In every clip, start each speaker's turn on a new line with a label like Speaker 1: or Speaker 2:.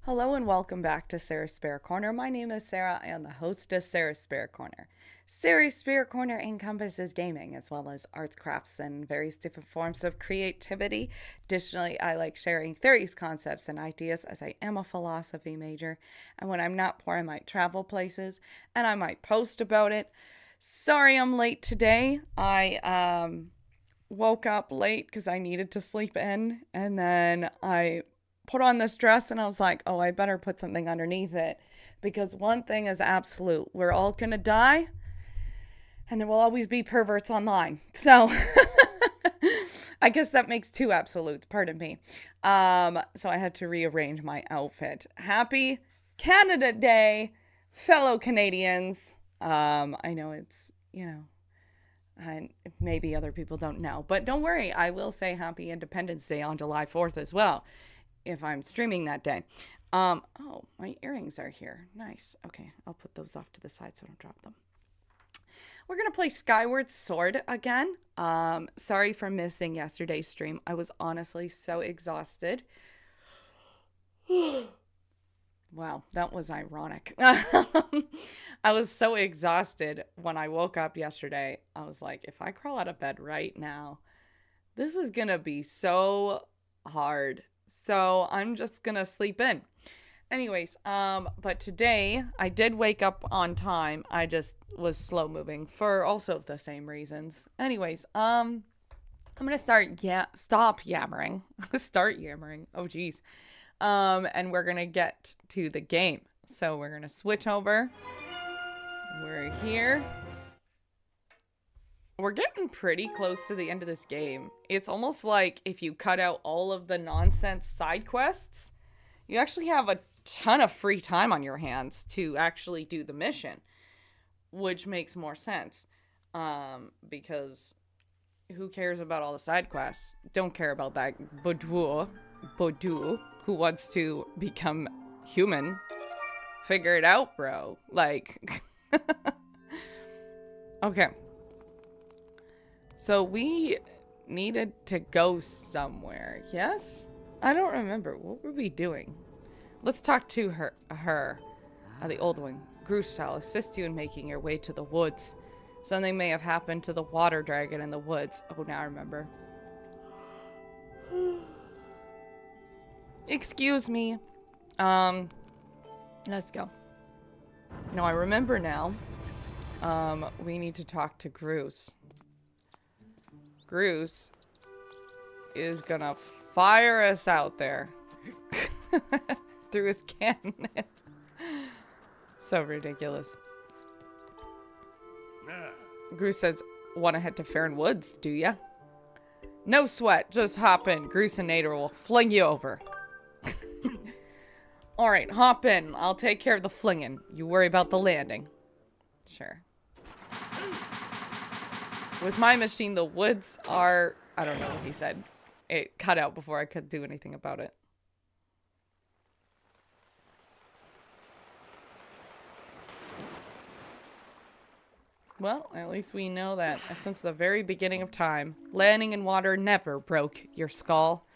Speaker 1: Hello and welcome back to Sarah's Spare Corner. My name is Sarah. I am the host of Sarah's Spare Corner. Sarah's Spare Corner encompasses gaming as well as arts, crafts, and various different forms of creativity. Additionally, I like sharing theories, concepts, and ideas as I am a philosophy major. And when I'm not poor, I might travel places and I might post about it. Sorry I'm late today. I woke up late because I needed to sleep in, and then I put on this dress and I was like, oh, I better put something underneath it, because one thing is absolute: we're all gonna die and there will always be perverts online. So I guess that makes two absolutes, pardon me. So I had to rearrange my outfit. Happy Canada Day, fellow Canadians. I know it's, and maybe other people don't know, but don't worry, I will say Happy Independence Day on July 4th as well, if I'm streaming that day. Oh, my earrings are here. Nice. Okay, I'll put those off to the side so I don't drop them. We're going to play Skyward Sword again. Sorry for missing yesterday's stream. I was honestly so exhausted. Wow, that was ironic. I was so exhausted when I woke up yesterday. I was like, if I crawl out of bed right now, this is going to be so hard. So I'm just going to sleep in. Anyways, but today I did wake up on time. I just was slow moving for also the same reasons. Anyways, I'm going to stop yammering. Start yammering. Oh, geez. And we're going to get to the game. So we're going to switch over. We're here. We're getting pretty close to the end of this game. It's almost like if you cut out all of the nonsense side quests, you actually have a ton of free time on your hands to actually do the mission, which makes more sense. Because who cares about all the side quests? Don't care about that Bodu who wants to become human. Figure it out, bro. Like, okay. So we needed to go somewhere, yes? I don't remember. What were we doing? Let's talk to her, the old one. Groose shall assist you in making your way to the woods. Something may have happened to the water dragon in the woods. Oh, now I remember. Excuse me. Let's go. No, I remember now. We need to talk to Groose. Groose is gonna fire us out there through his cannon. So ridiculous. Groose says, "Want to head to Faron Woods, do ya?" No sweat, just hop in. Groose and Nader will fling you over. Alright, hop in. I'll take care of the flinging. You worry about the landing. Sure. With my machine, the woods are... I don't know what he said. It cut out before I could do anything about it. Well, at least we know that since the very beginning of time, landing in water never broke your skull.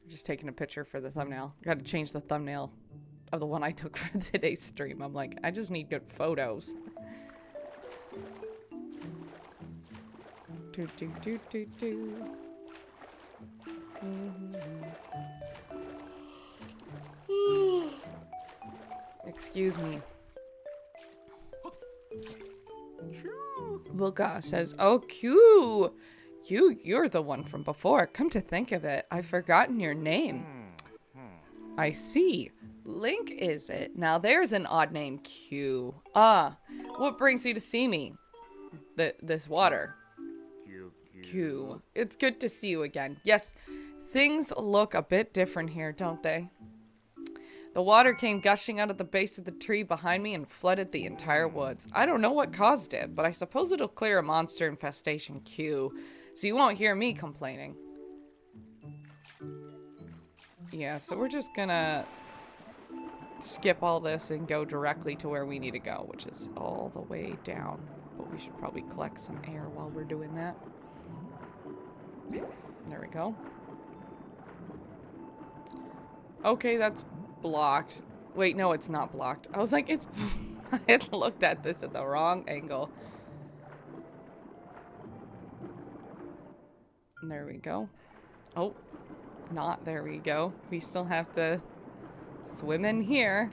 Speaker 1: Just taking a picture for the thumbnail. Got to change the thumbnail of the one I took for today's stream. I'm like, I just need good photos. Excuse me. Wilka says, "Oh, Q. You're the one from before. Come to think of it, I've forgotten your name." I see. Link, is it? Now there's an odd name, Q. Ah, what brings you to see me? This water. Q. It's good to see you again. Yes, things look a bit different here, don't they? The water came gushing out of the base of the tree behind me and flooded the entire woods. I don't know what caused it, but I suppose it'll clear a monster infestation, Q. So you won't hear me complaining. Yeah, so we're just gonna skip all this and go directly to where we need to go, which is all the way down. But we should probably collect some air while we're doing that. There we go. Okay, that's blocked. Wait, no, it's not blocked. I was like, it's... I had looked at this at the wrong angle. There we go. Oh, not there we go. We still have to swim in here.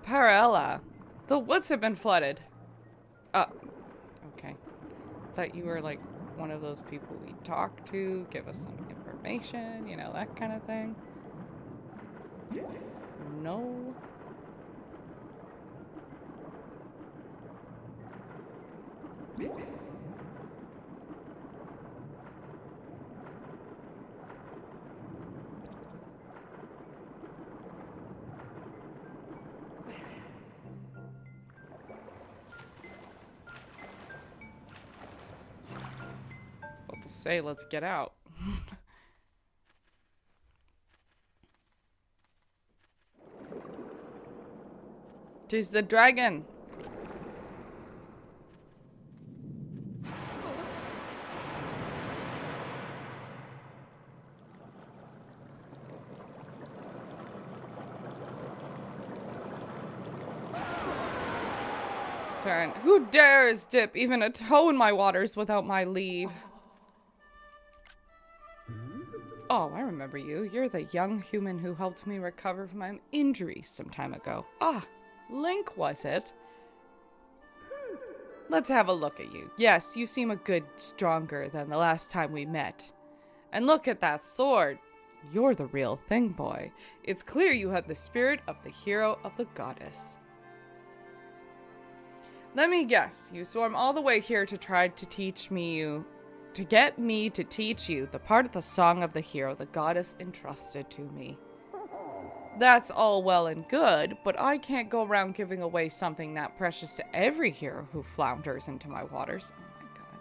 Speaker 1: Parella. The woods have been flooded. Okay. Thought you were like one of those people we talk to, give us some information, you know, that kind of thing. No. What to say, let's get out. Tis the dragon. Faron, who dares dip even a toe in my waters without my leave? Oh, I remember you. You're the young human who helped me recover from my injury some time ago. Ah, Link, was it? Let's have a look at you. Yes, you seem a good stronger than the last time we met. And look at that sword. You're the real thing, boy. It's clear you have the spirit of the hero of the goddess. Let me guess, you swam all the way here to try to teach me to get me to teach you the part of the song of the hero the goddess entrusted to me. That's all well and good, but I can't go around giving away something that precious to every hero who flounders into my waters. Oh my god.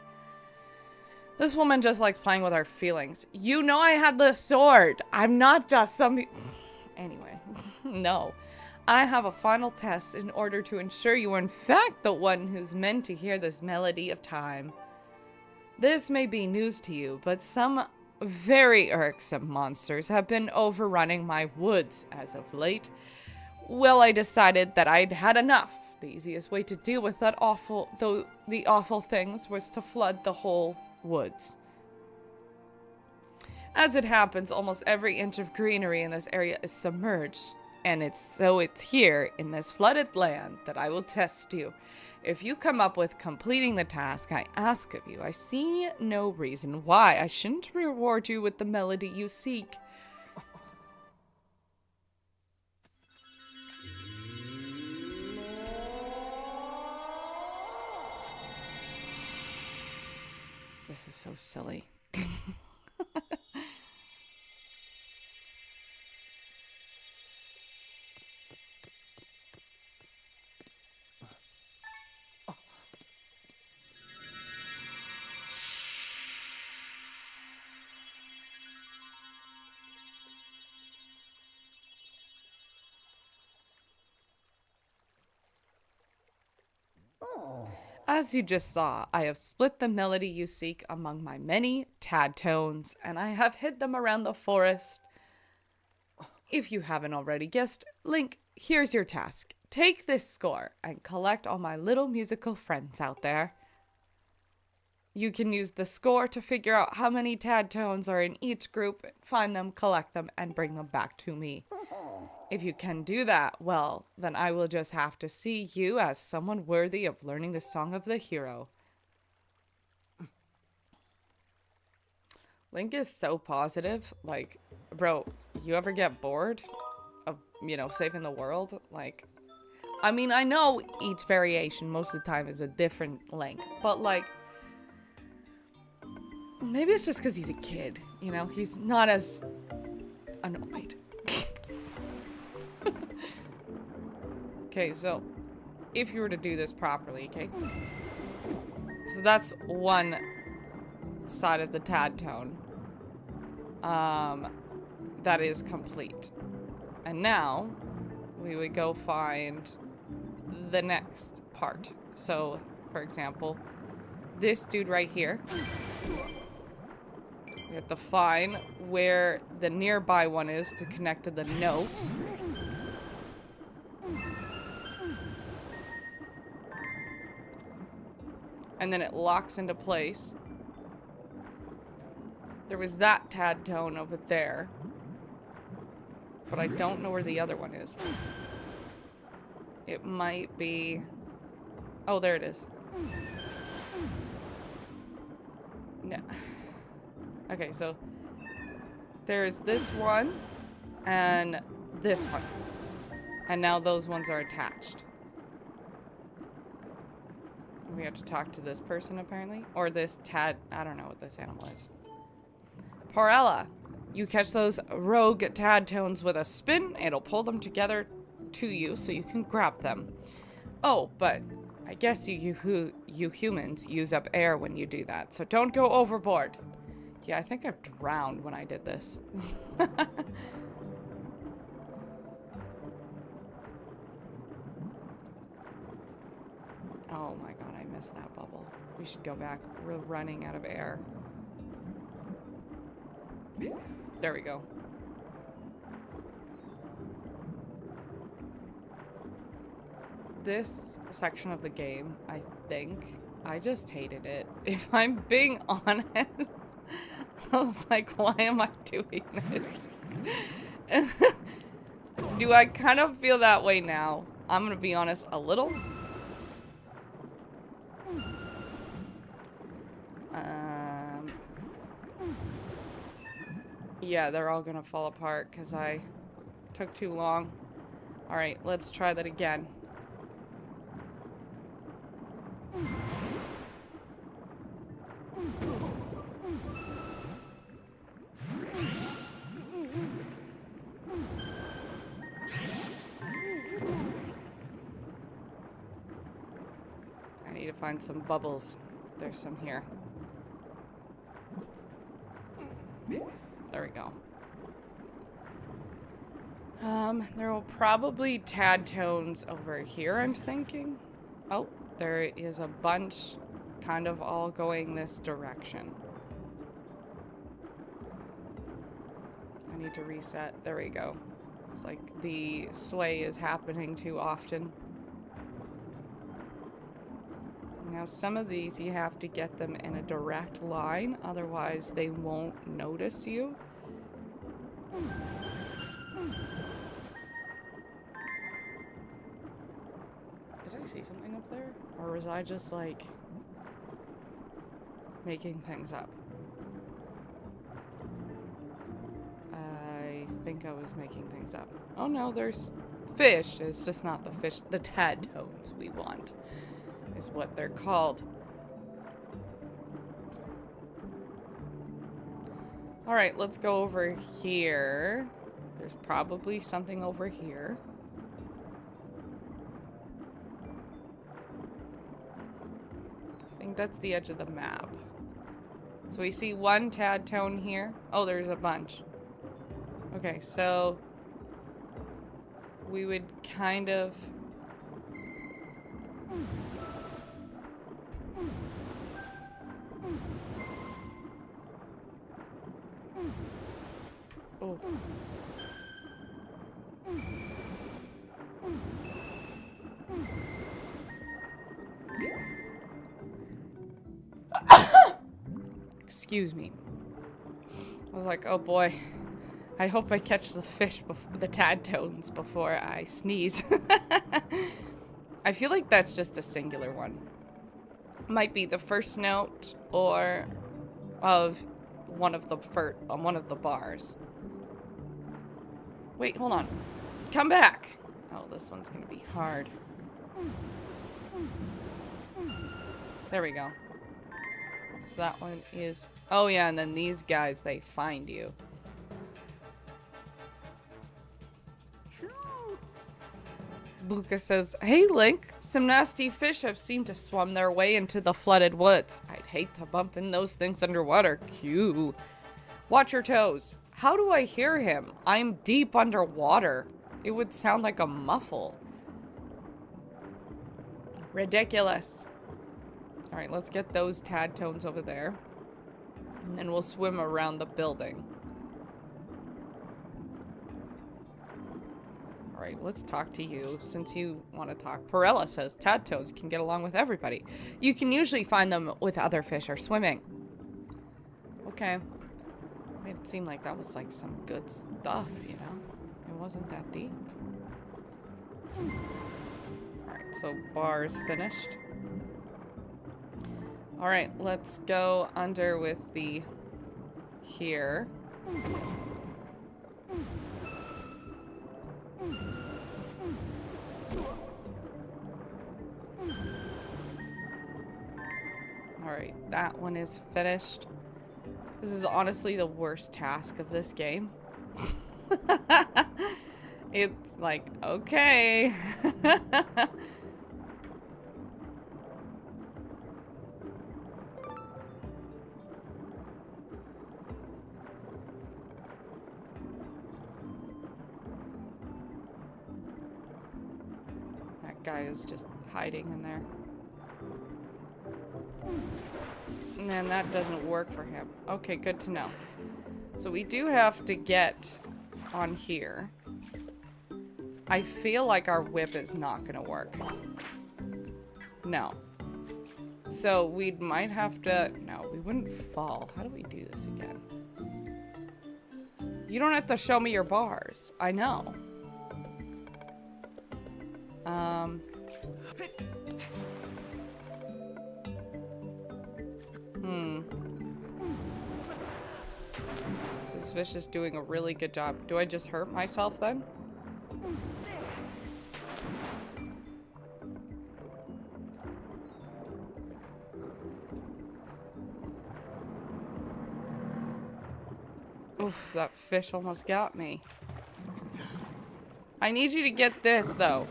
Speaker 1: This woman just likes playing with our feelings. You know I had the sword. I'm not just some... Anyway, no. I have a final test in order to ensure you are in fact the one who's meant to hear this melody of time. This may be news to you, but some very irksome monsters have been overrunning my woods as of late. Well, I decided that I'd had enough. The easiest way to deal with the awful things was to flood the whole woods. As it happens, almost every inch of greenery in this area is submerged, and it's here in this flooded land that I will test you. If you come up with completing the task I ask of you, I see no reason why I shouldn't reward you with the melody you seek. This is so silly. As you just saw, I have split the melody you seek among my many tad tones, and I have hid them around the forest. If you haven't already guessed, Link, here's your task. Take this score and collect all my little musical friends out there. You can use the score to figure out how many tad tones are in each group, find them, collect them, and bring them back to me. If you can do that, well, then I will just have to see you as someone worthy of learning the song of the hero. Link is so positive. Like, bro, you ever get bored of, saving the world? Like, I mean, I know each variation most of the time is a different Link, but like, maybe it's just because he's a kid, He's not as annoyed. Okay, so if you were to do this properly, okay? So that's one side of the tad tone. That is complete. And now we would go find the next part. So, for example, this dude right here. We have to find where the nearby one is to connect to the notes. And then it locks into place. There was that tad tone over there. But I don't know where the other one is. It might be... Oh, there it is. No. Okay, so there's this one and this one. And now those ones are attached. We have to talk to this person, apparently. Or this tad... I don't know what this animal is. Porella. You catch those rogue tad tones with a spin. It'll pull them together to you so you can grab them. Oh, but I guess you humans use up air when you do that. So don't go overboard. Yeah, I think I drowned when I did this. Oh my god, I missed that bubble. We should go back. We're running out of air. There we go. This section of the game, I think, I just hated it. If I'm being honest, I was like, why am I doing this? Do I kind of feel that way now? I'm gonna be honest, a little. Yeah, they're all gonna fall apart because I took too long. Alright, let's try that again. I need to find some bubbles. There's some here. There we go. There will probably tad tones over here, I'm thinking. Oh, there is a bunch kind of all going this direction. I need to reset. There we go. It's like the sway is happening too often. Now some of these you have to get them in a direct line, otherwise they won't notice you. Did I see something up there? Or was I just like making things up? I think I was making things up. Oh no, there's fish. It's just not the fish, the tad tones we want. Is what they're called. Alright, let's go over here. There's probably something over here. I think that's the edge of the map. So we see one tad tone here. Oh, there's a bunch. Okay, so we would kind of... Oh. Excuse me. I was like, oh boy. I hope I catch the fish, the tad tones before I sneeze. I feel like that's just a singular one. Might be the first note or of one of the bars. Wait, hold on. Come back. Oh, this one's gonna be hard. There we go. So that one is... Oh yeah, and then these guys, they find you. Buka says, "Hey Link, some nasty fish have seemed to swum their way into the flooded woods. I'd hate to bump in those things underwater. Cue. Watch your toes. How do I hear him? I'm deep underwater. It would sound like a muffle. Ridiculous." Alright, let's get those tad tones over there. And then we'll swim around the building. Alright, let's talk to you since you want to talk. Perella says tad tones can get along with everybody. You can usually find them with other fish or swimming. Okay. Made it seem like that was like some good stuff, you know? It wasn't that deep. Alright, so bar's finished. Alright, let's go under with the here. Alright, that one is finished. This is honestly the worst task of this game. It's like, okay. That guy is just hiding in there. And that doesn't work for him. Okay, good to know. So we do have to get on here. I feel like our whip is not gonna work. No. So we might have to... No, we wouldn't fall. How do we do this again? You don't have to show me your bars. I know. This fish is doing a really good job. Do I just hurt myself then? Oof, that fish almost got me. I need you to get this, though.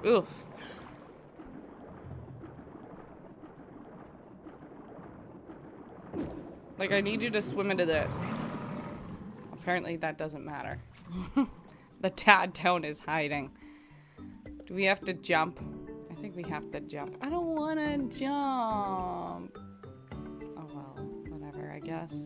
Speaker 1: Oof. Like, I need you to swim into this. Apparently that doesn't matter. The tad tone is hiding. Do we have to jump? I think we have to jump. I don't want to jump. Oh, well, whatever, I guess.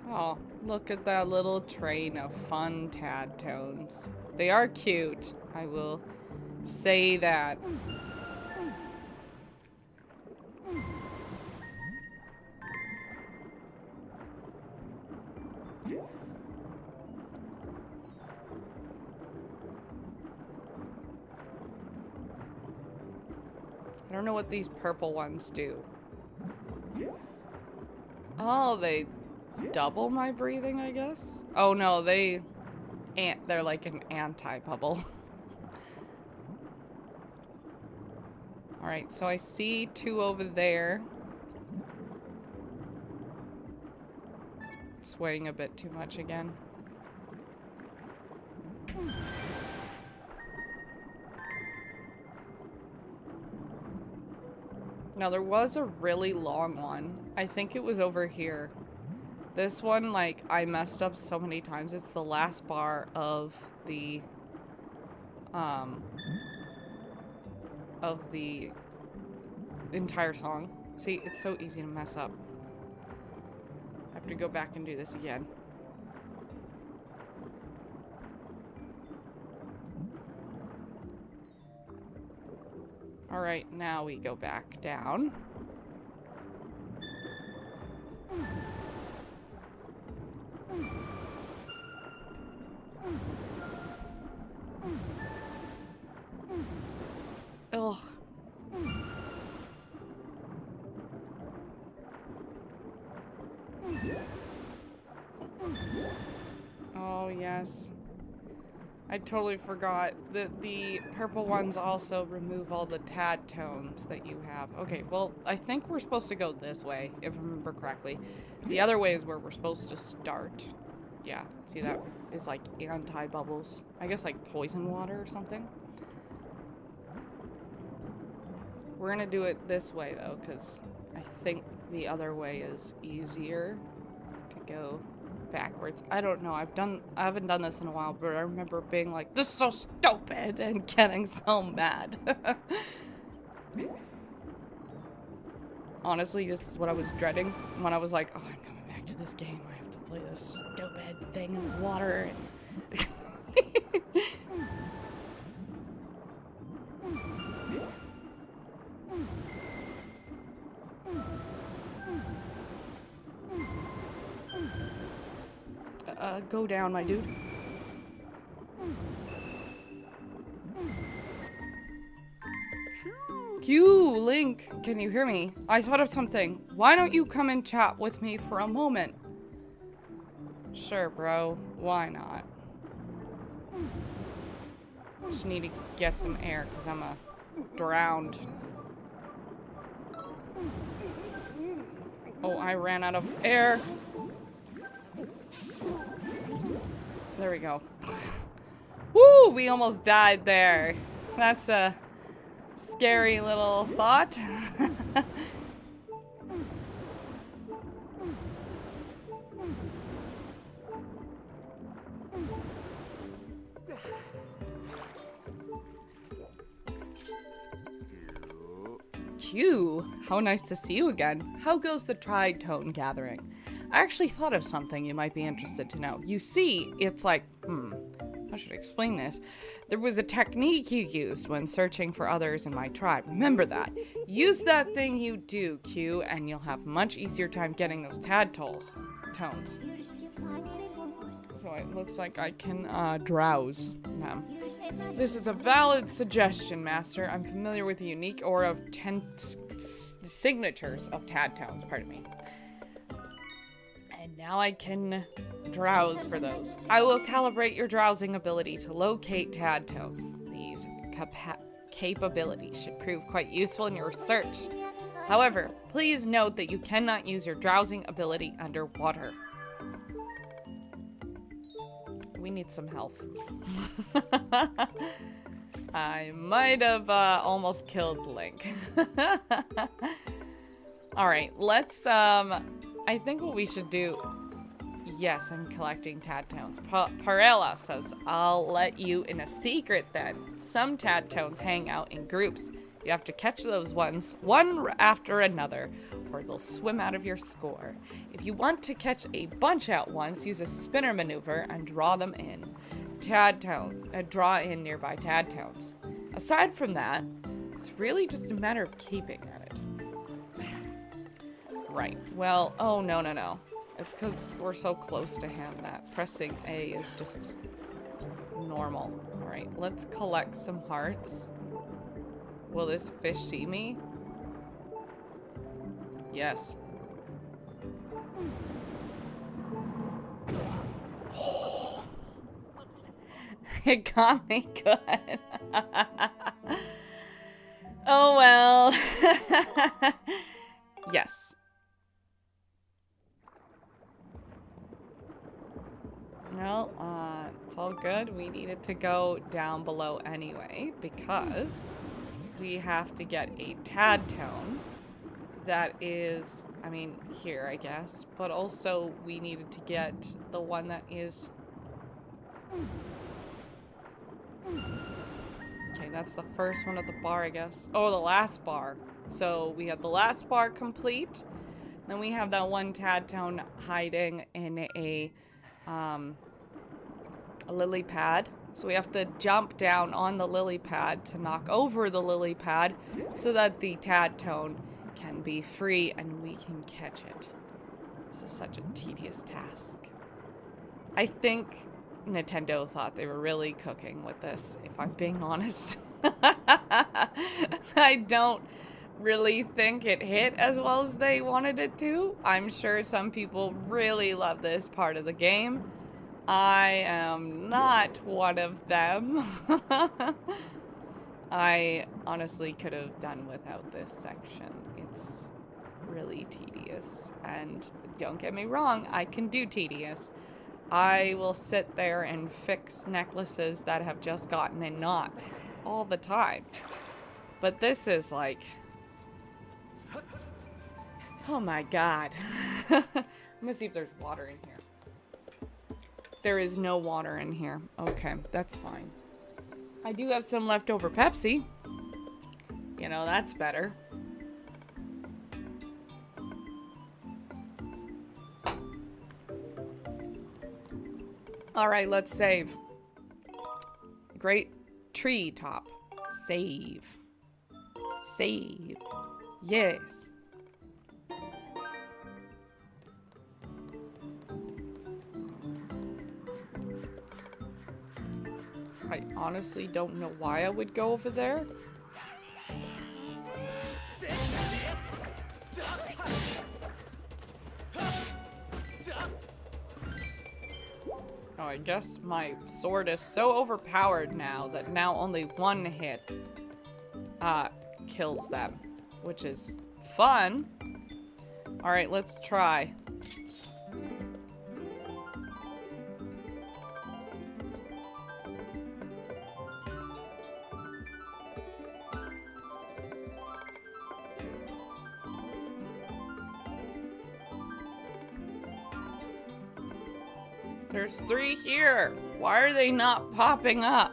Speaker 1: Oh, look at that little train of fun tad tones. They are cute. I will say that. I don't know what these purple ones do. Oh, they double my breathing, I guess? Oh no, they're like an anti-bubble. Alright, so I see two over there. Swaying a bit too much again. Now there was a really long one. I think it was over here. This one, like, I messed up so many times. It's the last bar of the entire song. See, it's so easy to mess up. I have to go back and do this again. Alright, now we go back down. Ugh. Oh, yes. I totally forgot that the purple ones also remove all the tad tones that you have. Okay, well, I think we're supposed to go this way, if I remember correctly. The other way is where we're supposed to start. Yeah, see, that is like anti-bubbles. I guess like poison water or something. We're gonna do it this way though, because I think the other way is easier to go backwards. I don't know. I haven't done this in a while, but I remember being like, this is so stupid, and getting so mad. Honestly, this is what I was dreading when I was like, oh, I'm coming back to this game. I have to play this stupid thing in the water. Go down, my dude. Q, Link, can you hear me? I thought of something. Why don't you come and chat with me for a moment? Sure, bro. Why not? Just need to get some air because I'm drowned. Oh, I ran out of air. There we go. Woo! We almost died there. That's a scary little thought. Q, how nice to see you again. How goes the tri-tone gathering? I actually thought of something you might be interested to know. You see, it's like, how should I explain this? There was a technique you used when searching for others in my tribe. Remember that. Use that thing you do, Q, and you'll have much easier time getting those tones. So it looks like I can drowse them. This is a valid suggestion, Master. I'm familiar with the unique aura of 10 signatures of tad tones, pardon me. And now I can drowse for those. I will calibrate your drowsing ability to locate tad tones. These capabilities should prove quite useful in your research. However, please note that you cannot use your drowsing ability underwater. We need some health. I might have almost killed Link. Alright, let's, I think what we should do... Yes, I'm collecting tad tones. Parella says, I'll let you in a secret then. Some tad tones hang out in groups. You have to catch those ones, one after another, or they'll swim out of your score. If you want to catch a bunch at once, use a spinner maneuver and draw them in. Draw in nearby tad tones. Aside from that, it's really just a matter of keeping at it. Right, well, oh no. It's because we're so close to him that pressing A is just normal. Alright, let's collect some hearts. Will this fish see me? Yes. Oh. It got me good. Oh well. Yes. Well, it's all good. We needed to go down below anyway because we have to get a tad tone that is, I mean, here, I guess, but also we needed to get the one that is... Okay, that's the first one at the bar, I guess. Oh, the last bar. So we have the last bar complete. Then we have that one tad tone hiding in a lily pad. So we have to jump down on the lily pad to knock over the lily pad so that the tad tone can be free and we can catch it. This is such a tedious task. I think Nintendo thought they were really cooking with this, if I'm being honest. I don't really think it hit as well as they wanted it to. I'm sure some people really love this part of the game. I am not one of them. I honestly could have done without this section. It's really tedious. And don't get me wrong, I can do tedious. I will sit there and fix necklaces that have just gotten in knots all the time. But this is like... oh my god. I'm gonna see if there's water in here. There is no water in here. Okay, that's fine. I do have some leftover Pepsi. You know, that's better. Alright, let's save. Great tree top. Save. Save. Yes. I honestly don't know why I would go over there. Oh, I guess my sword is so overpowered now that now only one hit kills them, which is fun. Alright, let's try. There's 3 here. Why are they not popping up?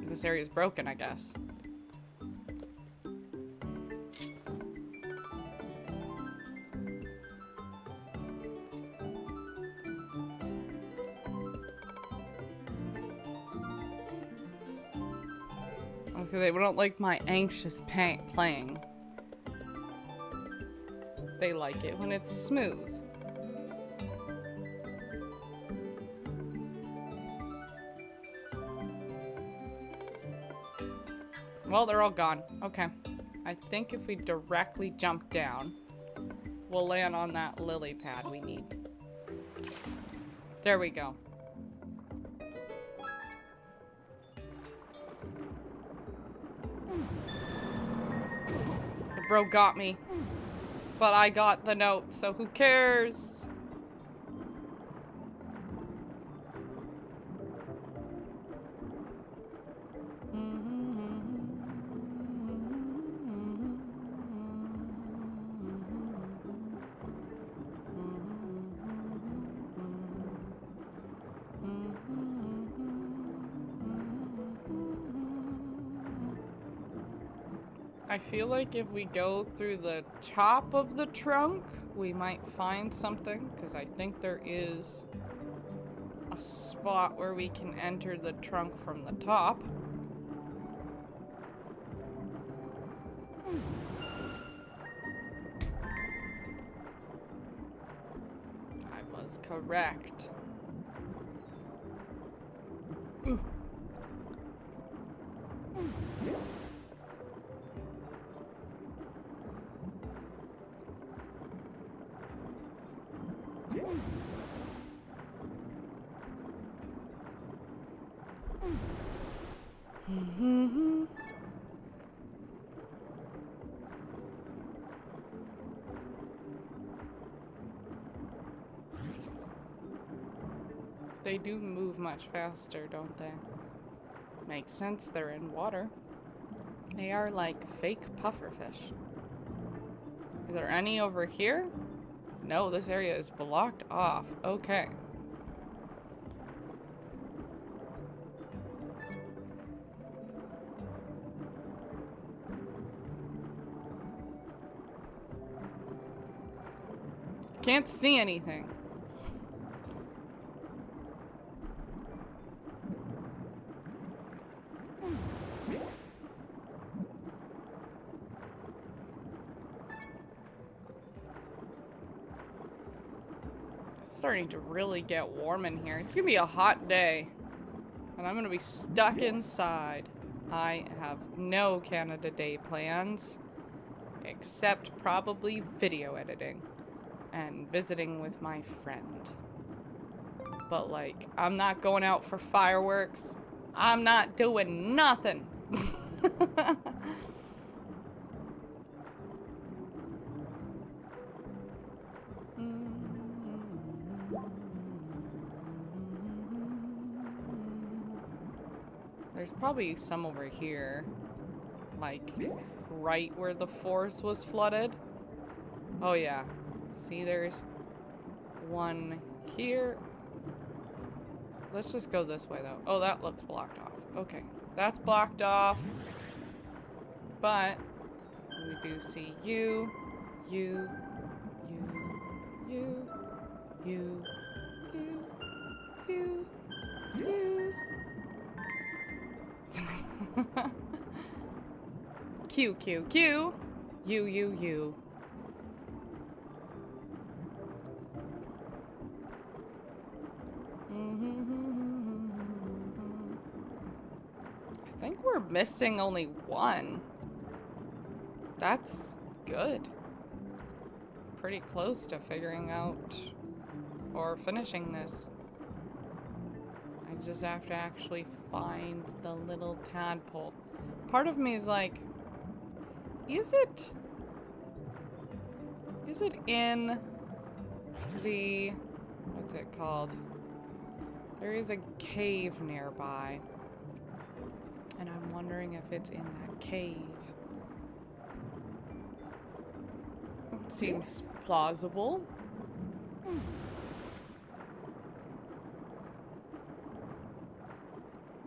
Speaker 1: This area is broken, I guess. Okay, they don't like my anxious playing. They like it when it's smooth. Well, they're all gone. Okay. I think if we directly jump down, we'll land on that lily pad we need. There we go. The bro got me. But I got the note, so who cares? I feel like if we go through the top of the trunk, we might find something, because I think there is a spot where we can enter the trunk from the top. I was correct. Ooh. They do move much faster, don't they? Makes sense, they're in water. They are like fake pufferfish. Is there any over here? No, this area is blocked off. Okay. Can't see anything. It's starting to really get warm in here. It's gonna be a hot day, and I'm gonna be stuck inside. I have no Canada Day plans, except probably video editing. and visiting with my friend. But, like, I'm not going out for fireworks. I'm not doing nothing. There's probably some over here. Like, right where the forest was flooded. Oh, yeah. See, there's one here. Let's just go this way, though. Oh, that looks blocked off. Okay. That's blocked off. But we do see you, you, you, you, you, you, you. Q, Q, Q. You, you, you. I think we're missing only one. That's good. Pretty close to figuring out or finishing this. I just have to actually find the little tadpole. Part of me is like, is it in the, what's it called? There is a cave nearby. And I'm wondering if it's in that cave. It seems plausible. I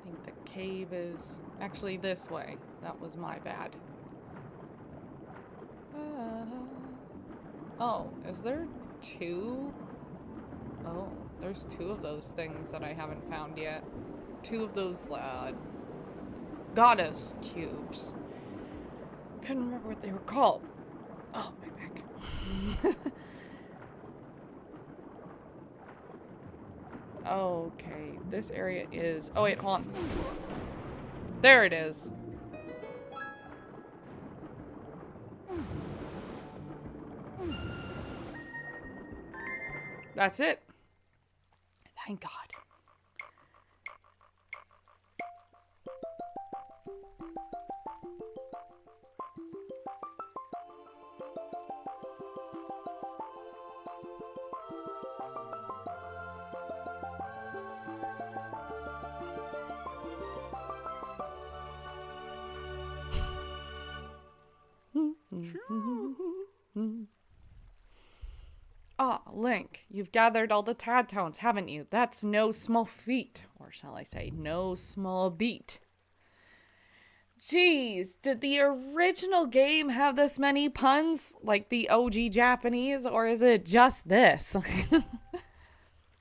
Speaker 1: think the cave is actually this way. That was my bad. Oh, is there two? Oh, there's two of those things that I haven't found yet. Two of those goddess cubes. Couldn't remember what they were called. Oh, my back. Okay, this area is... Oh, wait, hold on. There it is. That's it. Thank God. Ah, Link, you've gathered all the tad tones, haven't you? That's no small feat, or shall I say, no small beat. Jeez, did the original game have this many puns, like the OG Japanese, or is it just this?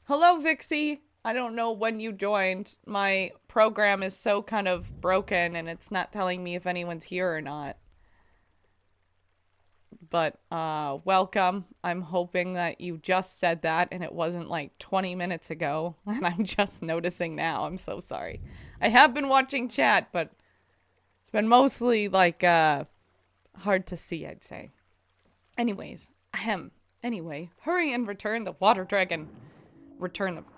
Speaker 1: Hello, Vixie. I don't know when you joined. My program is so kind of broken, and it's not telling me if anyone's here or not. But, welcome. I'm hoping that you just said that and it wasn't like 20 minutes ago and I'm just noticing now. I'm so sorry. I have been watching chat, but it's been mostly like, hard to see, I'd say. Anyways, anyway, hurry and return the water dragon.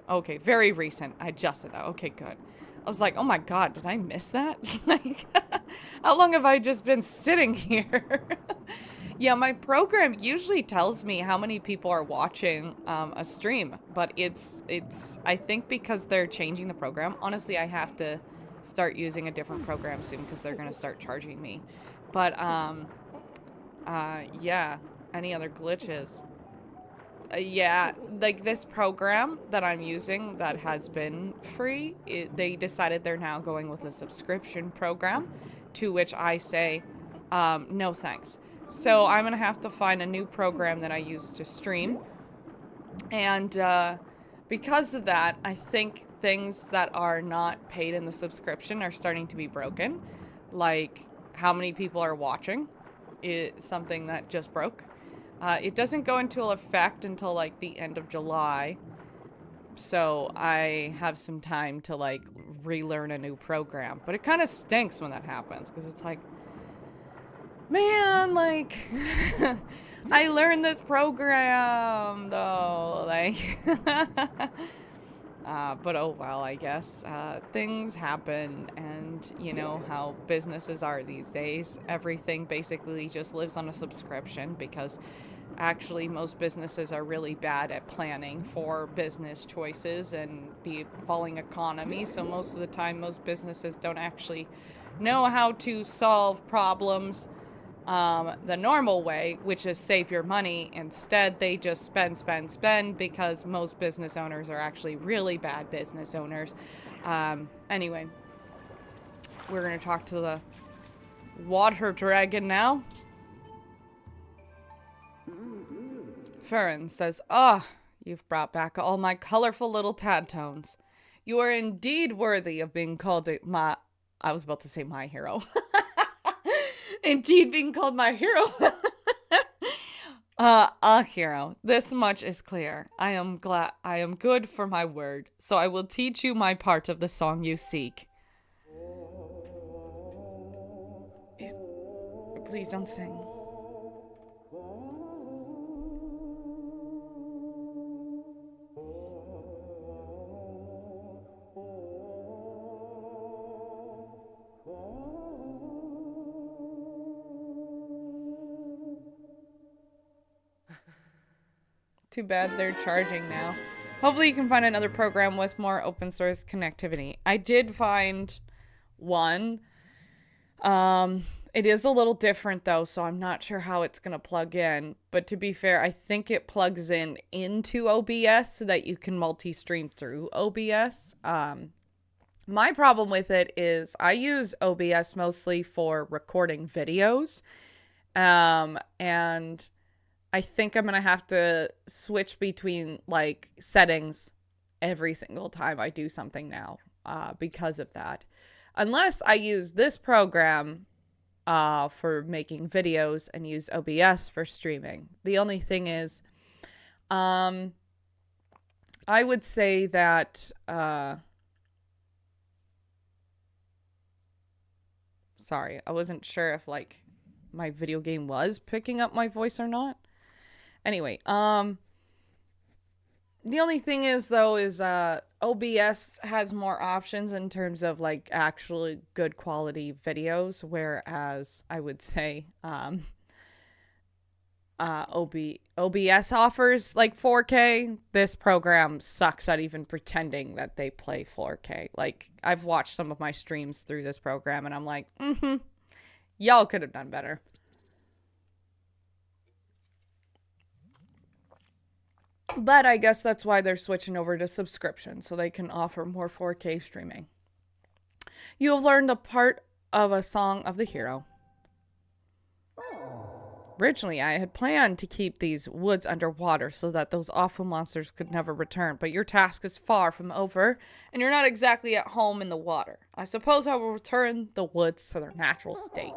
Speaker 1: Okay, very recent. I just said that. Okay, good. I was like, oh my God, did I miss that? Like, how long have I just been sitting here? Yeah, my program usually tells me how many people are watching a stream, but it's I think because they're changing the program. Honestly, I have to start using a different program soon because they're gonna start charging me. But yeah, any other glitches? Yeah, like this program that I'm using that has been free, they decided they're now going with a subscription program, to which I say, no thanks. So I'm going to have to find a new program that I use to stream. And because of that, I think things that are not paid in the subscription are starting to be broken. Like how many people are watching is something that just broke. It doesn't go into effect until like the end of July. So I have some time to like relearn a new program. But it kind of stinks when that happens because it's like, man, like, I learned this program, though. Like, but oh well, I guess. Things happen, and you know how businesses are these days. Everything basically just lives on a subscription because actually most businesses are really bad at planning for business choices and the falling economy. So most of the time, most businesses don't actually know how to solve problems the normal way, which is save your money. Instead, they just spend because most business owners are actually really bad business owners. Anyway, we're going to talk to the water dragon now. Faron says, "Ah, you've brought back all my colorful little tadtones. You are indeed worthy of being called I was about to say my hero. Indeed being called my hero. A hero. This much is clear. I am good for my word, so I will teach you my part of the song you seek." Please don't sing. Too bad they're charging now. Hopefully you can find another program with more open source connectivity. I did find one. It is a little different though, so I'm not sure how it's going to plug in. But to be fair, I think it plugs in into OBS so that you can multi-stream through OBS. My problem with it is I use OBS mostly for recording videos. And I think I'm going to have to switch between like settings every single time I do something now because of that. Unless I use this program for making videos and use OBS for streaming. The only thing is, I would say that, sorry, I wasn't sure if like my video game was picking up my voice or not. Anyway, the only thing is though is OBS has more options in terms of like actually good quality videos, whereas I would say OBS offers like 4K. This program sucks at even pretending that they play 4K. Like I've watched some of my streams through this program and I'm like, y'all could have done better. But I guess that's why they're switching over to subscription, so they can offer more 4K streaming. You have learned a part of a song of the hero. Originally, I had planned to keep these woods underwater so that those awful monsters could never return, but your task is far from over, and you're not exactly at home in the water. I suppose I will return the woods to their natural state.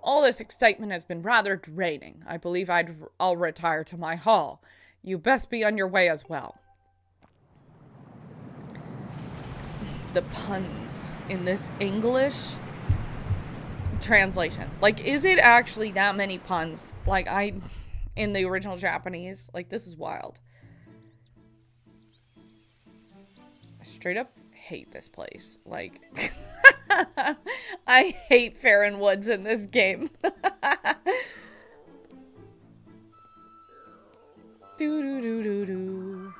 Speaker 1: All this excitement has been rather draining. I believe I'll retire to my hall. You best be on your way as well. The puns in this English translation. Like, is it actually that many puns? Like, in the original Japanese? Like, this is wild. I straight up hate this place. Like, I hate Faron Woods in this game. Do.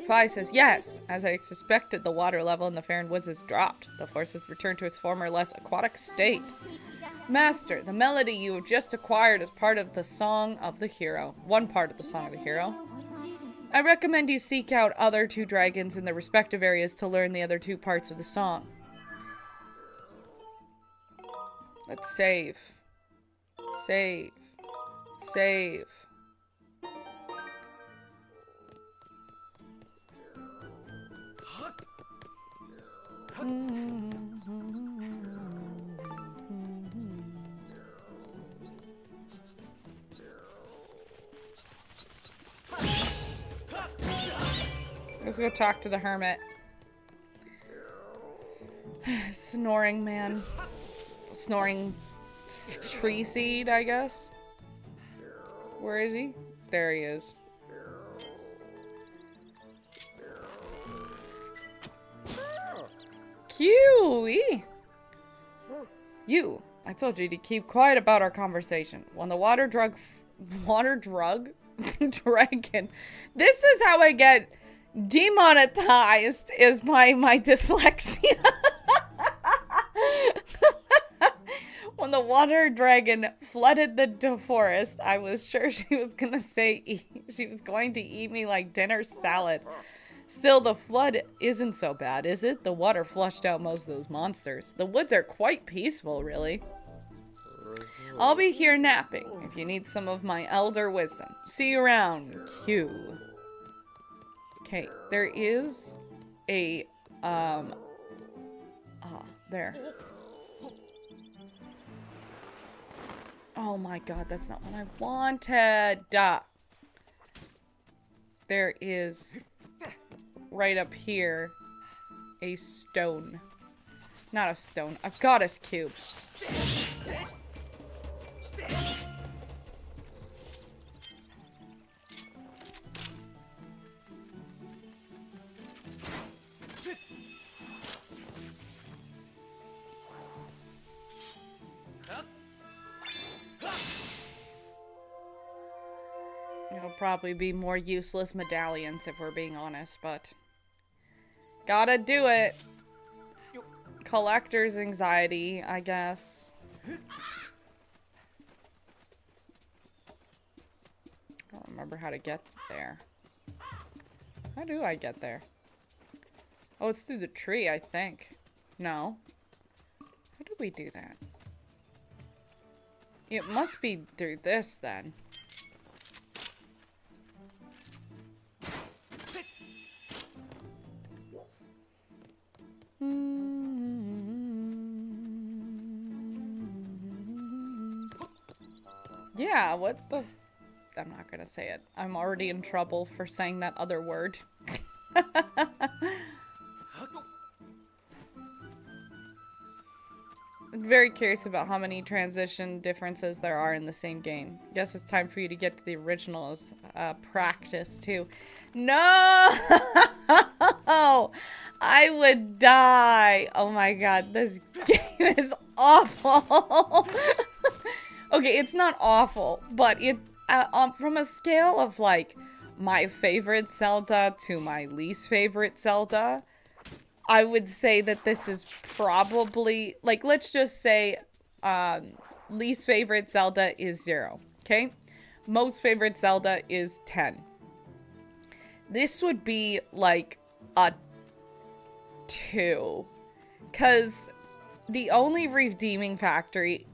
Speaker 1: Fly says, yes, as I suspected, the water level in the Faron Woods has dropped. The forest has returned to its former, less aquatic state. Master, the melody you have just acquired is part of the Song of the Hero. One part of the Song of the Hero. I recommend you seek out other two dragons in their respective areas to learn the other two parts of the song. Let's save. Save. Save. Let's go talk to the hermit. Snoring man. Snoring tree seed, I guess. Where is he? There he is. QE! You! I told you to keep quiet about our conversation. When the water dragon... This is how I get demonetized, is my dyslexia. When the water dragon flooded the forest, I was sure she was gonna say she was going to eat me like dinner salad. Still, the flood isn't so bad, is it? The water flushed out most of those monsters. The woods are quite peaceful, really. I'll be here napping if you need some of my elder wisdom. See you around, Q. Okay, there is a, there. Oh my god, that's not what I wanted. There is, right up here, a stone. Not a stone, a goddess cube. It'll probably be more useless medallions if we're being honest, but gotta do it. Collector's anxiety, I guess. I don't remember how to get there. How do I get there? Oh, it's through the tree, I think. No. How do we do that? It must be through this, then. Yeah, what the... I'm not gonna say it. I'm already in trouble for saying that other word. I'm very curious about how many transition differences there are in the same game. Guess it's time for you to get to the originals practice too. No! I would die. Oh my god, this game is awful. Okay, it's not awful, but it from a scale of like my favorite Zelda to my least favorite Zelda, I would say that this is probably, like, let's just say least favorite Zelda is 0, okay? Most favorite Zelda is 10. This would be like a 2, because the only redeeming factory?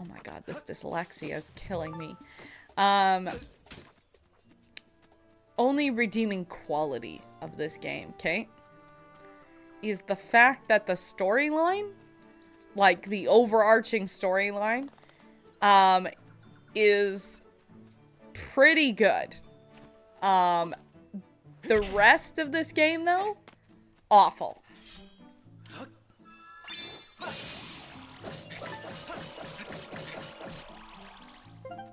Speaker 1: Oh my god, this dyslexia is killing me. Only redeeming quality of this game, okay, is the fact that the storyline, like the overarching storyline, is pretty good. The rest of this game, though, awful.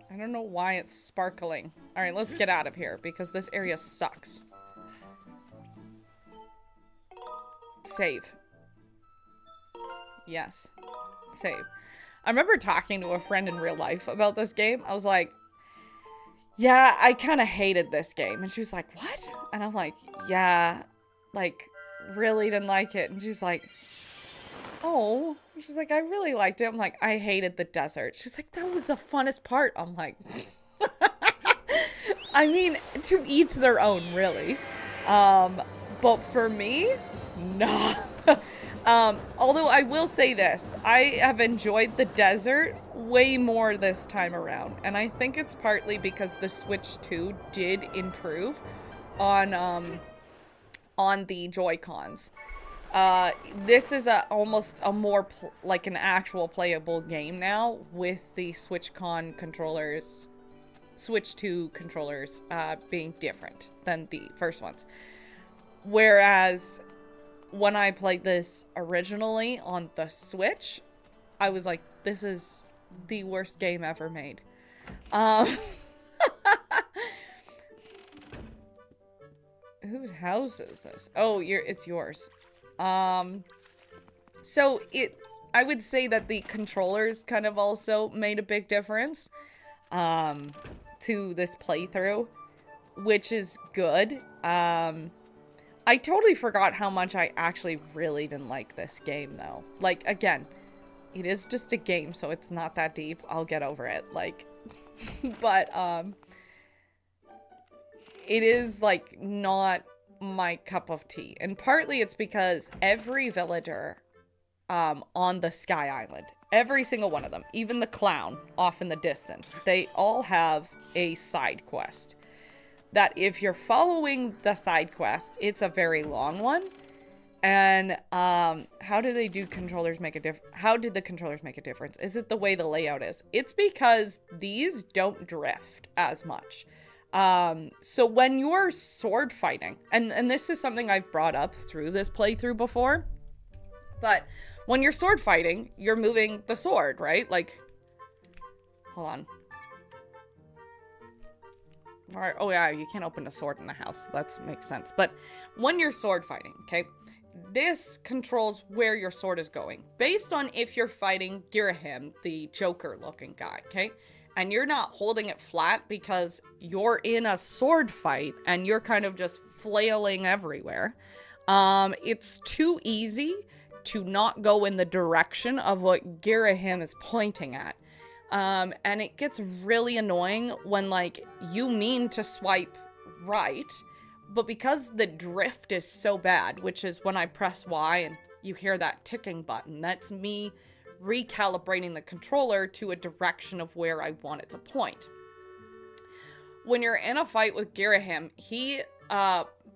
Speaker 1: I don't know why it's sparkling. Alright, let's get out of here, because this area sucks. Save. Yes. Save. I remember talking to a friend in real life about this game. I was like, yeah, I kind of hated this game. And she was like, what? And I'm like, yeah, like, really didn't like it. And she's like, oh. She's like, I really liked it. I'm like, I hated the desert. She's like, that was the funnest part. I'm like, I mean, to each their own, really. But for me, no. Although I will say this, I have enjoyed the desert way more this time around. And I think it's partly because the Switch 2 did improve on the Joy-Cons. This is almost a more like an actual playable game now with the Switch 2 controllers being different than the first ones. Whereas when I played this originally on the Switch, I was like, this is the worst game ever made. Um, whose house is this? Oh, it's yours. So I would say that the controllers kind of also made a big difference, to this playthrough, which is good. I totally forgot how much I actually really didn't like this game, though. Like, again, it is just a game, so it's not that deep. I'll get over it. Like, but, it is, like, not my cup of tea. And partly it's because every villager, on the Sky Island, every single one of them, even the clown off in the distance, they all have a side quest. That if you're following the side quest, it's a very long one. And how do the controllers make a difference? Is it the way the layout is? It's because these don't drift as much. So when you're sword fighting, and this is something I've brought up through this playthrough before, but when you're sword fighting, you're moving the sword, right? Like, hold on. Oh yeah, you can't open a sword in a house. That makes sense. But when you're sword fighting, okay, this controls where your sword is going. Based on if you're fighting Girahim, the Joker-looking guy, okay? And you're not holding it flat because you're in a sword fight and you're kind of just flailing everywhere. It's too easy to not go in the direction of what Girahim is pointing at. And it gets really annoying when, like, you mean to swipe right, but because the drift is so bad, which is when I press Y and you hear that ticking button, that's me recalibrating the controller to a direction of where I want it to point. When you're in a fight with Girahim, he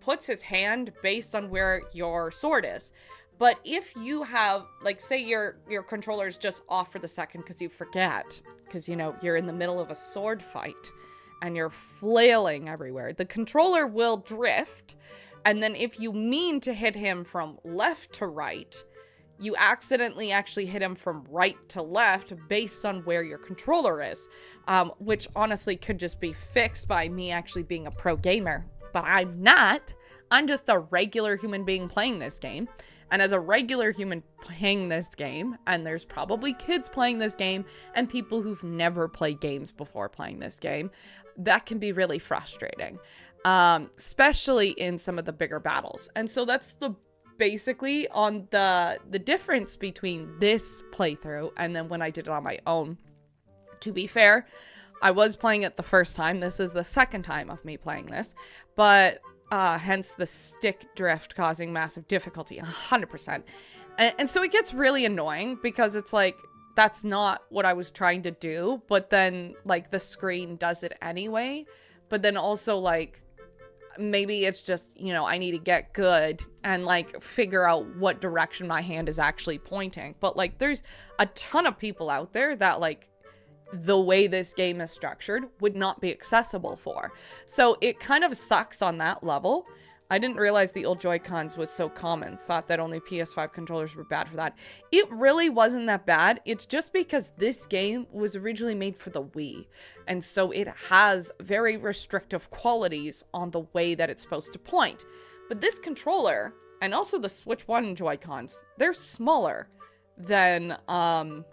Speaker 1: puts his hand based on where your sword is. But if you have, like, say your controller is just off for the second because you forget, because, you know, you're in the middle of a sword fight and you're flailing everywhere, the controller will drift. And then if you mean to hit him from left to right, you accidentally actually hit him from right to left based on where your controller is, which honestly could just be fixed by me actually being a pro gamer. But I'm not. I'm just a regular human being playing this game. And as a regular human playing this game, and there's probably kids playing this game and people who've never played games before playing this game, that can be really frustrating, especially in some of the bigger battles. And so that's basically on the difference between this playthrough and then when I did it on my own. To be fair, I was playing it the first time. This is the second time of me playing this, but hence the stick drift causing massive difficulty, 100%. And so it gets really annoying because it's like, that's not what I was trying to do, but then, like, the screen does it anyway. But then also, like, maybe it's just, you know, I need to get good and, like, figure out what direction my hand is actually pointing. But, like, there's a ton of people out there that, like, the way this game is structured would not be accessible for. So it kind of sucks on that level. I didn't realize the old Joy-Cons was so common. Thought that only PS5 controllers were bad for that. It really wasn't that bad. It's just because this game was originally made for the Wii. And so it has very restrictive qualities on the way that it's supposed to point. But this controller, and also the Switch 1 Joy-Cons, they're smaller than the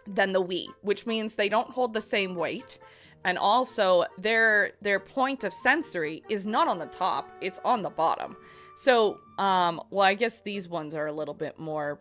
Speaker 1: Wii, which means they don't hold the same weight. And also their point of sensory is not on the top, it's on the bottom. So, well, I guess these ones are a little bit more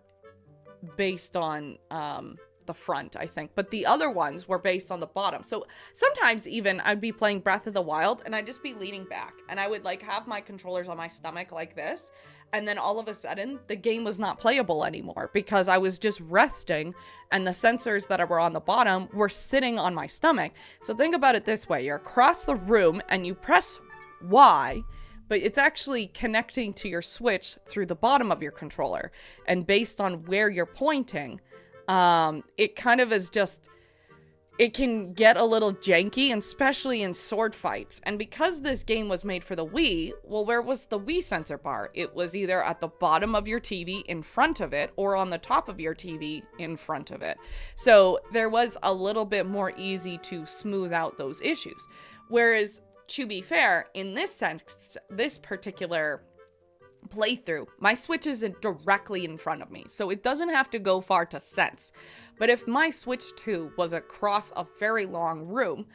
Speaker 1: based on the front, I think. But the other ones were based on the bottom. So sometimes even I'd be playing Breath of the Wild and I'd just be leaning back. And I would, like, have my controllers on my stomach like this. And then all of a sudden, the game was not playable anymore because I was just resting and the sensors that were on the bottom were sitting on my stomach. So think about it this way. You're across the room and you press Y, but it's actually connecting to your Switch through the bottom of your controller. And based on where you're pointing, it kind of is just, it can get a little janky, especially in sword fights. And because this game was made for the Wii, well, where was the Wii sensor bar? It was either at the bottom of your TV in front of it or on the top of your TV in front of it. So there was a little bit more easy to smooth out those issues. Whereas, to be fair, in this sense, this particular playthrough, my Switch isn't directly in front of me, so it doesn't have to go far to sense. But if my Switch 2 was across a very long room,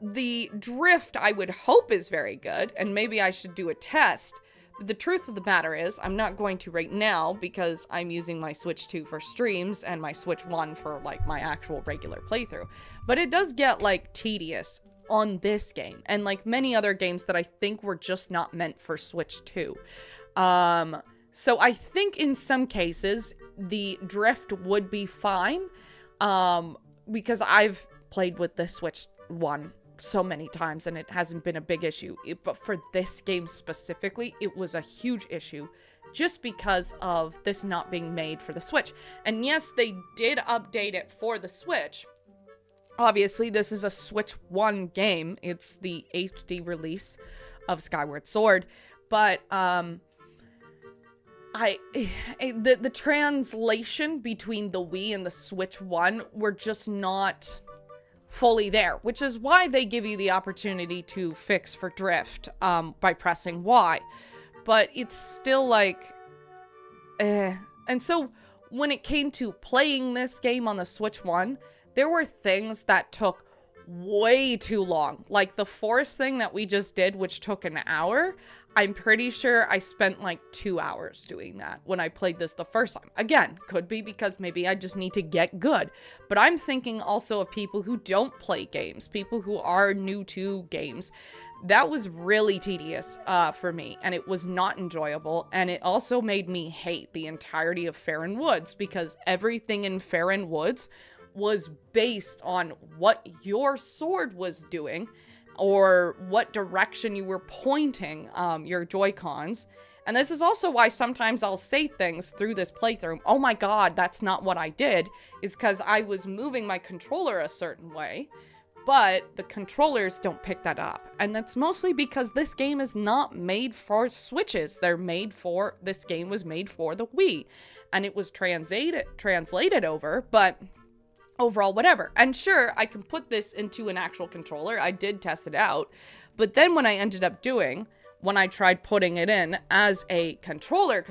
Speaker 1: the drift I would hope is very good, and maybe I should do a test. But the truth of the matter is, I'm not going to right now because I'm using my Switch 2 for streams and my Switch 1 for like my actual regular playthrough. But it does get like tedious on this game, and like many other games that I think were just not meant for Switch 2. So I think in some cases the drift would be fine, because I've played with the Switch 1 so many times and it hasn't been a big issue. But for this game specifically, it was a huge issue just because of this not being made for the Switch. And yes, they did update it for the Switch. Obviously, this is a Switch 1 game. It's the HD release of Skyward Sword, but the translation between the Wii and the Switch 1 were just not fully there, which is why they give you the opportunity to fix for drift by pressing Y. But it's still like, And so when it came to playing this game on the Switch 1, there were things that took way too long. Like the forest thing that we just did, which took an hour. I'm pretty sure I spent like 2 hours doing that when I played this the first time. Again, could be because maybe I just need to get good. But I'm thinking also of people who don't play games, people who are new to games. That was really tedious for me, and it was not enjoyable. And it also made me hate the entirety of Faron Woods, because everything in Faron Woods was based on what your sword was doing or what direction you were pointing your Joy-Cons. And this is also why sometimes I'll say things through this playthrough, oh my god, that's not what I did, is because I was moving my controller a certain way, but the controllers don't pick that up. And that's mostly because this game is not made for Switches. This game was made for the Wii, and it was translated over, but overall, whatever. And sure, I can put this into an actual controller. I did test it out. But then when I ended up when I tried putting it in as a controller,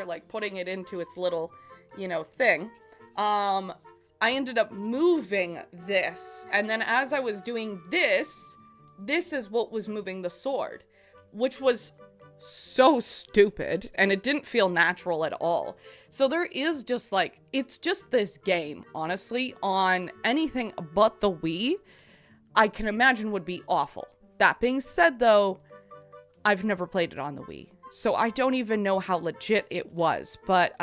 Speaker 1: like putting it into its little, thing, I ended up moving this. And then as I was doing this is what was moving the sword, which was so stupid, and it didn't feel natural at all. So there is just like, it's just this game, honestly, on anything but the Wii, I can imagine would be awful. That being said, though, I've never played it on the Wii, so I don't even know how legit it was, but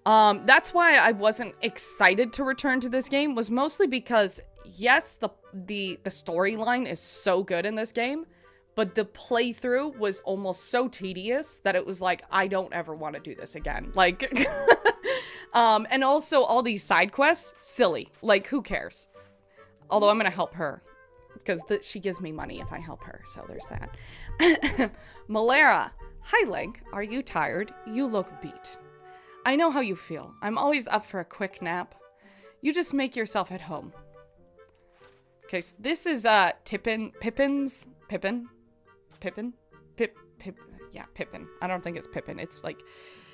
Speaker 1: that's why I wasn't excited to return to this game, was mostly because, yes, the storyline is so good in this game, but the playthrough was almost so tedious that it was like, I don't ever want to do this again. Like, and also all these side quests, silly. Like, who cares? Although I'm going to help her, because she gives me money if I help her, so there's that. Malera, hi Link, are you tired? You look beat. I know how you feel. I'm always up for a quick nap. You just make yourself at home. Okay, so this is Pippin. Yeah, Pippin. I don't think it's Pippin. It's like,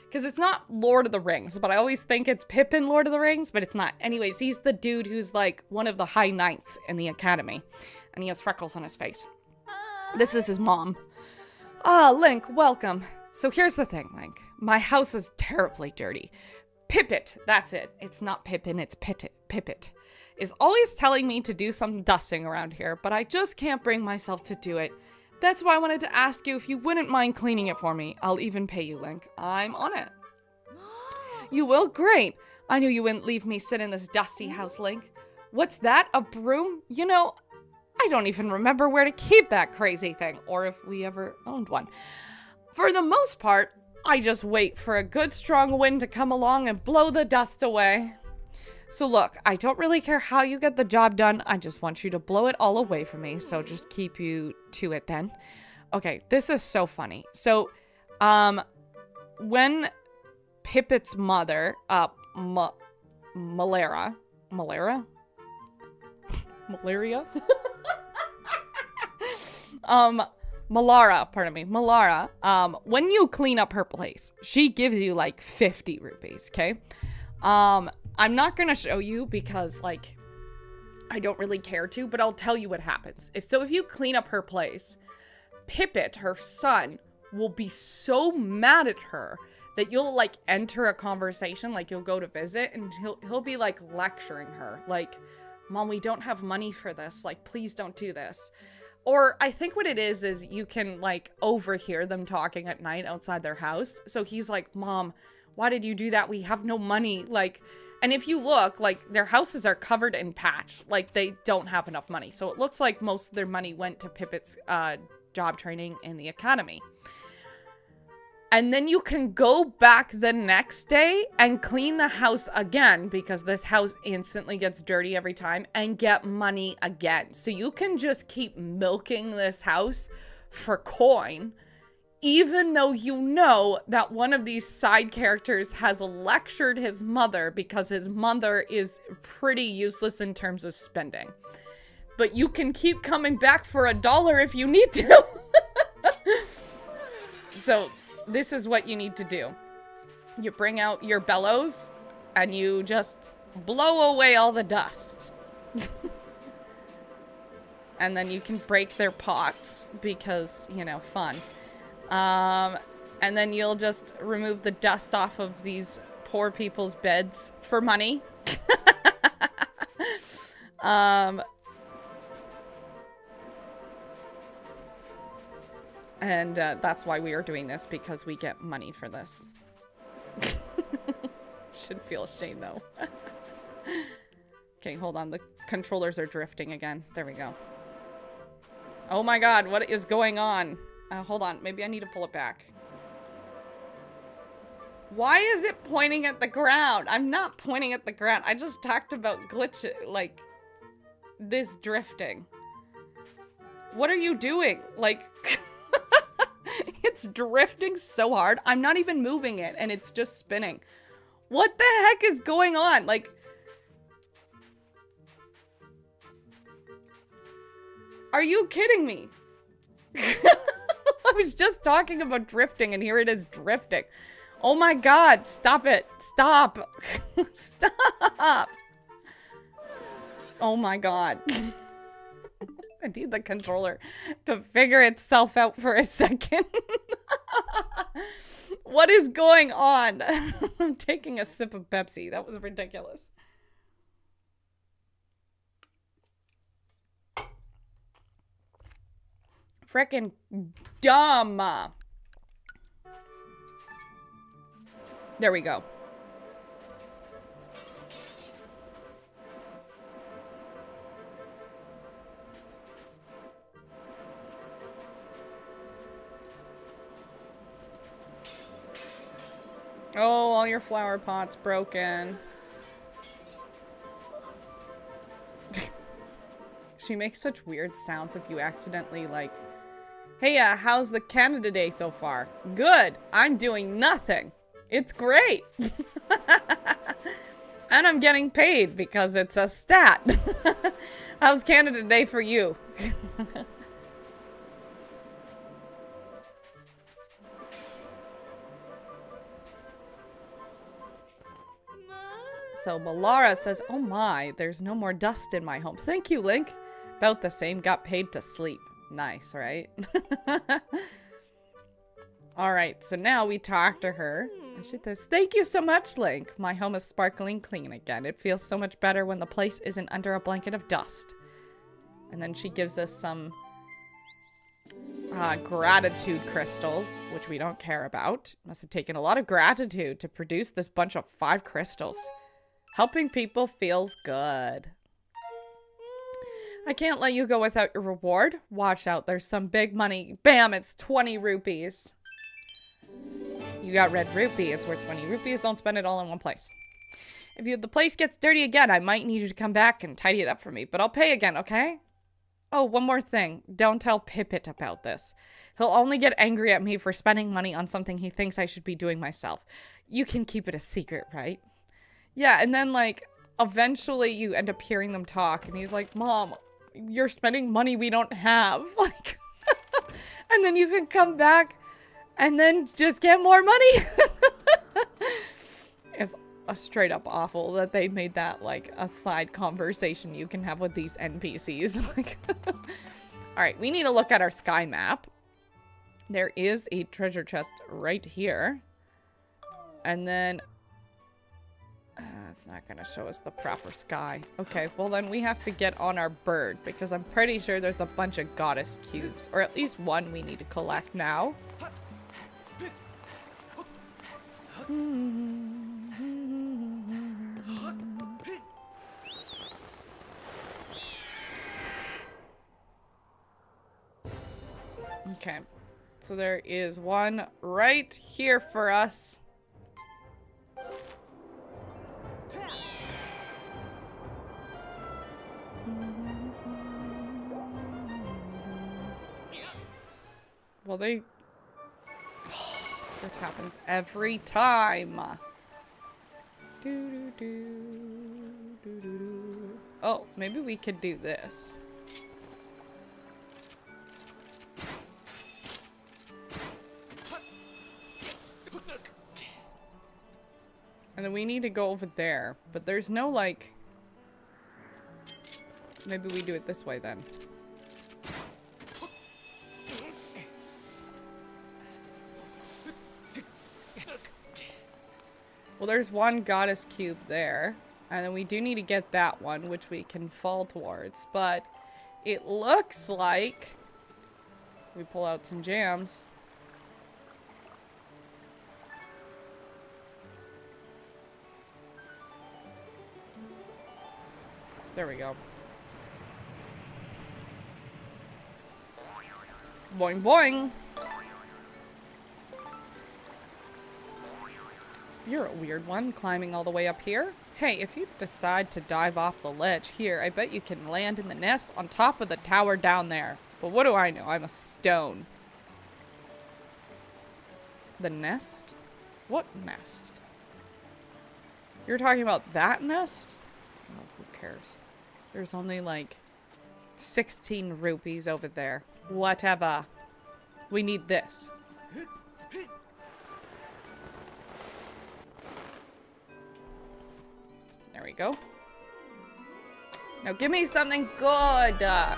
Speaker 1: because it's not Lord of the Rings, but I always think it's Pippin Lord of the Rings, but it's not. Anyways, he's the dude who's like one of the high knights in the academy, and he has freckles on his face. This is his mom. Ah, Link, welcome. So here's the thing, Link. My house is terribly dirty. Pippet, that's it. It's not Pippin, it's Pippet. Is always telling me to do some dusting around here, but I just can't bring myself to do it. That's why I wanted to ask you if you wouldn't mind cleaning it for me. I'll even pay you, Link. I'm on it. You will? Great. I knew you wouldn't leave me sit in this dusty house, Link. What's that? A broom? I don't even remember where to keep that crazy thing, or if we ever owned one. For the most part, I just wait for a good strong wind to come along and blow the dust away. So look, I don't really care how you get the job done. I just want you to blow it all away from me. So just keep you to it then. Okay, this is so funny. So, when Pipit's mother, Malaria? Malaria? Malara, pardon me, Malara, when you clean up her place, she gives you like 50 rupees, okay? I'm not gonna show you because, like, I don't really care to, but I'll tell you what happens. If you clean up her place, Pipit, her son, will be so mad at her that you'll, like, enter a conversation, like, you'll go to visit, and he'll be, like, lecturing her, like, Mom, we don't have money for this, like, please don't do this. Or I think what it is you can, like, overhear them talking at night outside their house. So he's like, Mom, why did you do that? We have no money. Like, and if you look, like, their houses are covered in patch. Like, they don't have enough money. So it looks like most of their money went to Pipit's job training in the academy. And then you can go back the next day and clean the house again, because this house instantly gets dirty every time, and get money again. So you can just keep milking this house for coin, even though you know that one of these side characters has lectured his mother because his mother is pretty useless in terms of spending. But you can keep coming back for $1 if you need to. So this is what you need to do. You bring out your bellows and you just blow away all the dust. And then you can break their pots because, you know, fun. And then you'll just remove the dust off of these poor people's beds for money. And that's why we are doing this, because we get money for this. Should feel ashamed, though. Okay, hold on. The controllers are drifting again. There we go. Oh my god, what is going on? Hold on. Maybe I need to pull it back. Why is it pointing at the ground? I'm not pointing at the ground. I just talked about glitch, like, this drifting. What are you doing? Like... It's drifting so hard. I'm not even moving it, and it's just spinning. What the heck is going on? Like... Are you kidding me? I was just talking about drifting, and here it is drifting. Oh my god, stop it. Stop. Stop. Oh my god. I need the controller to figure itself out for a second. What is going on? I'm taking a sip of Pepsi. That was ridiculous. Frickin' dumb. There we go. Oh, all your flower pots broken. She makes such weird sounds if you accidentally, like, hey, how's the Canada Day so far? Good. I'm doing nothing. It's great. And I'm getting paid because it's a stat. How's Canada Day for you? So Malara says, oh my, there's no more dust in my home. Thank you, Link. About the same, got paid to sleep. Nice, right? Alright, so now we talk to her. And she says, thank you so much, Link. My home is sparkling clean again. It feels so much better when the place isn't under a blanket of dust. And then she gives us some gratitude crystals, which we don't care about. Must have taken a lot of gratitude to produce this bunch of 5 crystals. Helping people feels good. I can't let you go without your reward. Watch out, there's some big money. Bam, it's 20 rupees. You got red rupee, it's worth 20 rupees. Don't spend it all in one place. If the place gets dirty again, I might need you to come back and tidy it up for me. But I'll pay again, okay? Oh, one more thing. Don't tell Pippet about this. He'll only get angry at me for spending money on something he thinks I should be doing myself. You can keep it a secret, right? Yeah, and then, like, eventually you end up hearing them talk. And he's like, Mom, you're spending money we don't have. Like, and then you can come back and then just get more money. It's a straight up awful that they made that like a side conversation you can have with these NPCs. Like, all right, we need to look at our sky map. There is a treasure chest right here. And then it's not going to show us the proper sky. Okay, well then we have to get on our bird because I'm pretty sure there's a bunch of goddess cubes, or at least one we need to collect now. Okay, so there is one right here for us. Well, this happens every time. Oh, maybe we could do this. And then we need to go over there, but there's no like... Maybe we do it this way then. Well, there's one goddess cube there. And then we do need to get that one, which we can fall towards. But it looks like... We pull out some jams. There we go. Boing boing! You're a weird one, climbing all the way up here. Hey, if you decide to dive off the ledge here, I bet you can land in the nest on top of the tower down there. But what do I know? I'm a stone. The nest? What nest? You're talking about that nest? Oh, who cares? There's only like 16 rupees over there. Whatever. We need this. There we go. Now give me something good. A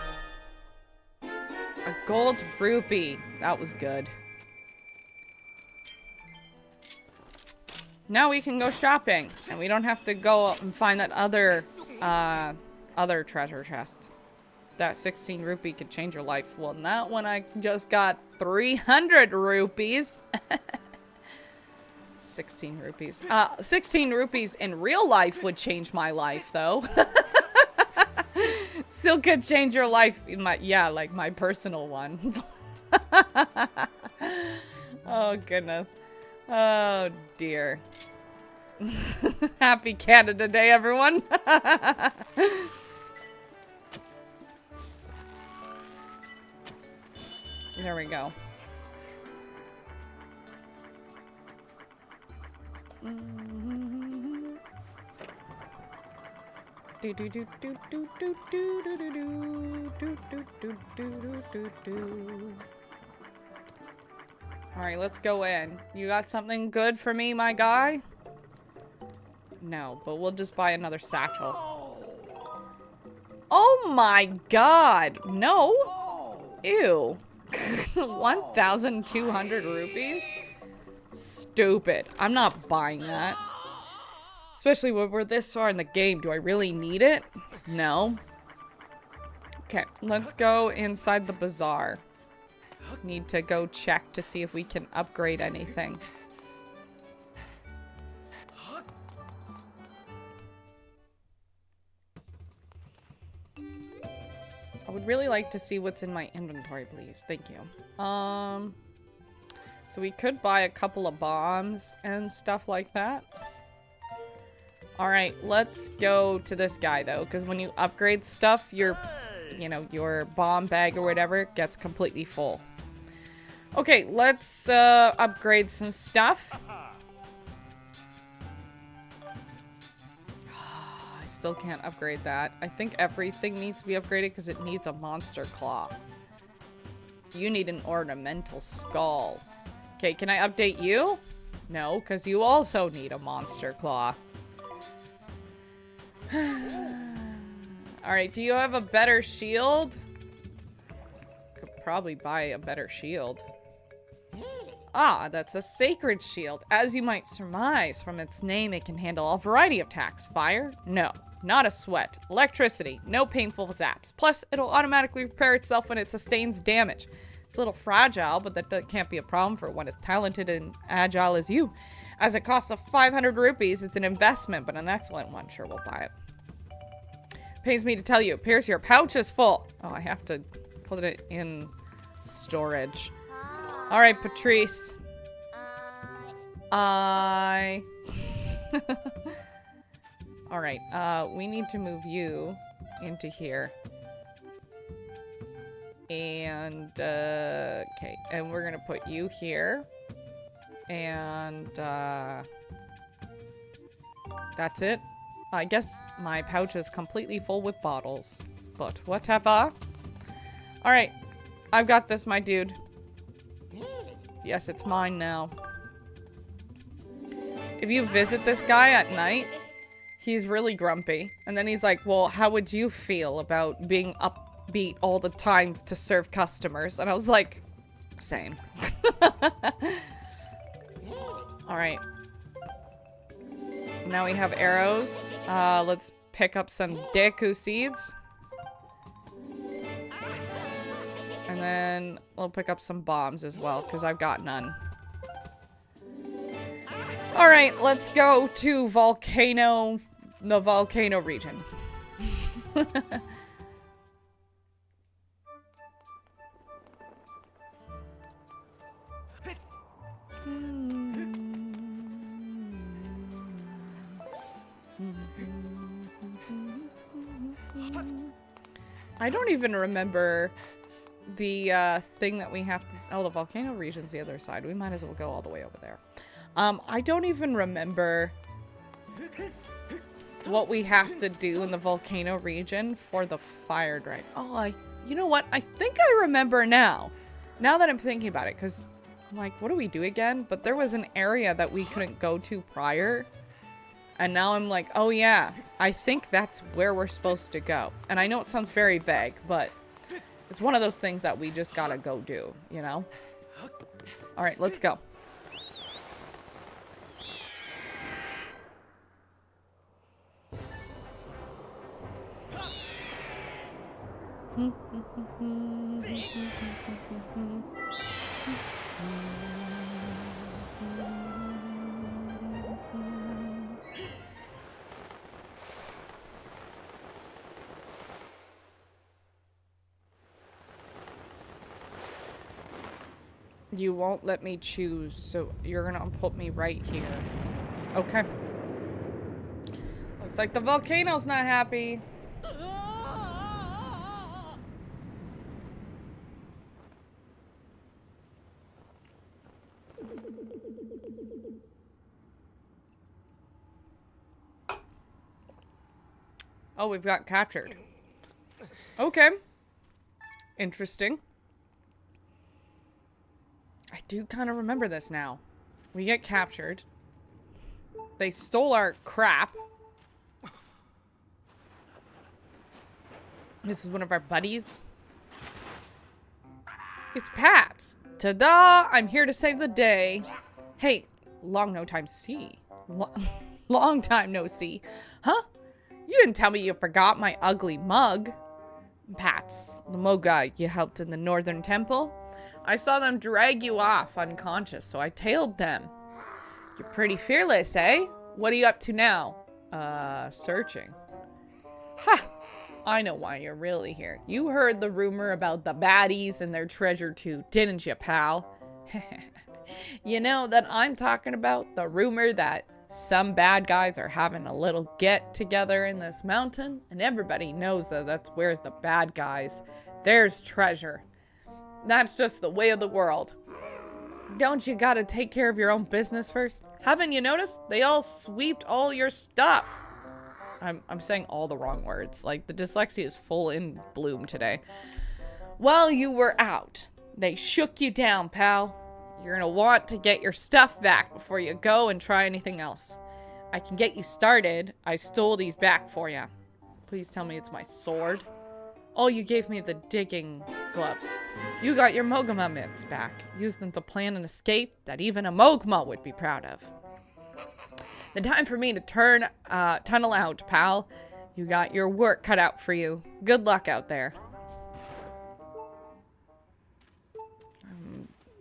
Speaker 1: gold rupee. That was good. Now we can go shopping. And we don't have to go and find that other treasure chest. That 16 rupee could change your life. Well, not when I just got 300 rupees. 16 rupees. 16 rupees in real life would change my life, though. Still could change your life. Yeah, like my personal one. Oh, goodness. Oh, dear. Happy Canada Day, everyone. There we go. Alright, let's go in. You got something good for me, my guy? No, but we'll just buy another satchel. Oh my god! No! Ew. 1,200 rupees? Stupid. I'm not buying that. Especially when we're this far in the game. Do I really need it? No. Okay, let's go inside the bazaar. Need to go check to see if we can upgrade anything. I would really like to see what's in my inventory, please. Thank you. So we could buy a couple of bombs and stuff like that. Alright, let's go to this guy, though, because when you upgrade stuff, your bomb bag or whatever gets completely full. Okay, let's upgrade some stuff. I still can't upgrade that. I think everything needs to be upgraded because it needs a monster claw. You need an ornamental skull. Okay, can I update you? No, because you also need a monster claw. Alright, do you have a better shield? Could probably buy a better shield. Ah, that's a sacred shield. As you might surmise from its name, it can handle a variety of attacks. Fire? No. Not a sweat. Electricity? No painful zaps. Plus, it'll automatically repair itself when it sustains damage. It's a little fragile, but that can't be a problem for one as talented and agile as you. As it costs 500 rupees, it's an investment, but an excellent one. Sure, we'll buy it. Pains me to tell you, Pierce, your pouch is full. Oh, I have to put it in storage. All right, Patrice. All right, we need to move you into here. And, okay, and we're gonna put you here. And, that's it. I guess my pouch is completely full with bottles. But whatever. Alright, I've got this, my dude. Yes, it's mine now. If you visit this guy at night, he's really grumpy. And then he's like, well, how would you feel about being upbeat all the time to serve customers? And I was like, same. Alright. Now we have arrows. Let's pick up some Deku seeds. And then we'll pick up some bombs as well, because I've got none. Alright, let's go to the volcano region. I don't even remember the thing that we have to... Oh, the volcano region's the other side. We might as well go all the way over there. I don't even remember what we have to do in the volcano region for the fire dragon. Oh, you know what? I think I remember now. Now that I'm thinking about it, because I'm like, what do we do again? But there was an area that we couldn't go to prior. And now I'm like, oh yeah, I think that's where we're supposed to go. And I know it sounds very vague, but it's one of those things that we just gotta go do, you know? Alright, let's go. You won't let me choose, so you're gonna put me right here. Okay. Looks like the volcano's not happy. Oh, we've got captured. Okay. Interesting. I do kind of remember this now. We get captured. They stole our crap. This is one of our buddies. It's Pat's. Ta-da! I'm here to save the day. Hey, long time no see. Huh? You didn't tell me you forgot my ugly mug. Pat's, the Moga you helped in the northern temple. I saw them drag you off unconscious, so I tailed them. You're pretty fearless, eh? What are you up to now? Searching. Ha! I know why you're really here. You heard the rumor about the baddies and their treasure too, didn't you, pal? You know that I'm talking about the rumor that Some bad guys are having a little get together in this mountain, and everybody knows that that's where's the bad guys. There's treasure. That's just the way of the world. Don't you gotta take care of your own business first? Haven't you noticed? They all sweeped all your stuff. I'm saying all the wrong words. Like, the dyslexia is full in bloom today. While you were out, they shook you down, pal. You're gonna want to get your stuff back before you go and try anything else. I can get you started. I stole these back for you. Please tell me it's my sword. Oh, you gave me the digging gloves. You got your Mogma mitts back. Used them to plan an escape that even a Mogma would be proud of. The time for me to tunnel out, pal. You got your work cut out for you. Good luck out there.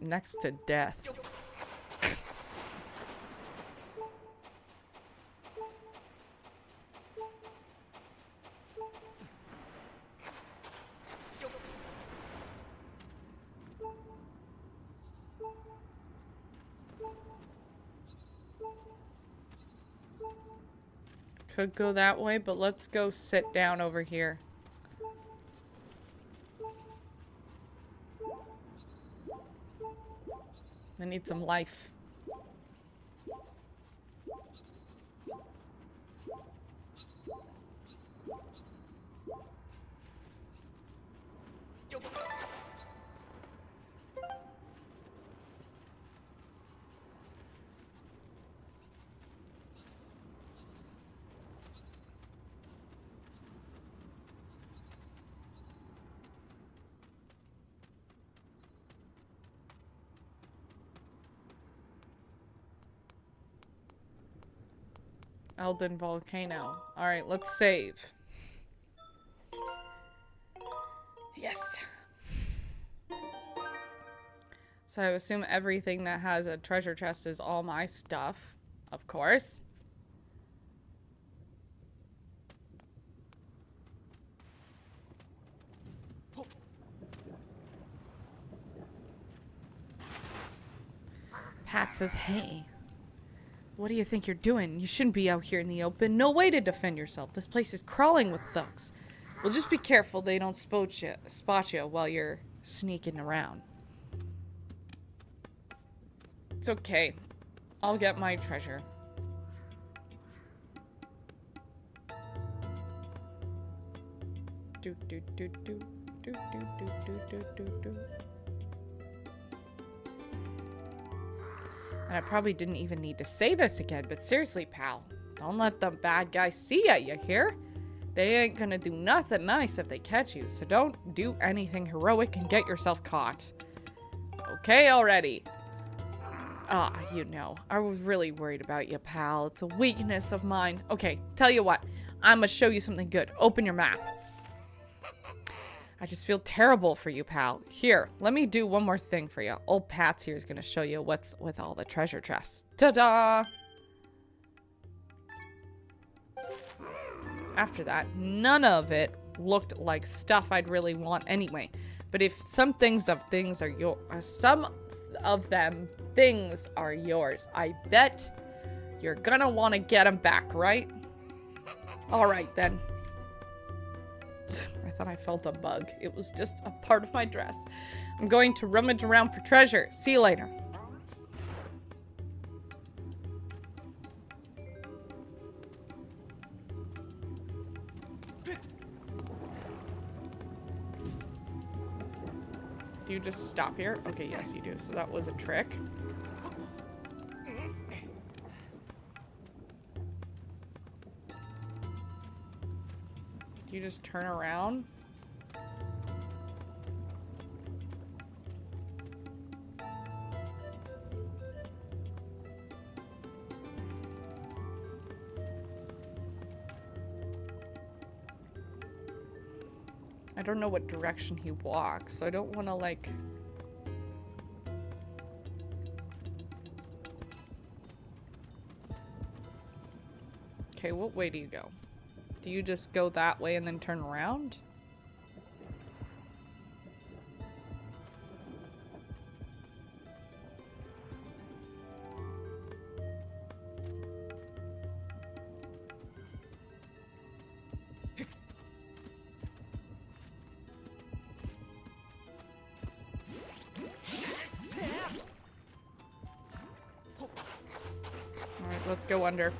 Speaker 1: Next to death. Could go that way, but let's go sit down over here. I need some life. Elden Volcano. Alright, let's save. Yes. So I assume everything that has a treasure chest is all my stuff. Of course. Pat says, hey. What do you think you're doing? You shouldn't be out here in the open. No way to defend yourself. This place is crawling with thugs. Well, just be careful they don't spot you while you're sneaking around. It's okay. I'll get my treasure. Do do do do do do do do do do. And I probably didn't even need to say this again, but seriously, pal, don't let the bad guys see ya, you hear? They ain't gonna do nothing nice if they catch you, so don't do anything heroic and get yourself caught. Okay already. You know, I was really worried about you, pal. It's a weakness of mine. Okay, tell you what, I'm gonna show you something good. Open your map. I just feel terrible for you, pal. Here, let me do one more thing for you. Old Pat's here is going to show you what's with all the treasure chests. Ta-da! After that, none of it looked like stuff I'd really want anyway. But if some things are yours, some of them things are yours, I bet you're gonna want to get them back, right? All right, then. I thought I felt a bug. It was just a part of my dress. I'm going to rummage around for treasure. See you later. Do you just stop here? Okay, yes, you do. So that was a trick. You just turn around. I don't know what direction he walks, so I don't want to like... Okay, what way do you go? Do you just go that way and then turn around? go under.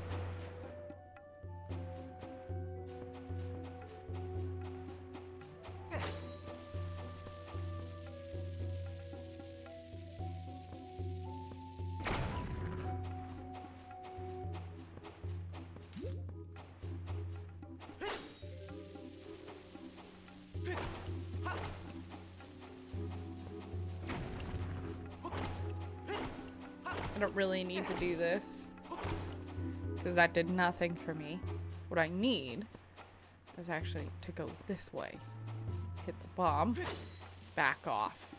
Speaker 1: I don't really need to do this because that did nothing for me. What I need is actually to go this way. Hit the bomb. Back off.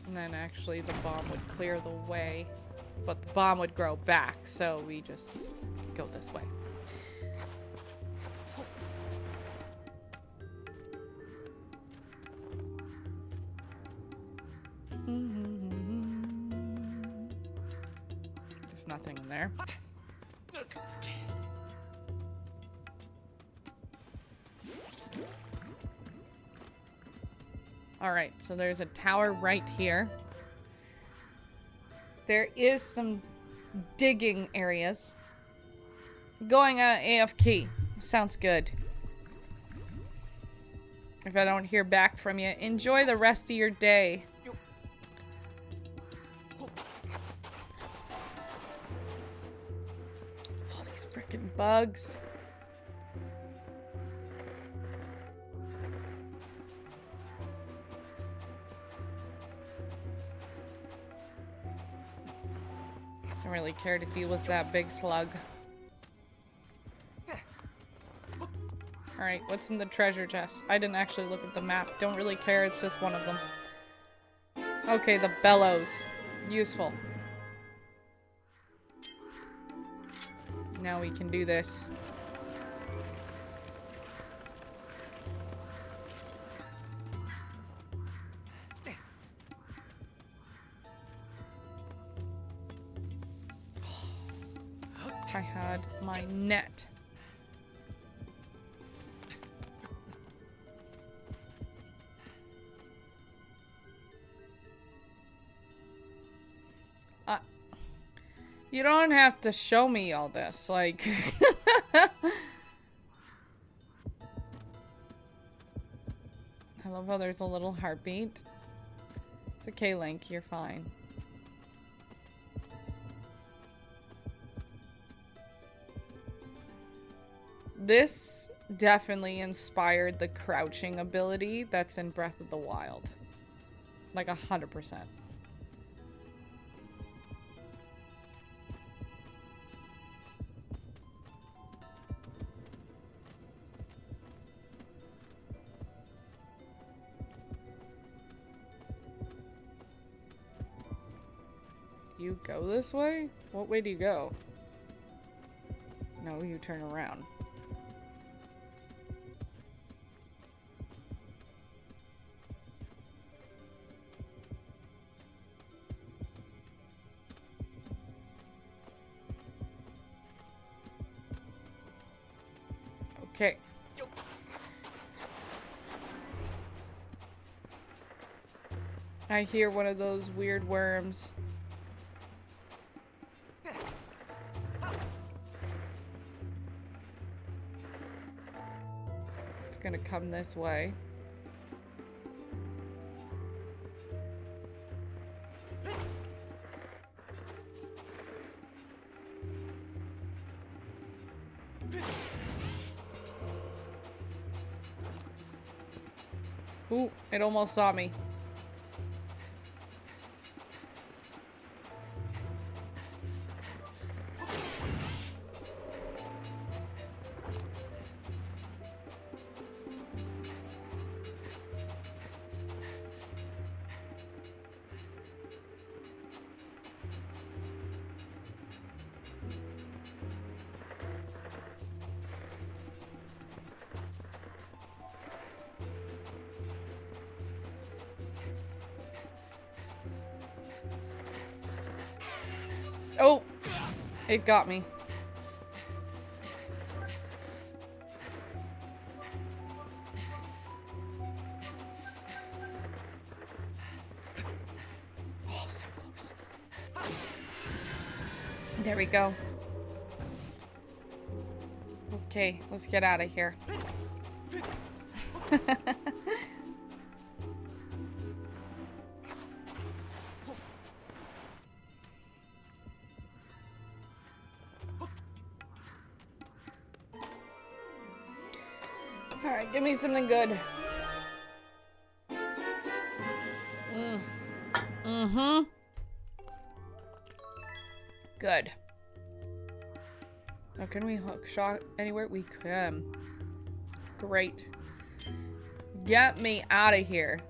Speaker 1: And then actually the bomb would clear the way. But the bomb would grow back, so we just go this way. There's nothing in there. Alright, so there's a tower right here. There is some digging areas. Going AFK. Sounds good. If I don't hear back from you, enjoy the rest of your day. All these freaking bugs. Don't really care to deal with that big slug. Alright, what's in the treasure chest? I didn't actually look at the map. Don't really care, it's just one of them. Okay, the bellows. Useful. Now we can do this. I had my net. You don't have to show me all this, like... I love how there's a little heartbeat. It's okay, Link, you're fine. This definitely inspired the crouching ability that's in Breath of the Wild. Like 100%. You go this way? What way do you go? No, you turn around. Okay. I hear one of those weird worms. It's gonna come this way. Ooh, it almost saw me. Oh, it got me. Oh, so close. There we go. Okay, let's get out of here. Alright, give me something good. Mm-hmm. Good. Now, can we hook shot anywhere? We can. Great. Get me out of here.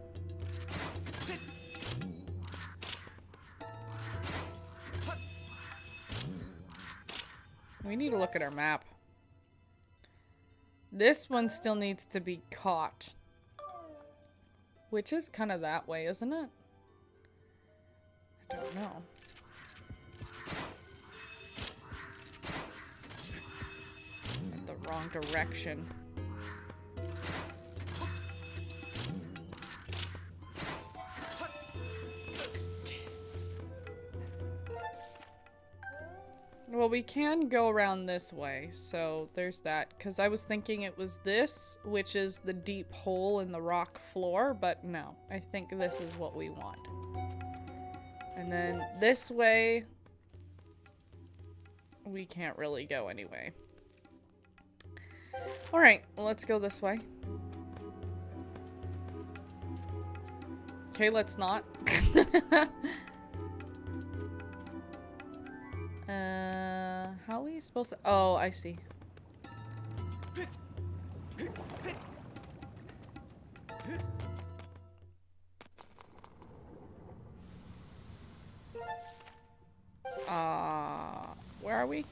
Speaker 1: We need to look at our map. This one still needs to be caught. Which is kind of that way, isn't it? I don't know. In the wrong direction. Well, we can go around this way, so there's that. Because I was thinking it was this, which is the deep hole in the rock floor, but no. I think this is what we want. And then this way, we can't really go anyway. Alright, well, let's go this way. Okay, let's not. How are we supposed to... Oh, I see. Where are we?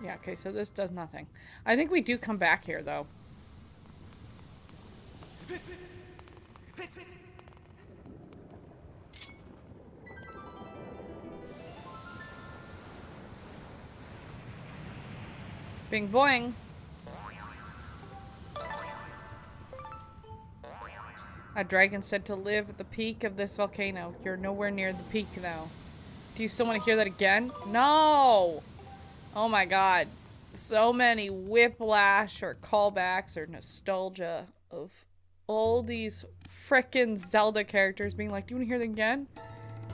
Speaker 1: Yeah, okay, so this does nothing. I think we do come back here, though. Bing boing. A dragon said to live at the peak of this volcano. You're nowhere near the peak now. Do you still want to hear that again? No! Oh my god. So many whiplash or callbacks or nostalgia of all these frickin' Zelda characters being like, do you want to hear that again?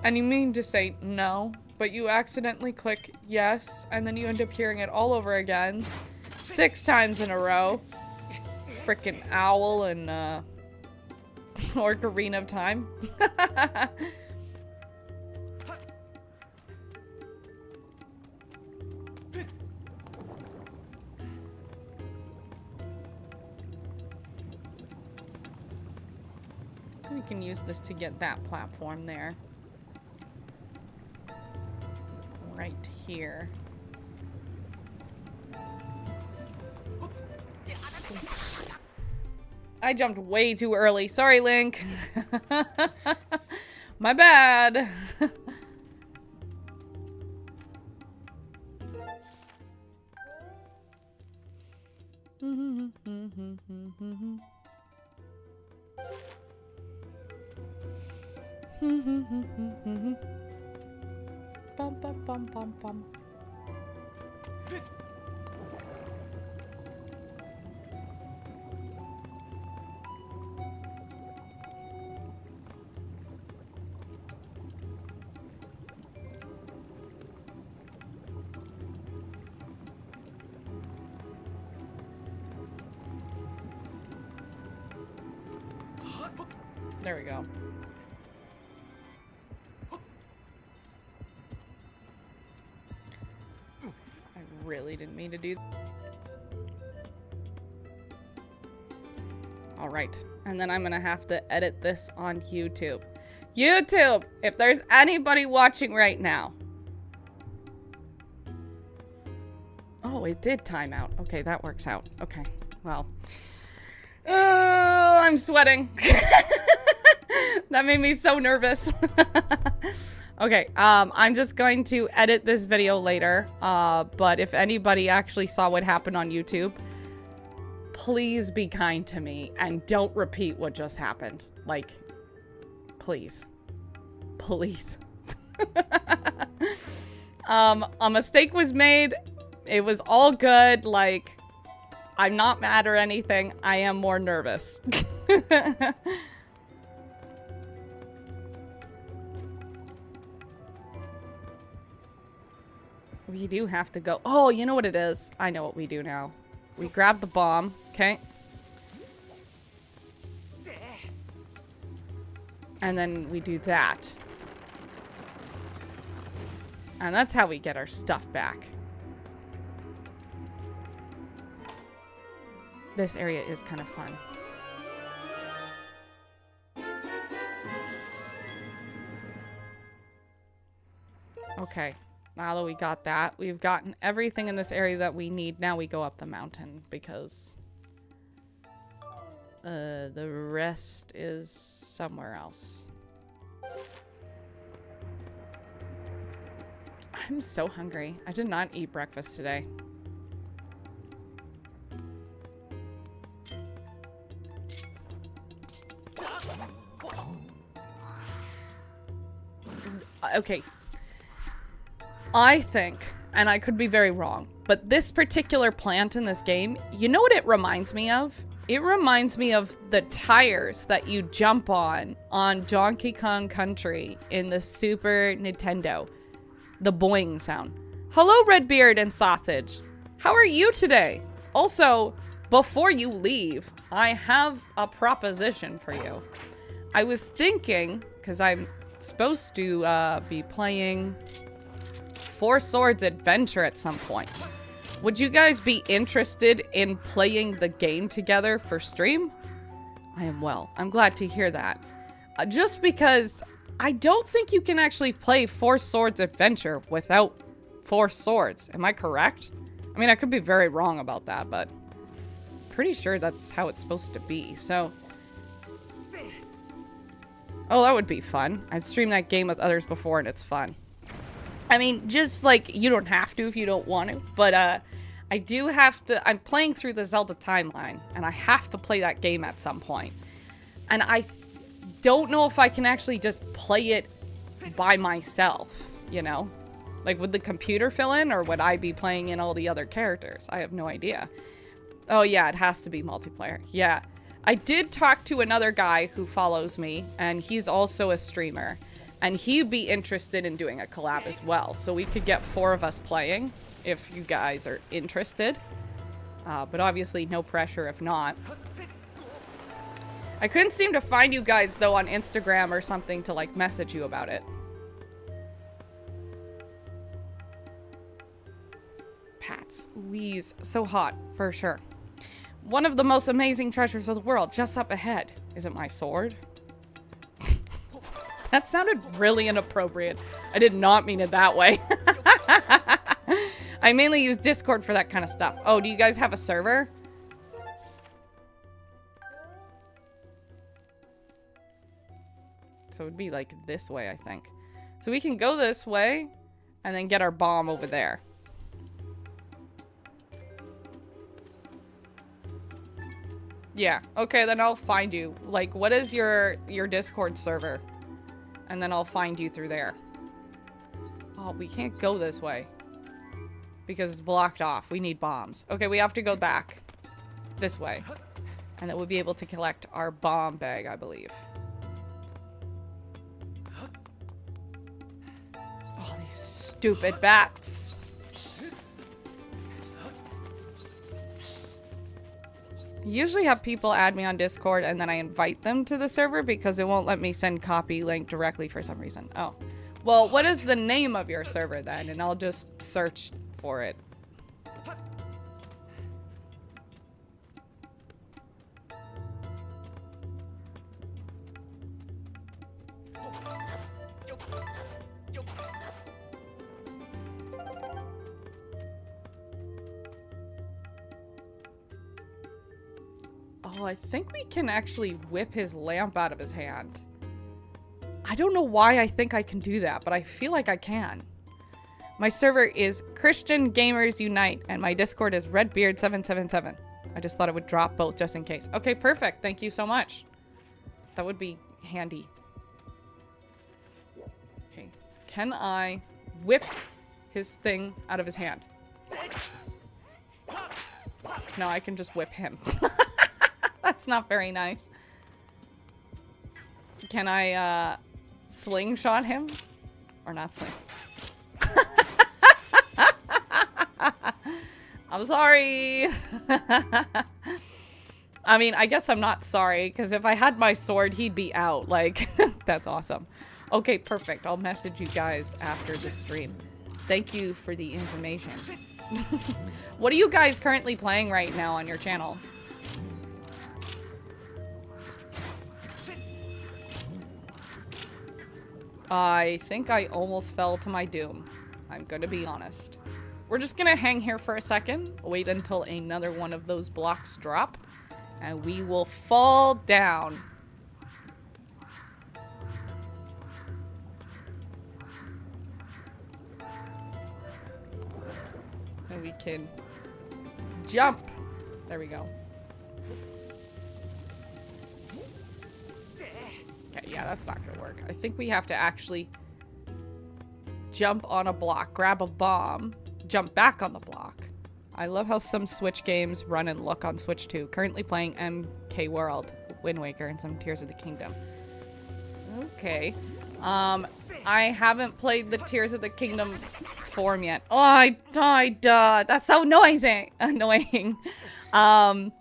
Speaker 1: And you mean to say no, but you accidentally click yes, and then you end up hearing it all over again 6 times in a row. Frickin' Owl and Ocarina of Time. We can use this to get that platform there. Right here. I jumped way too early. Sorry, Link. My bad. Bum, bum, bum, bum, bum. There we go. I really didn't mean to do that. Alright, and then I'm gonna have to edit this on YouTube. YouTube! If there's anybody watching right now. Oh, it did time out. Okay, that works out. Okay, well. I'm sweating. That made me so nervous. Okay, I'm just going to edit this video later. But if anybody actually saw what happened on YouTube, please be kind to me and don't repeat what just happened. Like, please. Please. A mistake was made. It was all good. Like, I'm not mad or anything. I am more nervous. We do have to go. Oh, you know what it is? I know what we do now. We grab the bomb, okay? And then we do that. And that's how we get our stuff back. This area is kind of fun. Okay. Now that we got that, we've gotten everything in this area that we need. Now we go up the mountain because the rest is somewhere else. I'm so hungry. I did not eat breakfast today. Okay. I think, and I could be very wrong, but this particular plant in this game, you know what it reminds me of? It reminds me of the tires that you jump on Donkey Kong Country in the Super Nintendo. The boing sound. Hello, Redbeard and Sausage. How are you today? Also, before you leave, I have a proposition for you. I was thinking, because I'm supposed to be playing Four Swords Adventure at some point. Would you guys be interested in playing the game together for stream? I am well. I'm glad to hear that. Just because I don't think you can actually play Four Swords Adventure without four swords. Am I correct? I mean, I could be very wrong about that, but pretty sure that's how it's supposed to be. So, oh, that would be fun. I'd stream that game with others before and it's fun. I mean, just like, you don't have to if you don't want to, but I do have to. I'm playing through the Zelda timeline and I have to play that game at some point. And I don't know if I can actually just play it by myself, you know? Like, would the computer fill in or would I be playing in all the other characters? I have no idea. Oh yeah, it has to be multiplayer. Yeah. I did talk to another guy who follows me and he's also a streamer. And he'd be interested in doing a collab as well. So we could get 4 of us playing if you guys are interested. But obviously no pressure if not. I couldn't seem to find you guys though on Instagram or something to like message you about it. Pats, wheeze, so hot for sure. One of the most amazing treasures of the world just up ahead. Is it my sword? That sounded really inappropriate. I did not mean it that way. I mainly use Discord for that kind of stuff. Oh, do you guys have a server? So it would be like this way, I think. So we can go this way and then get our bomb over there. Yeah, okay, then I'll find you. Like, what is your Discord server? And then I'll find you through there. Oh, we can't go this way. Because it's blocked off. We need bombs. Okay, we have to go back. This way. And then we'll be able to collect our bomb bag, I believe. Oh, these stupid bats. I usually have people add me on Discord and then I invite them to the server because it won't let me send copy link directly for some reason. Oh. Well, what is the name of your server then? And I'll just search for it. Oh, I think we can actually whip his lamp out of his hand. I don't know why I think I can do that, but I feel like I can. My server is Christian Gamers Unite, and my Discord is Redbeard777. I just thought it would drop both just in case. Okay, perfect. Thank you so much. That would be handy. Okay. Can I whip his thing out of his hand? No, I can just whip him. That's not very nice. Can I, slingshot him? Or not sling? I'm sorry. I mean, I guess I'm not sorry, because if I had my sword, he'd be out. Like, that's awesome. Okay, perfect. I'll message you guys after the stream. Thank you for the information. What are you guys currently playing right now on your channel? I think I almost fell to my doom. I'm gonna be honest. We're just gonna hang here for a second, wait until another one of those blocks drop, and we will fall down. And we can jump. There we go. Okay, yeah, that's not gonna work. I think we have to actually jump on a block, grab a bomb, jump back on the block. I love how some Switch games run and look on Switch too. Currently playing MK World, Wind Waker, and some Tears of the Kingdom. Okay. I haven't played the Tears of the Kingdom form yet. Oh, I died. That's so noisy. Annoying. I'm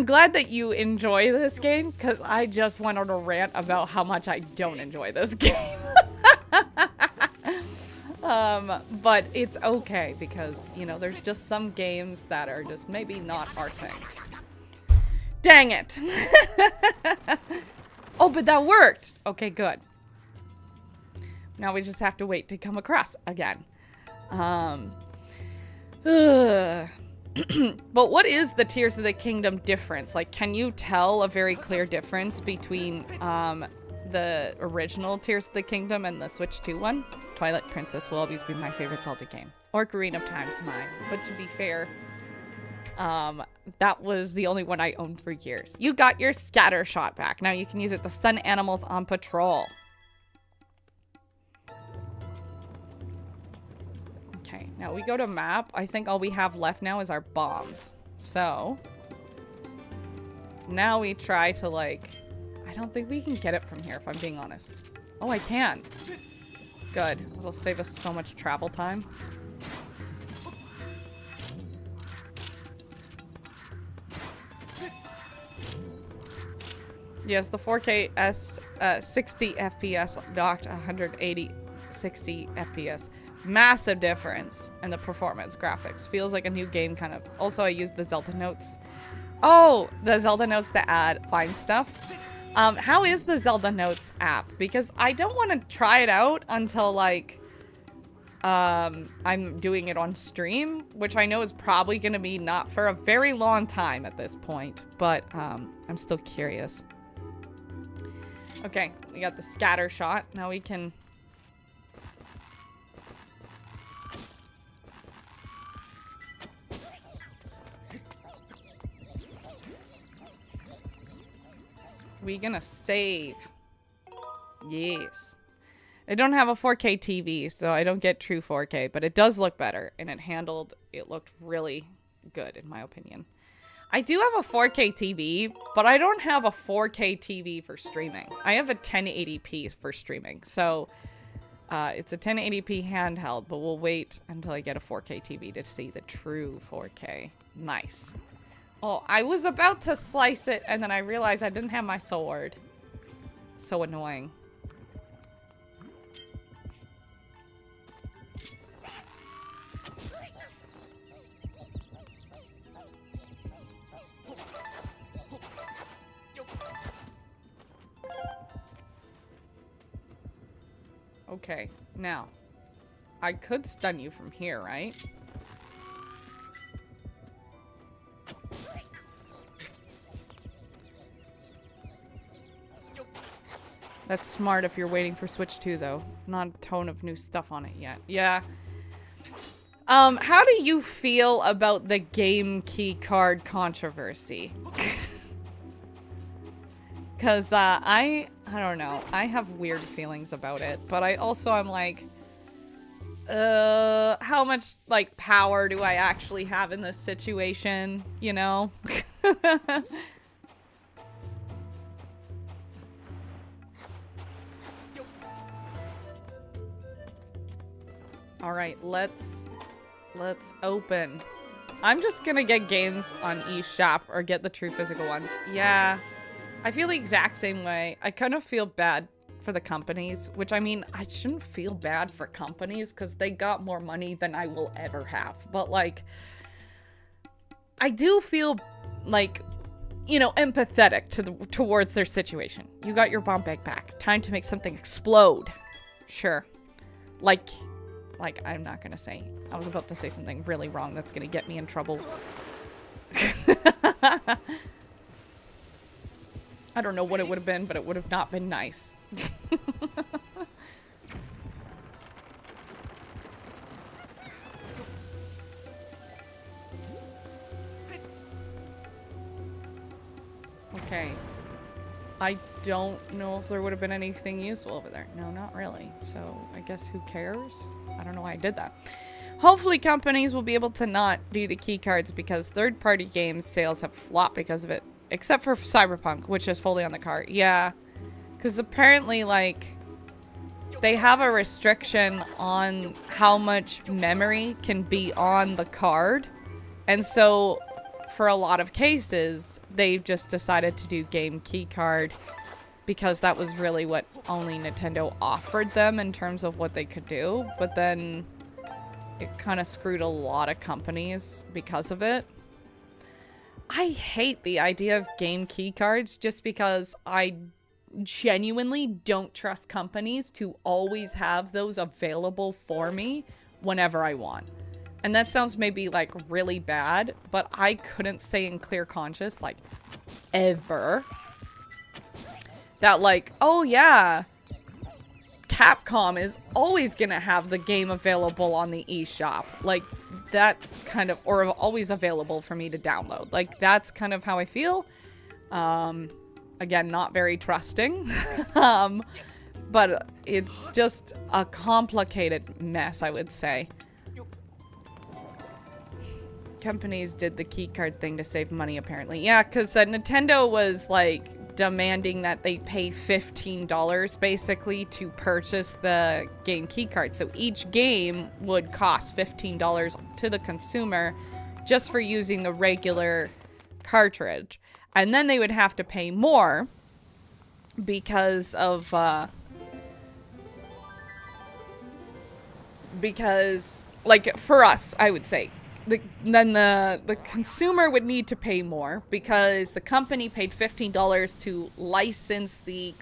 Speaker 1: glad that you enjoy this game, because I just went on a rant about how much I don't enjoy this game. But it's okay, because, you know, there's just some games that are just maybe not our thing. Dang it. Oh, but that worked. Okay, good. Now we just have to wait to come across again. But what is the Tears of the Kingdom difference? Like, can you tell a very clear difference between the original Tears of the Kingdom and the Switch 2 one? Twilight Princess will always be my favorite Zelda game. Ocarina of Time's mine. But to be fair, that was the only one I owned for years. You got your scatter shot back. Now you can use it to stun animals on patrol. Okay, now we go to map. I think all we have left now is our bombs. So, now we try to, like, I don't think we can get it from here, if I'm being honest. Oh, I can. Good. It'll save us so much travel time. Yes, the 4K 60 FPS docked 180 60 FPS. Massive difference in the performance graphics. Feels like a new game, kind of. Also, I used the Zelda notes. Oh, the Zelda notes to find stuff. How is the Zelda Notes app? Because I don't want to try it out until, like, I'm doing it on stream, which I know is probably going to be not for a very long time at this point, but I'm still curious. Okay, we got the scatter shot. Now we can... We gonna save. Yes. I don't have a 4K TV, so I don't get true 4K, but it does look better, and it looked really good, in my opinion. I do have a 4K TV, but I don't have a 4K TV for streaming. I have a 1080p for streaming, so it's a 1080p handheld, but we'll wait until I get a 4K TV to see the true 4K. Nice. Oh, I was about to slice it, and then I realized I didn't have my sword. So annoying. Okay, now, I could stun you from here, right? That's smart if you're waiting for Switch 2, though. Not a ton of new stuff on it yet. Yeah. How do you feel about the game key card controversy? Because, I don't know. I have weird feelings about it. But I'm like, how much, like, power do I actually have in this situation? You know? Alright, let's open. I'm just gonna get games on eShop or get the true physical ones. Yeah. I feel the exact same way. I kind of feel bad for the companies, which I mean, I shouldn't feel bad for companies because they got more money than I will ever have. But like, I do feel like, you know, empathetic towards their situation. You got your bomb bag back. Time to make something explode. Sure. Like I'm not gonna say. I was about to say something really wrong that's gonna get me in trouble. I don't know what it would have been, but it would have not been nice. Okay. I don't know if there would have been anything useful over there. No, not really. So, I guess who cares? I don't know why I did that. Hopefully companies will be able to not do the key cards because third-party games sales have flopped because of it. Except for Cyberpunk, which is fully on the card. Yeah. Because apparently, like, they have a restriction on how much memory can be on the card. And so, for a lot of cases, they've just decided to do game key card because that was really what only Nintendo offered them in terms of what they could do. But then it kind of screwed a lot of companies because of it. I hate the idea of game key cards just because I genuinely don't trust companies to always have those available for me whenever I want. And that sounds maybe like really bad, but I couldn't say in clear conscience, like, ever, that like, oh yeah, Capcom is always gonna have the game available on the eShop. Like, that's kind of, or always available for me to download. Like, that's kind of how I feel. Again, not very trusting. But it's just a complicated mess, I would say. Companies did the keycard thing to save money, apparently. Yeah, because Nintendo was, like, demanding that they pay $15 basically to purchase the game keycard. So each game would cost $15 to the consumer just for using the regular cartridge. And then they would have to pay more because of, like, for us, I would say, then the consumer would need to pay more because the company paid $15 to license the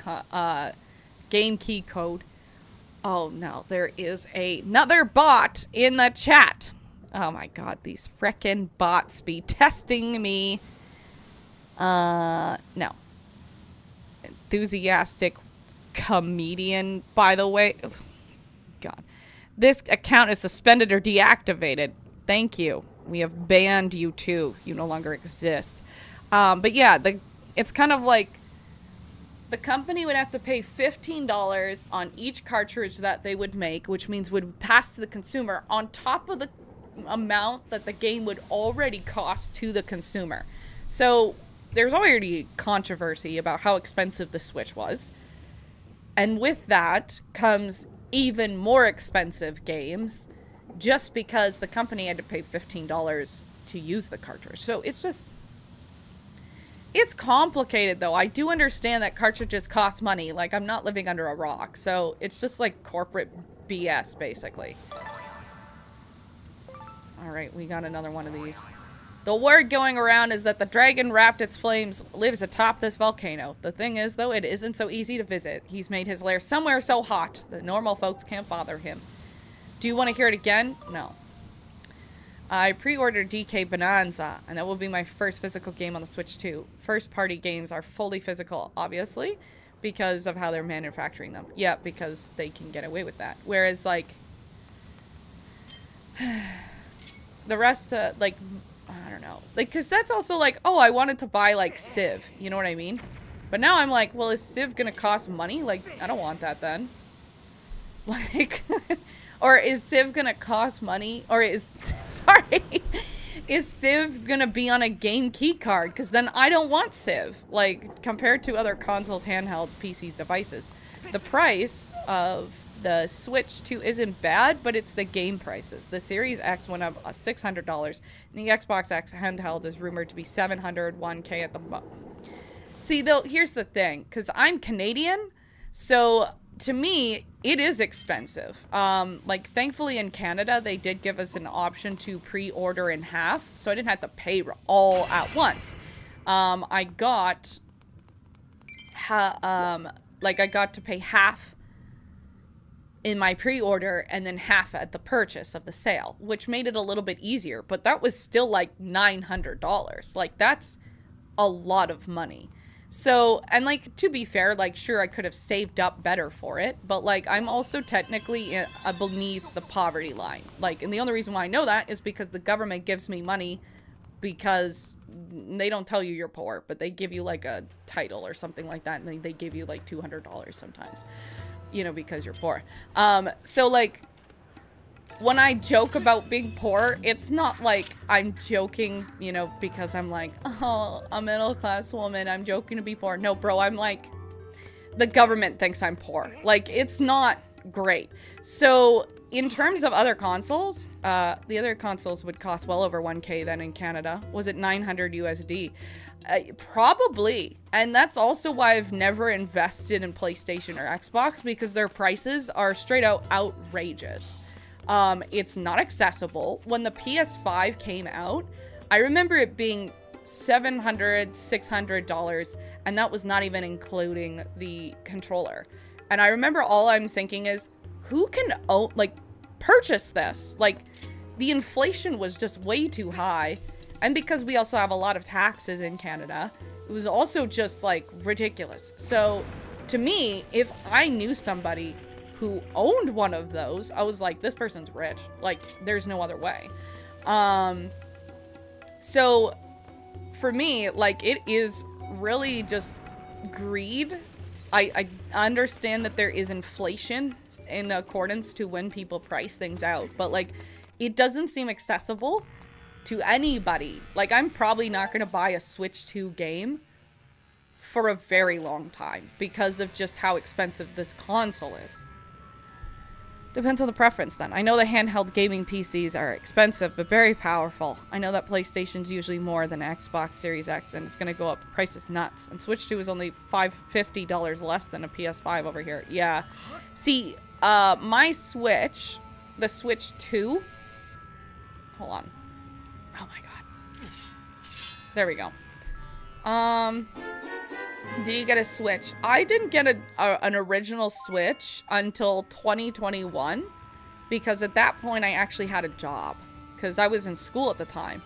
Speaker 1: game key code. Oh no, there is another bot in the chat. Oh my god, these frickin' bots be testing me. No. Enthusiastic comedian, by the way. God. This account is suspended or deactivated. Thank you. We have banned you too. You no longer exist. But yeah, it's kind of like the company would have to pay $15 on each cartridge that they would make, which means would pass to the consumer on top of the amount that the game would already cost to the consumer. So there's already controversy about how expensive the Switch was. And with that comes even more expensive games, just because the company had to pay $15 to use the cartridge. So it's just, it's complicated though. I do understand that cartridges cost money. Like, I'm not living under a rock. So it's just like corporate BS, basically. All right, we got another one of these. The word going around is that the dragon wrapped its flames lives atop this volcano. The thing is, though, it isn't so easy to visit. He's made his lair somewhere so hot that normal folks can't bother him. Do you want to hear it again? No. I pre-ordered DK Bonanza, and that will be my first physical game on the Switch too. First-party games are fully physical, obviously. because of how they're manufacturing them. Yeah, because they can get away with that. Whereas, like, the rest, like, I don't know. Like, because that's also like, oh, I wanted to buy, like, Civ. You know what I mean? But now I'm like, well, is Civ gonna cost money? Like, I don't want that then. Like, or is Civ gonna cost money? Or is, sorry, is Civ gonna be on a game key card? Because then I don't want Civ. Like, compared to other consoles, handhelds, PCs, devices. The price of the Switch 2 isn't bad, but it's the game prices. The Series X went up $600, and the Xbox X handheld is rumored to be $700, $1K at the most. See, though, here's the thing, because I'm Canadian, so to me, it is expensive. Like, thankfully in Canada, they did give us an option to pre-order in half, so I didn't have to pay all at once. I got, I got to pay half in my pre-order and then half at the purchase of the sale, which made it a little bit easier, but that was still like $900. Like, that's a lot of money. So, and like, to be fair, like, sure, I could have saved up better for it, but like, I'm also technically beneath the poverty line. Like, and the only reason why I know that is because the government gives me money, because they don't tell you you're poor, but they give you like a title or something like that, and they give you like $200 sometimes, you know, because you're poor. So like, when I joke about being poor, it's not like I'm joking, you know, because I'm like, oh, a middle-class woman, I'm joking to be poor. No, bro, I'm like, the government thinks I'm poor. Like, it's not great. So, in terms of other consoles, the other consoles would cost well over 1K then in Canada. Was it 900 USD? Probably. And that's also why I've never invested in PlayStation or Xbox, because their prices are straight out outrageous. It's not accessible. When the PS5 came out, I remember it being $700, $600, and that was not even including the controller. And I remember all I'm thinking is, who can purchase this? Like, the inflation was just way too high. And because we also have a lot of taxes in Canada, it was also just like ridiculous. So to me, if I knew somebody who owned one of those, I was like, this person's rich. Like, there's no other way. So for me, like, it is really just greed. I understand that there is inflation in accordance to when people price things out, but like, it doesn't seem accessible to anybody. Like, I'm probably not going to buy a Switch 2 game for a very long time because of just how expensive this console is. Depends on the preference then. I know the handheld gaming PCs are expensive, but very powerful. I know that PlayStation's usually more than Xbox Series X, and it's going to go up. The price is nuts. And Switch 2 is only $50 less than a PS5 over here. Yeah. See, my Switch, the Switch 2, hold on. Oh my god. There we go. Did you get a Switch? I didn't get an original Switch until 2021, because at that point I actually had a job, because I was in school at the time.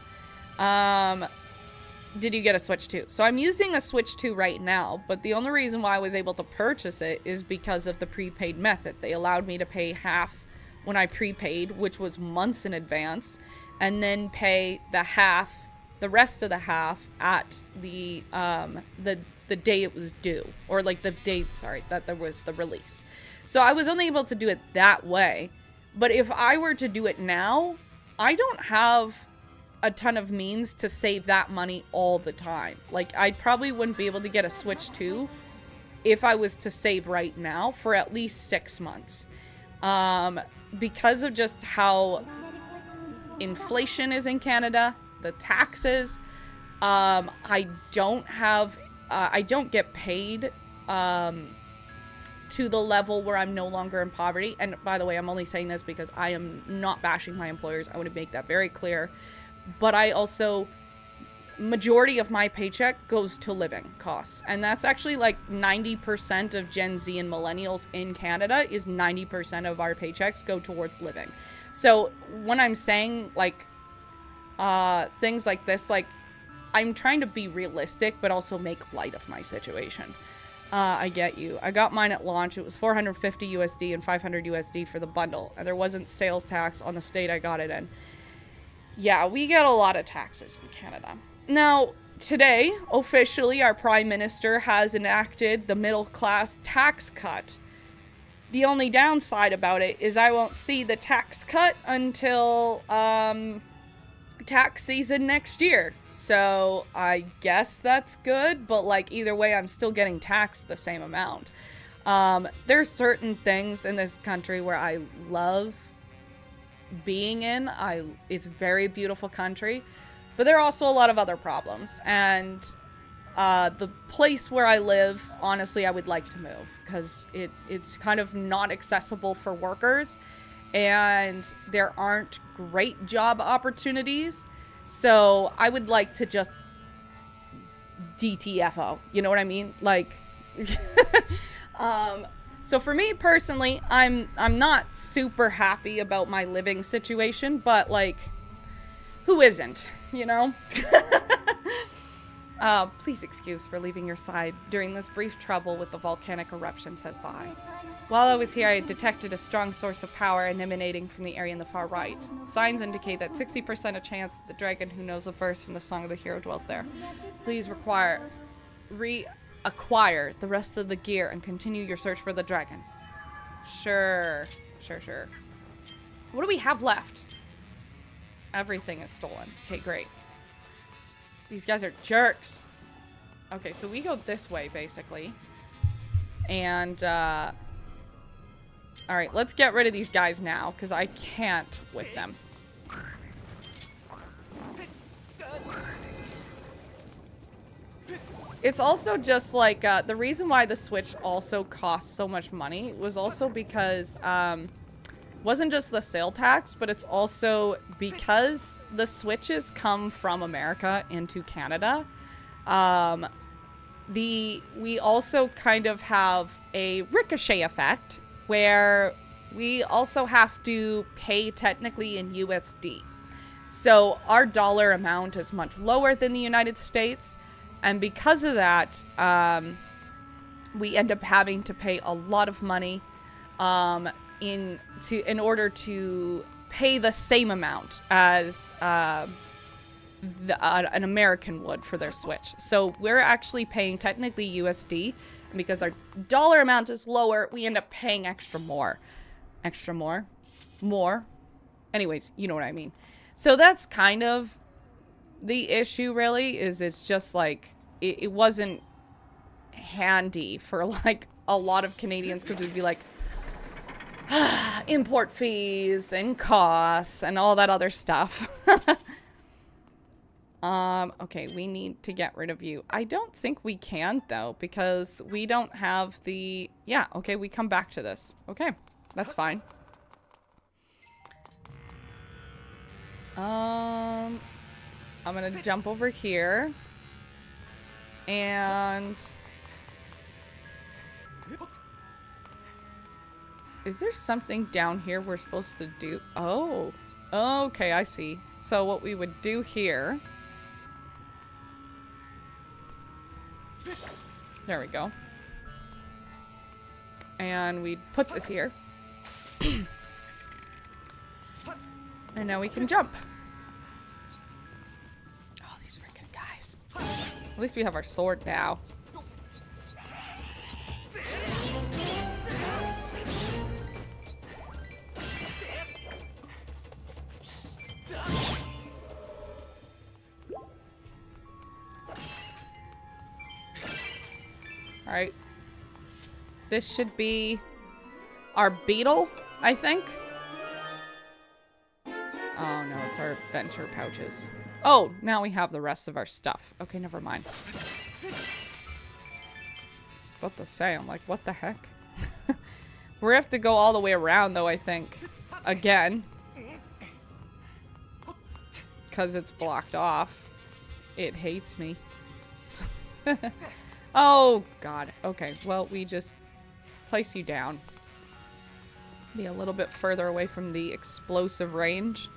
Speaker 1: Did you get a Switch 2? So I'm using a Switch 2 right now, but the only reason why I was able to purchase it is because of the prepaid method. They allowed me to pay half when I prepaid, which was months in advance, and then pay the rest of the half at the day it was due, or like the day, sorry, that there was the release. So I was only able to do it that way. But if I were to do it now, I don't have a ton of means to save that money all the time. Like, I probably wouldn't be able to get a Switch 2 if I was to save right now for at least 6 months. Because of just how inflation is in Canada, the taxes, I don't get paid to the level where I'm no longer in poverty. And by the way, I'm only saying this because I am not bashing my employers. I want to make that very clear. But I also, majority of my paycheck goes to living costs. And that's actually like 90% of Gen Z and millennials in Canada is 90% of our paychecks go towards living. So when I'm saying like things like this, like, I'm trying to be realistic, but also make light of my situation. I get you. I got mine at launch. It was 450 USD and 500 USD for the bundle. And there wasn't sales tax on the state I got it in. Yeah, we get a lot of taxes in Canada. Now, today, officially, our Prime Minister has enacted the middle class tax cut. The only downside about it is I won't see the tax cut until tax season next year. So I guess that's good, but like either way, I'm still getting taxed the same amount. There's certain things in this country where I love being in. It's a very beautiful country, but there are also a lot of other problems. And the place where I live, honestly, I would like to move because it's kind of not accessible for workers. And there aren't great job opportunities. So I would like to just DTFO. You know what I mean? Like, so for me personally, I'm not super happy about my living situation, but like, who isn't, you know? Please excuse for leaving your side during this brief trouble with the volcanic eruption, says Vi. While I was here, I detected a strong source of power emanating from the area in the far right. Signs indicate that 60% of chance that the dragon who knows a verse from the Song of the Hero dwells there. Please reacquire the rest of the gear and continue your search for the dragon. Sure. What do we have left? Everything is stolen. Okay, great. These guys are jerks. Okay, so we go this way, basically. And, alright, let's get rid of these guys now, because I can't with them. It's also just like, the reason why the Switch also costs so much money was also because, wasn't just the sale tax, but it's also because the Switches come from America into Canada. We also kind of have a ricochet effect where we also have to pay technically in USD. So our dollar amount is much lower than the United States. And because of that, we end up having to pay a lot of money in order to pay the same amount as an American would for their Switch. So we're actually paying technically USD, and because our dollar amount is lower, we end up paying extra more. More. Anyways, you know what I mean. So that's kind of the issue, really, is it's just like it wasn't handy for like a lot of Canadians, because we'd be like, import fees and costs and all that other stuff. Okay, we need to get rid of you. I don't think we can, though, because we don't have the... Yeah, okay, we come back to this. Okay, that's fine. I'm gonna jump over here. And... Is there something down here we're supposed to do? Oh. Okay, I see. So what we would do here... There we go. And we'd put this here. And now we can jump. Oh, these freaking guys. At least we have our sword now. Alright. This should be our beetle, I think. Oh no, it's our adventure pouches. Oh, now we have the rest of our stuff. Okay, never mind. I was about to say, I'm like, what the heck? We have to go all the way around, though, I think. Again. Because it's blocked off. It hates me. Oh, God. Okay, well, we just place you down. Be a little bit further away from the explosive range.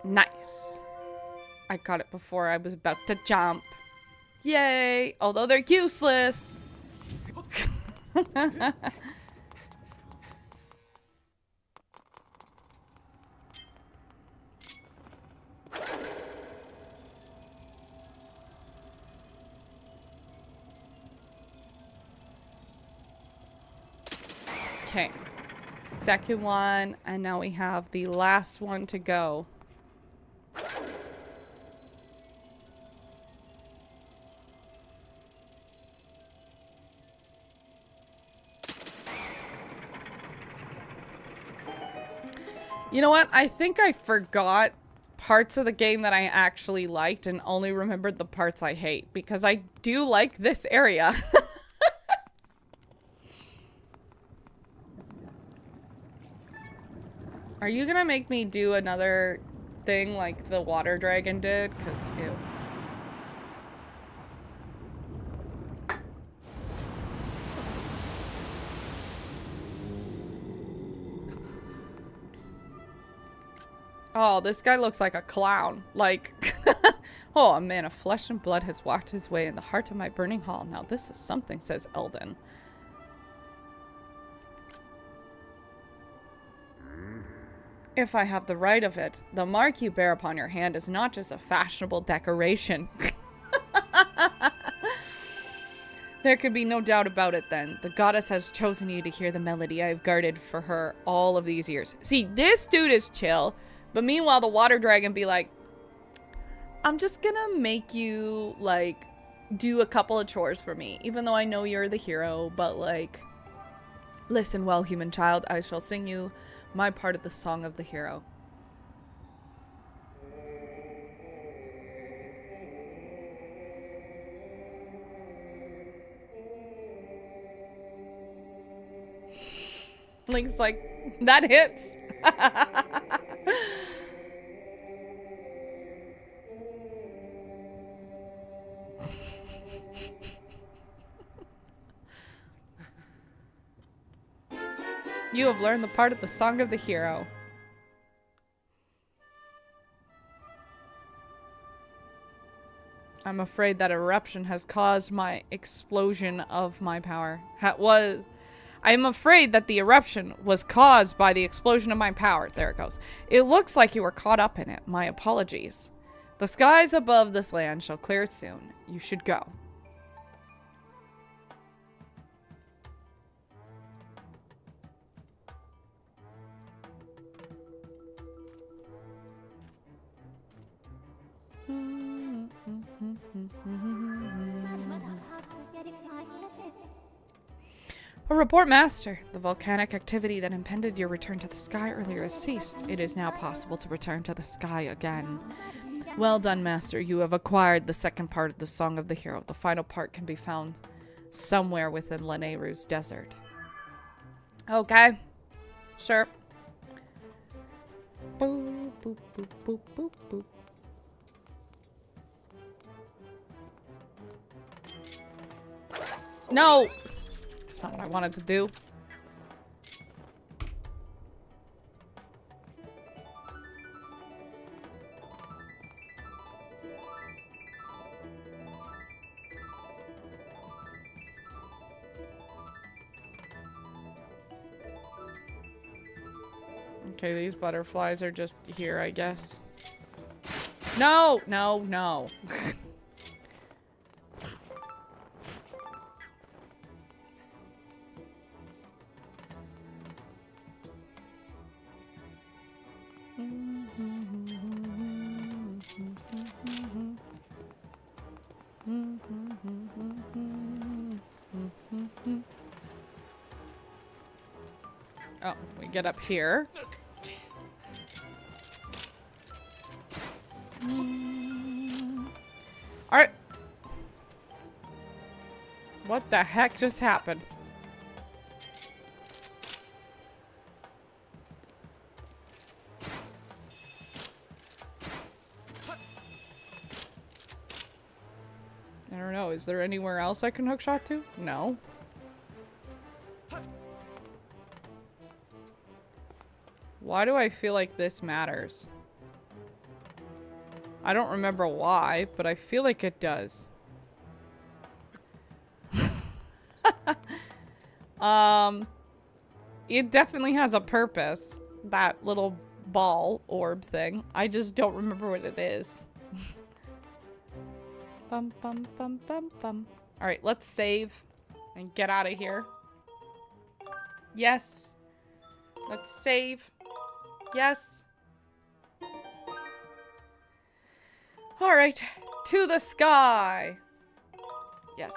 Speaker 1: Nice. I got it before I was about to jump. Yay! Although they're useless. Okay. Second one, and now we have the last one to go. You know what? I think I forgot parts of the game that I actually liked and only remembered the parts I hate, because I do like this area. Are you gonna make me do another thing like the water dragon did? Because, ew. Oh, this guy looks like a clown. Like, oh, a man of flesh and blood has walked his way in the heart of my burning hall. Now this is something, says Eldon. If I have the right of it, the mark you bear upon your hand is not just a fashionable decoration. There could be no doubt about it then. The goddess has chosen you to hear the melody I have guarded for her all of these years. See, this dude is chill, but meanwhile the water dragon be like, I'm just gonna make you, like, do a couple of chores for me, even though I know you're the hero, but like, listen well, human child, I shall sing you my part of the song of the hero. Link's like, that hits. You have learned the part of the song of the hero. I'm afraid that eruption has caused my explosion of my power. I'm afraid that the eruption was caused by the explosion of my power. There it goes. It looks like you were caught up in it. My apologies. The skies above this land shall clear soon. You should go. A report, Master. The volcanic activity that impeded your return to the sky earlier has ceased. It is now possible to return to the sky again. Well done, Master. You have acquired the second part of the Song of the Hero. The final part can be found somewhere within Lanayru's desert. Okay. Sure. Boop, boop, boop, boop, boop, boop. No! That's not what I wanted to do. Okay, these butterflies are just here, I guess. No! No, no. Oh, we get up here. Alright. What the heck just happened? I don't know. Is there anywhere else I can hookshot to? No. Why do I feel like this matters?
Speaker 2: I don't remember why, but I feel like it does. It definitely has a purpose. That little ball orb thing. I just don't remember what it is. Bum, bum, bum, bum, bum. Alright, let's save and get out of here. Yes. Let's save. Yes. Alright, to the sky. Yes.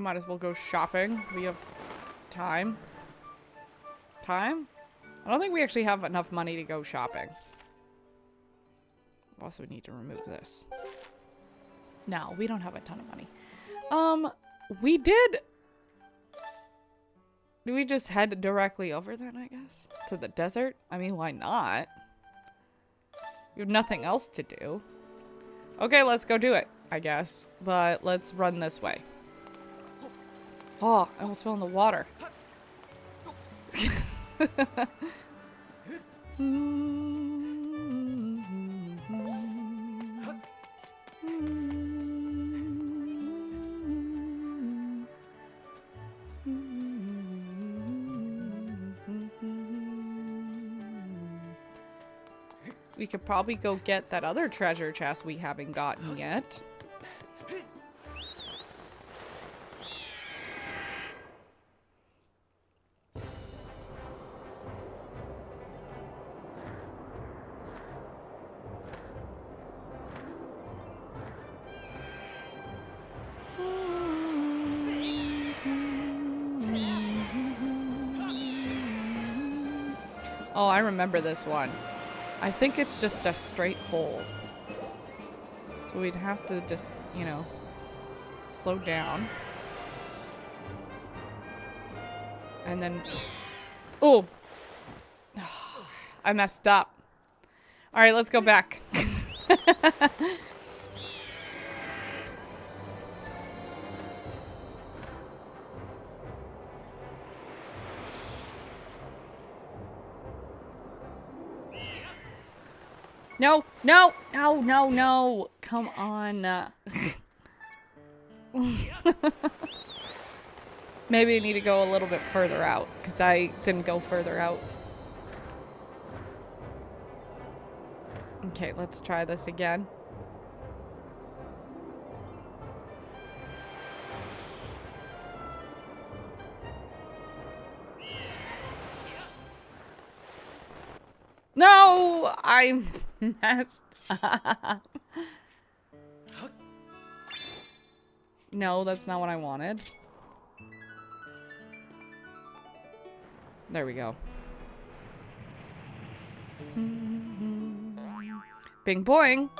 Speaker 2: Might as well go shopping. We have time. Time? I don't think we actually have enough money to go shopping. Also need to remove this. No, we don't have a ton of money. We did... Do we just head directly over then, I guess? To the desert? I mean, why not? We have nothing else to do. Okay, let's go do it, I guess. But let's run this way. Oh, I almost fell in the water. We could probably go get that other treasure chest we haven't gotten yet. Oh, I remember this one. I think it's just a straight hole. So we'd have to just, you know, slow down. And then... Oh! I messed up. Alright, let's go back. No, no, no, no, no. Come on. Maybe I need to go a little bit further out, because I didn't go further out. Okay, let's try this again. No! I messed up. No, that's not what I wanted. There we go. Bing boing!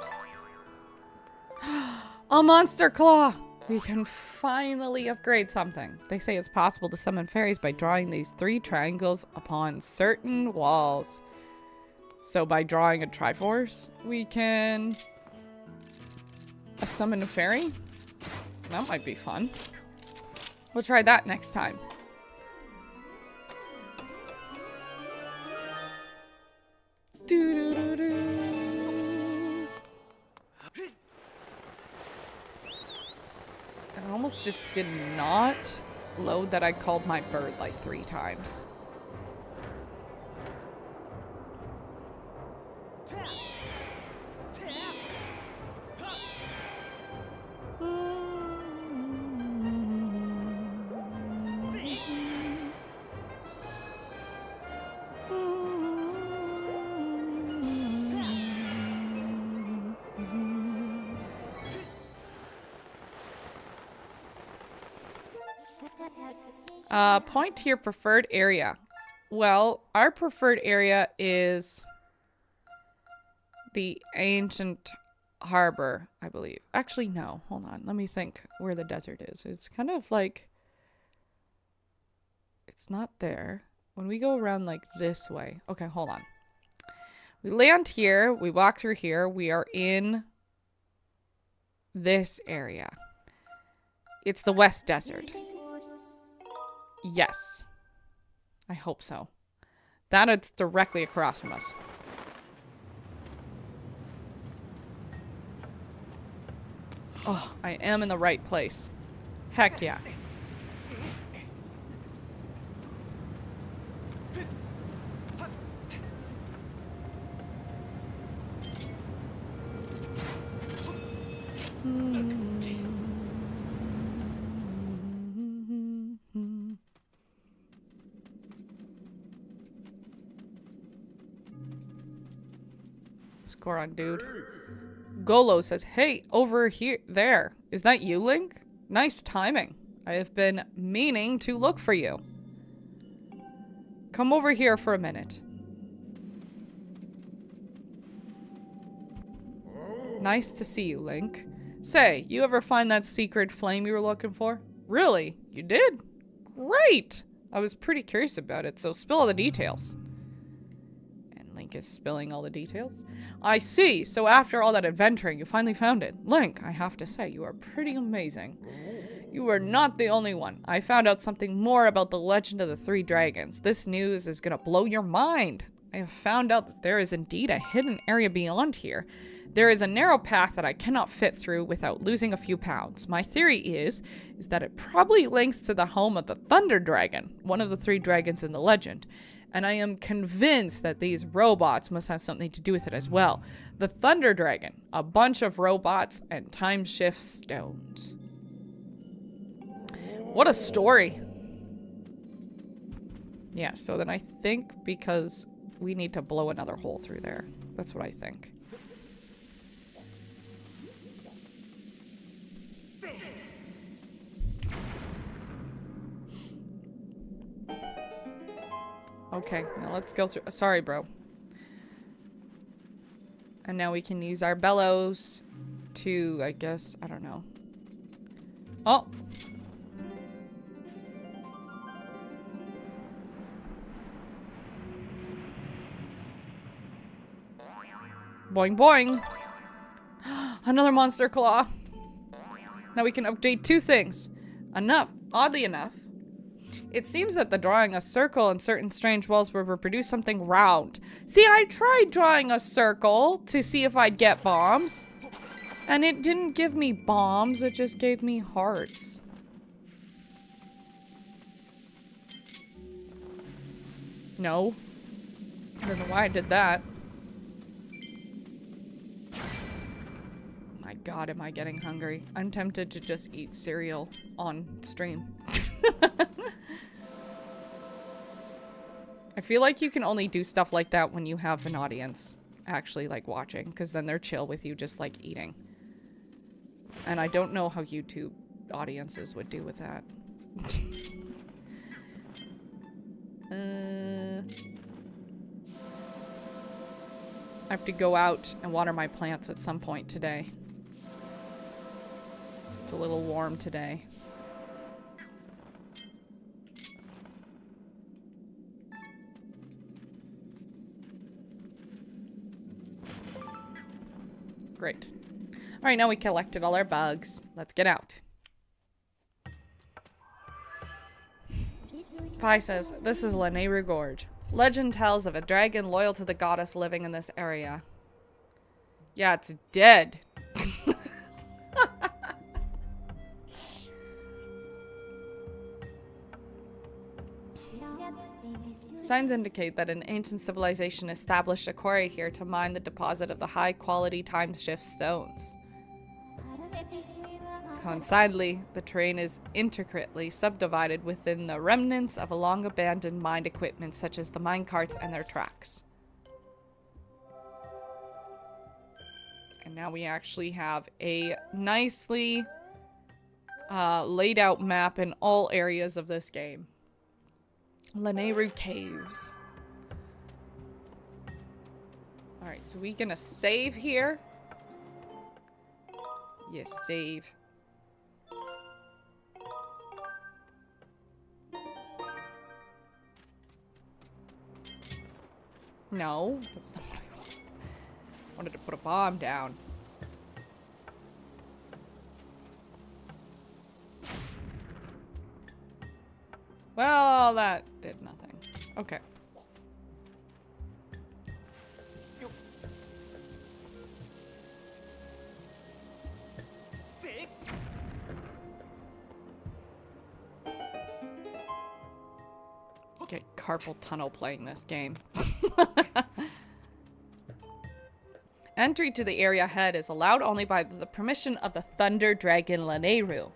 Speaker 2: A monster claw! We can finally upgrade something. They say it's possible to summon fairies by drawing these 3 triangles upon certain walls. So by drawing a Triforce, we can summon a fairy? That might be fun. We'll try that next time. Doo-doo-doo-doo. It almost just did not load that I called my bird like 3 times. Point to your preferred area. Well, our preferred area is the ancient harbor, I believe. Actually, no. Hold on. Let me think where the desert is. It's kind of like... It's not there. When we go around like this way. Okay, hold on. We land here. We walk through here. We are in this area. It's the West Desert. Yes. I hope so. That it's directly across from us. Oh, I am in the right place. Heck yeah. Score on, dude. Golo says, hey, over here, there. Is that you, Link? Nice timing. I have been meaning to look for you. Come over here for a minute. Nice to see you, Link. Say, you ever find that secret flame you were looking for? Really? You did? Great! I was pretty curious about it, so spill all the details. And Link is spilling all the details. I see. So after all that adventuring, you finally found it. Link, I have to say, you are pretty amazing. You are not the only one. I found out something more about the legend of the three dragons. This news is gonna blow your mind. I have found out that there is indeed a hidden area beyond here. There is a narrow path that I cannot fit through without losing a few pounds. My theory is that it probably links to the home of the Thunder Dragon, one of the three dragons in the legend. And I am convinced that these robots must have something to do with it as well. The Thunder Dragon, a bunch of robots, and time shift stones. What a story. Yeah, so then I think because we need to blow another hole through there. That's what I think. Okay, now let's go through. Sorry, bro. And now we can use our bellows to, I guess, I don't know. Oh! Boing boing! Another monster claw! Now we can update two things. Oddly enough, it seems that the drawing a circle and certain strange walls will reproduce something round. See, I tried drawing a circle to see if I'd get bombs. And it didn't give me bombs, it just gave me hearts. No. I don't know why I did that. My god, am I getting hungry. I'm tempted to just eat cereal on stream. I feel like you can only do stuff like that when you have an audience actually like watching, because then they're chill with you just like eating. And I don't know how YouTube audiences would do with that. I have to go out and water my plants at some point today. It's a little warm today. Great. Alright, now we collected all our bugs. Let's get out. Pi says, this is Lanayru Gorge. Legend tells of a dragon loyal to the goddess living in this area. Yeah, it's dead. Signs indicate that an ancient civilization established a quarry here to mine the deposit of the high-quality time-shift stones. Coincidentally, the terrain is intricately subdivided within the remnants of a long-abandoned mined equipment such as the minecarts and their tracks. And now we actually have a nicely laid out map in all areas of this game. Lanayru Caves. Alright, so we gonna save here. Yes, save. No, that's not what I want. I wanted to put a bomb down. Well, that did nothing. Okay. Get carpal tunnel playing this game. Entry to the area ahead is allowed only by the permission of the Thunder Dragon Lanayru.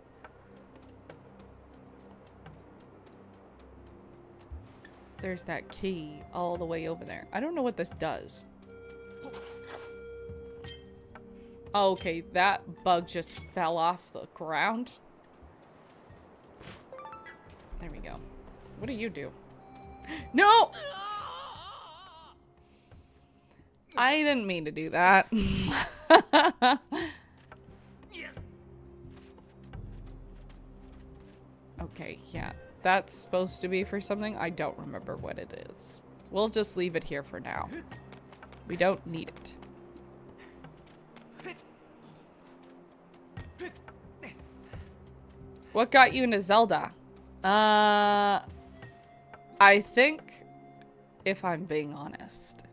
Speaker 2: There's that key all the way over there. I don't know what this does. Oh, okay, that bug just fell off the ground. There we go. What do you do? No! I didn't mean to do that. Okay, yeah. That's supposed to be for something. I don't remember what it is. We'll just leave it here for now. We don't need it. What got you into Zelda? I think, if I'm being honest,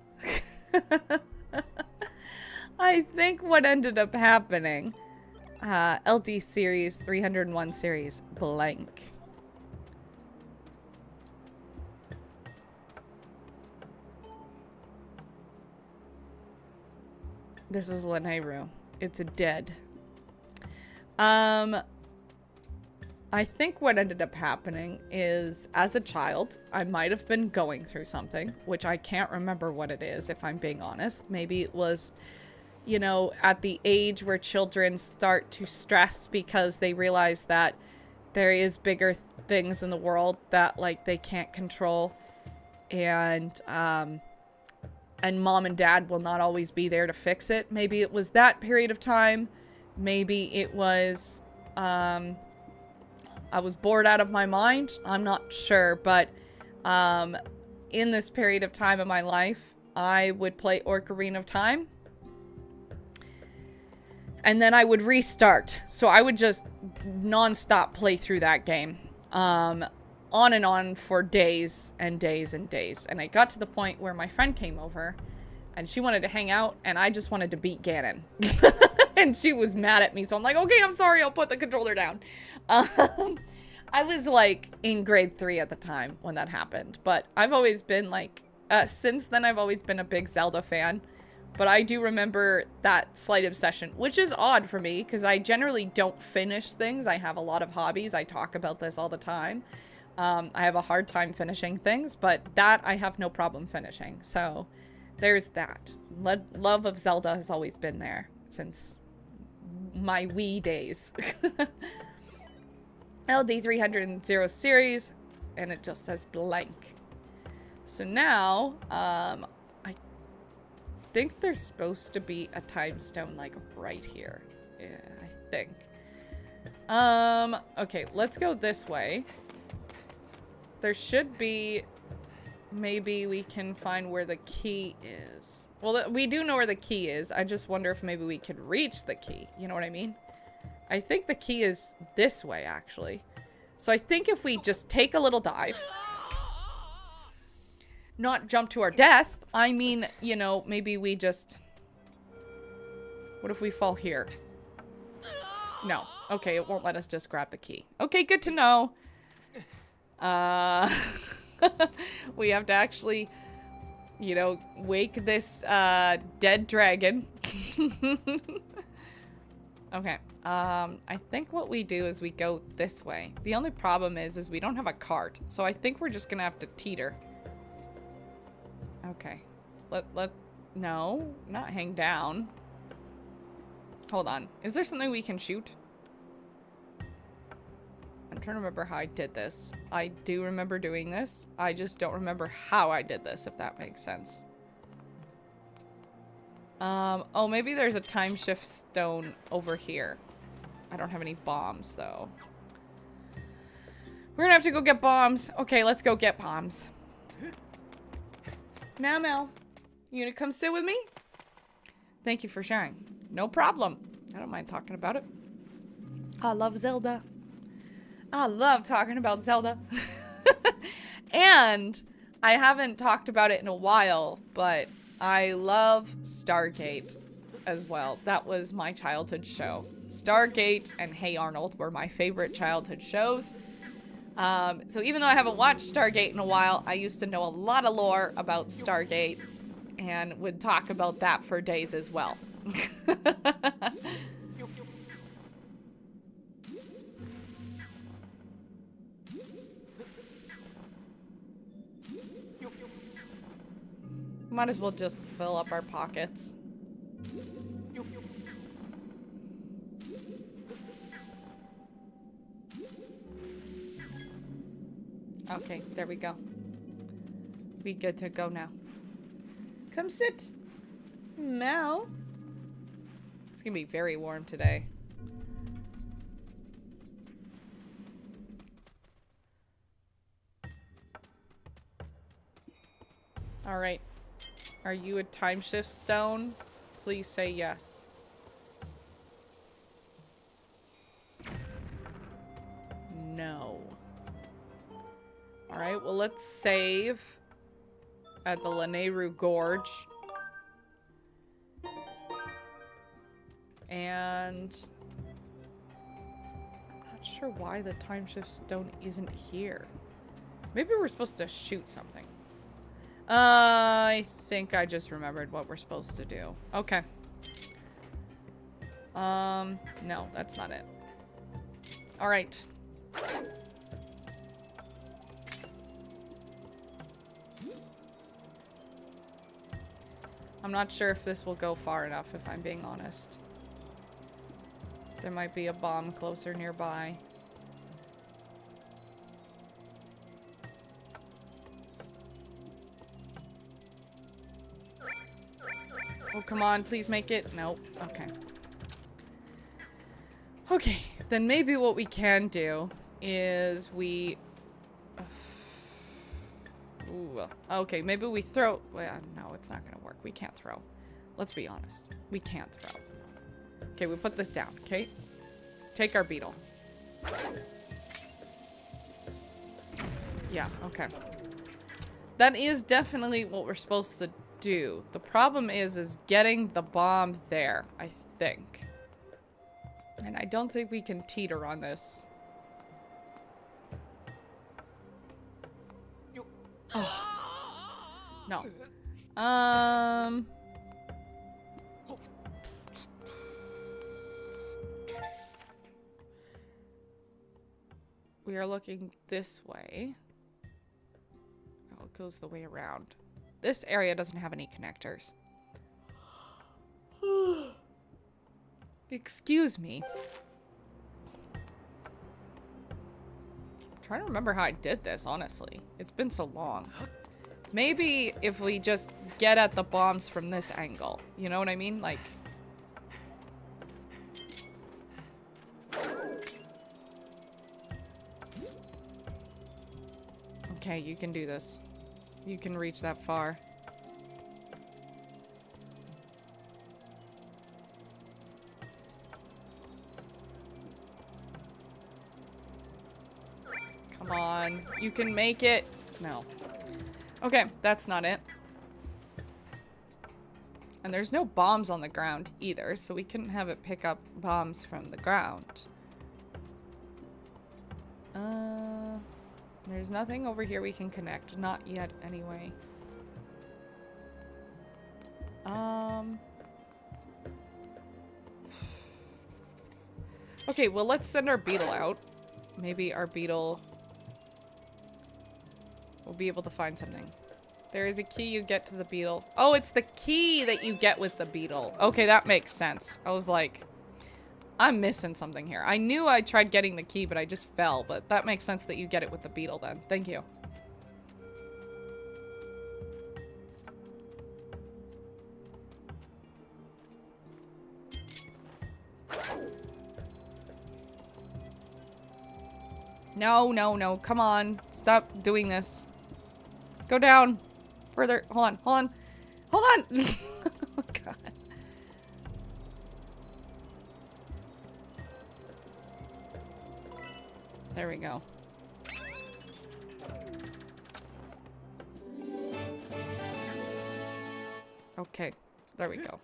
Speaker 2: I think what ended up happening, LD series, 301 series, blank. This is Lanayru. It's dead. I think what ended up happening is, as a child, I might have been going through something, which I can't remember what it is, if I'm being honest. Maybe it was, you know, at the age where children start to stress because they realize that there is bigger things in the world that, like, they can't control. And mom and dad will not always be there to fix it. Maybe it was that period of time. Maybe it was, I was bored out of my mind. I'm not sure, but in this period of time of my life, I would play Ocarina of Time. And then I would restart. So I would just non-stop play through that game. On and on for days and days and days. And it got to the point where my friend came over and she wanted to hang out and I just wanted to beat Ganon. And she was mad at me. So I'm like, okay, I'm sorry. I'll put the controller down. I was like in grade 3 at the time when that happened. But I've always been like, since then I've always been a big Zelda fan. But I do remember that slight obsession, which is odd for me because I generally don't finish things. I have a lot of hobbies. I talk about this all the time. I have a hard time finishing things, but that I have no problem finishing. So there's that. Love of Zelda has always been there since my Wii days. LD 300 series, and it just says blank. So now, I think there's supposed to be a time stone like right here. Yeah, I think. Okay, let's go this way. There should be, maybe we can find where the key is. Well, we do know where the key is. I just wonder if maybe we could reach the key. You know what I mean? I think the key is this way, actually. So I think if we just take a little dive, not jump to our death. I mean, you know, maybe we just, what if we fall here? No. Okay, it won't let us just grab the key. Okay, good to know. We have to actually, you know, wake this dead dragon. Okay. I think what we do is we go this way. The only problem is we don't have a cart. So I think we're just gonna have to teeter. Okay. No, not hang down. Hold on. Is there something we can shoot? I'm trying to remember how I did this. I do remember doing this. I just don't remember how I did this, if that makes sense. Oh, maybe there's a time shift stone over here. I don't have any bombs, though. We're gonna have to go get bombs. Okay, let's go get bombs. Now, Mel, you gonna come sit with me? Thank you for sharing. No problem. I don't mind talking about it. I love Zelda. I love talking about Zelda. And I haven't talked about it in a while, but I love Stargate as well. That was my childhood show. Stargate and Hey Arnold were my favorite childhood shows. So even though I haven't watched Stargate in a while, I used to know a lot of lore about Stargate and would talk about that for days as well. Might as well just fill up our pockets. Okay, there we go. We good to go now. Come sit, Mel. It's gonna be very warm today. All right. Are you a time shift stone? Please say yes. No. Alright, well let's save at the Lanayru Gorge. And I'm not sure why the time shift stone isn't here. Maybe we're supposed to shoot something. I think I just remembered what we're supposed to do. Okay. No, that's not it. All right. I'm not sure if this will go far enough, if I'm being honest. There might be a bomb closer nearby. Oh, come on, please make it. Nope. Okay. Okay, then maybe what we can do is we... Ooh, okay, maybe we throw... Well, no, it's not gonna work. We can't throw. Let's be honest. We can't throw. Okay, we put this down, okay? Take our beetle. Yeah, okay. That is definitely what we're supposed to do. The problem is getting the bomb there, I think. And I don't think we can teeter on this. Oh. No. We are looking this way. Oh, it goes the way around. This area doesn't have any connectors. Excuse me. I'm trying to remember how I did this, honestly. It's been so long. Maybe if we just get at the bombs from this angle. You know what I mean? Like... Okay, you can do this. You can reach that far. Come on. You can make it. No. Okay, that's not it. And there's no bombs on the ground either, so we couldn't have it pick up bombs from the ground. There's nothing over here we can connect. Not yet, anyway. Okay, well, let's send our beetle out. Maybe our beetle will be able to find something. There is a key you get to the beetle. Oh, it's the key that you get with the beetle. Okay, that makes sense. I was like, I'm missing something here. I knew I tried getting the key, but I just fell. But that makes sense that you get it with the beetle then. Thank you. No, no, no. Come on. Stop doing this. Go down. Further. Hold on. Hold on. Hold on. Oh, God. There we go. Okay. There we go.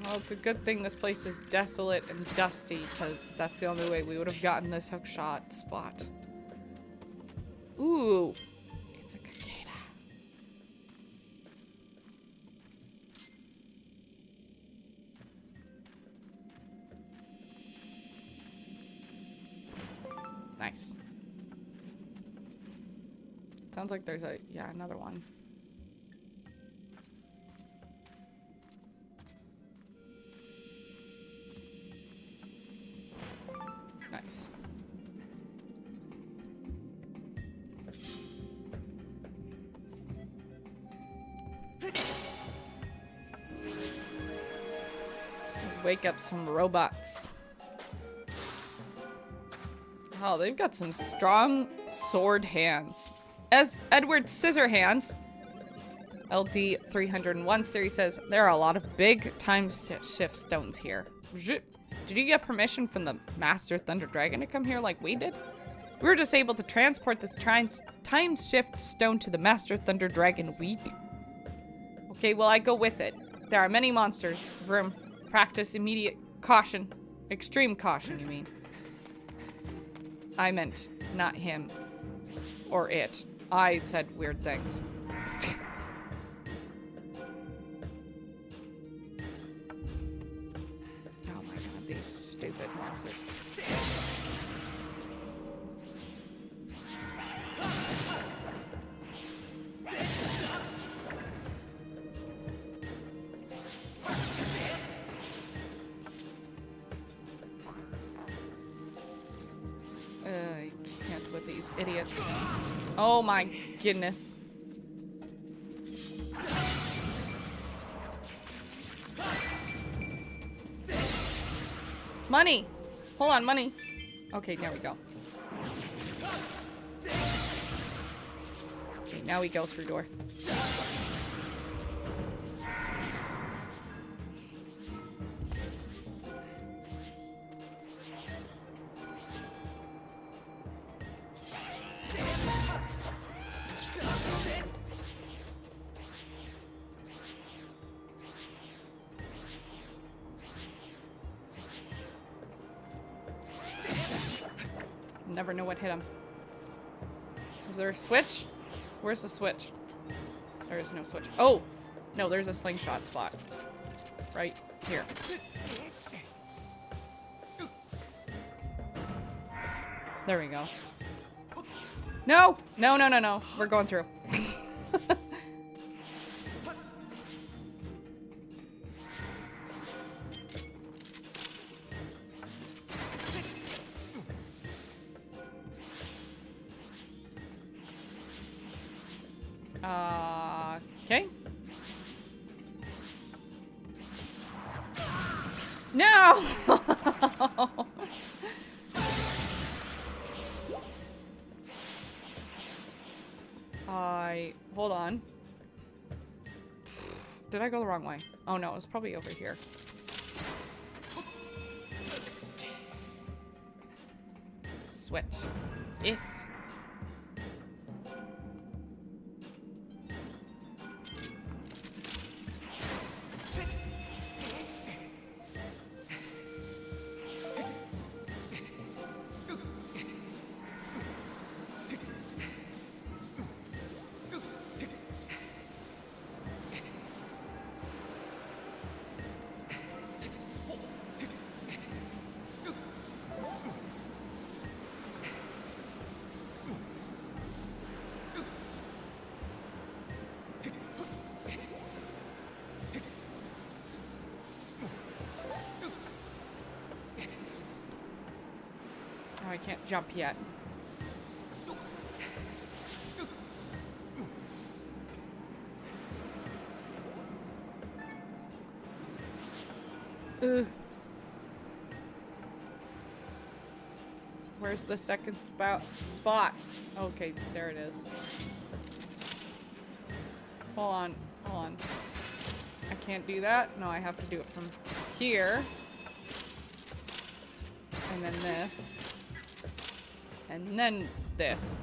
Speaker 2: Well, it's a good thing this place is desolate and dusty, because that's the only way we would have gotten this hookshot spot. Ooh, it's a cicada. Nice. Sounds like there's a, yeah, another one. Nice. Wake up some robots. Oh, they've got some strong sword hands. As Edward Scissorhands, LD 301 series says, there are a lot of big time shift stones here. Did you get permission from the Master Thunder Dragon to come here like we did? We were just able to transport this time shift stone to the Master Thunder Dragon Weep. Okay, well, I go with it. There are many monsters. Vroom. Practice immediate caution. Extreme caution, you mean. I meant not him. Or it. I said weird things. Oh my god, these stupid monsters. I can't with these idiots. Oh my goodness. Money! Hold on, money. Okay, there we go. Okay, now we go through door. Never know what hit him. Is there a switch? Where's the switch? There is no switch. Oh! No, there's a slingshot spot. Right here. There we go. No! No, no, no, no. We're going through. Okay. No! Hold on. Did I go the wrong way? Oh no, it was probably over here. Switch. Yes. I can't jump yet. Ugh. Where's the second spot? Okay, there it is. Hold on, hold on. I can't do that. No, I have to do it from here. And then this. And then this.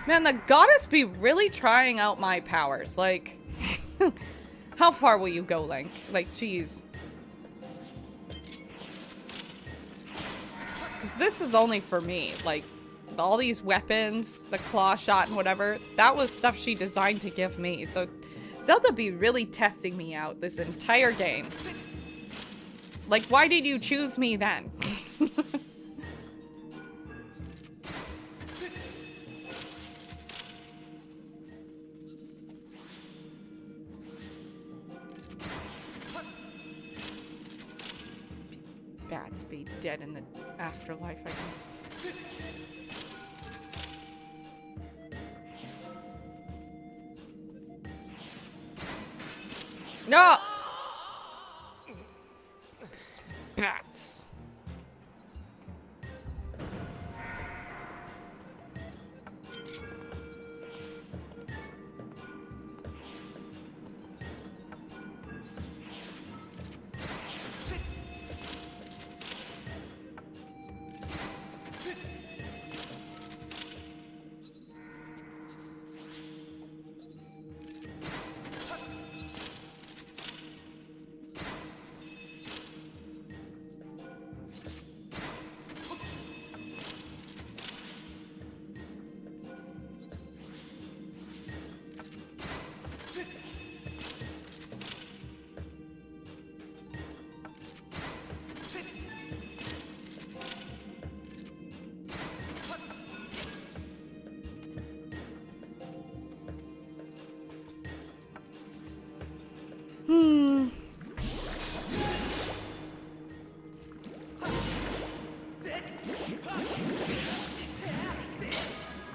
Speaker 2: Man, the goddess be really trying out my powers. Like, how far will you go, Link? Like, jeez. Because this is only for me. Like, all these weapons, the claw shot and whatever, that was stuff she designed to give me. So, Zelda be really testing me out this entire game. Like, why did you choose me then? Bats be dead in the afterlife, I guess. No! Bats.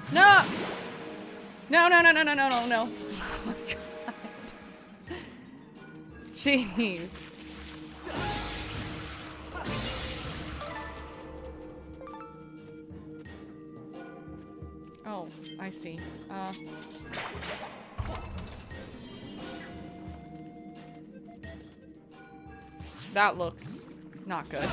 Speaker 2: No! No, no, no, no, no, no, no, no. Oh my god. Jeez. Oh, I see. That looks not good.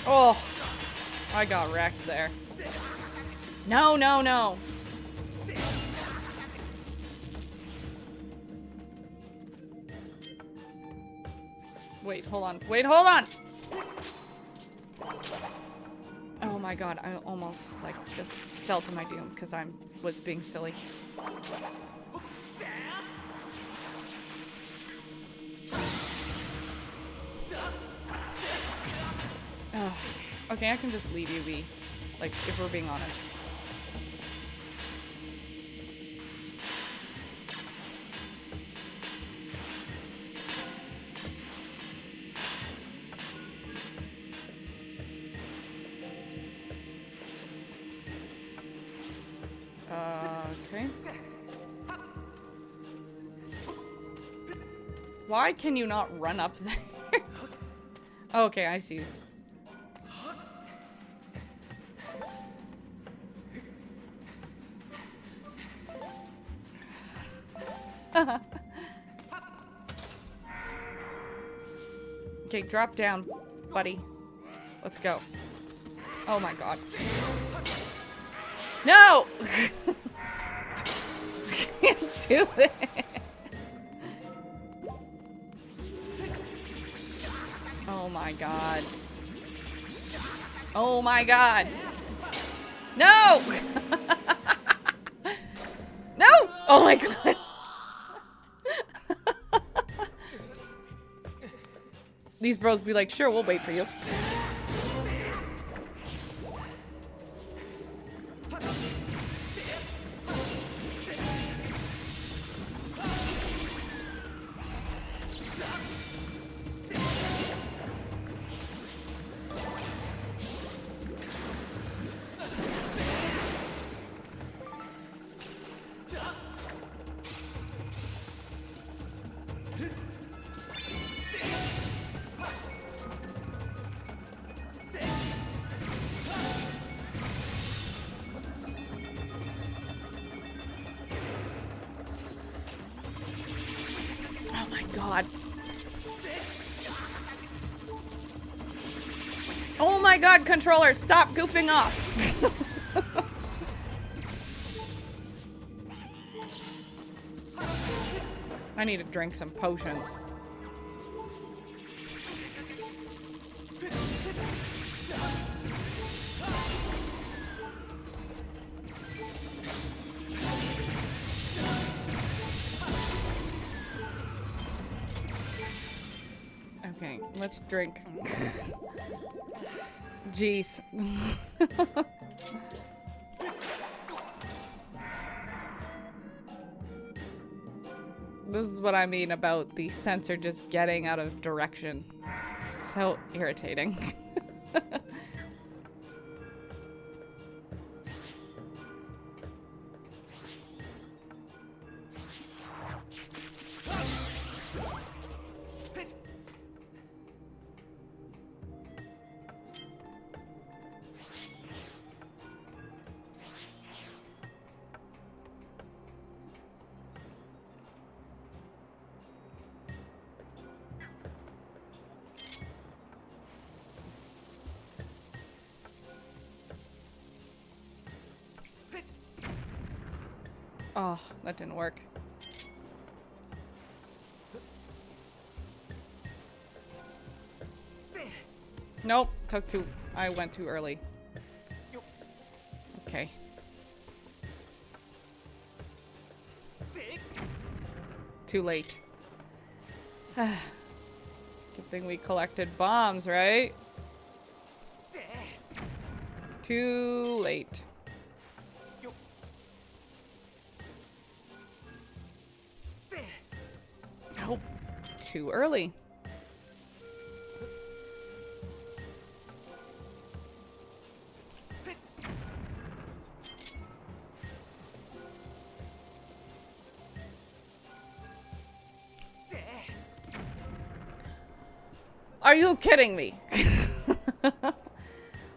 Speaker 2: Oh, I got wrecked there. No, no, no. Wait, hold on. Wait, hold on! Oh my god, I almost, like, just fell to my doom because I was being silly. Oh, okay, I can just leave you be. Like, if we're being honest. Okay. Why can you not run up there? Okay, I see. Okay, drop down, buddy. Let's go. Oh my god. No! I can't do this. Oh my god. Oh my god. No! No! Oh my god. These bros be like, sure, we'll wait for you. God. Oh my god, controller, stop goofing off. I need to drink some potions. Okay, let's drink. Jeez. This is what I mean about the sensor just getting out of direction. So irritating. Oh, that didn't work. Nope, I went too early. Okay. Too late. Good thing we collected bombs, right? Too late. Nope. Too early. Are you kidding me?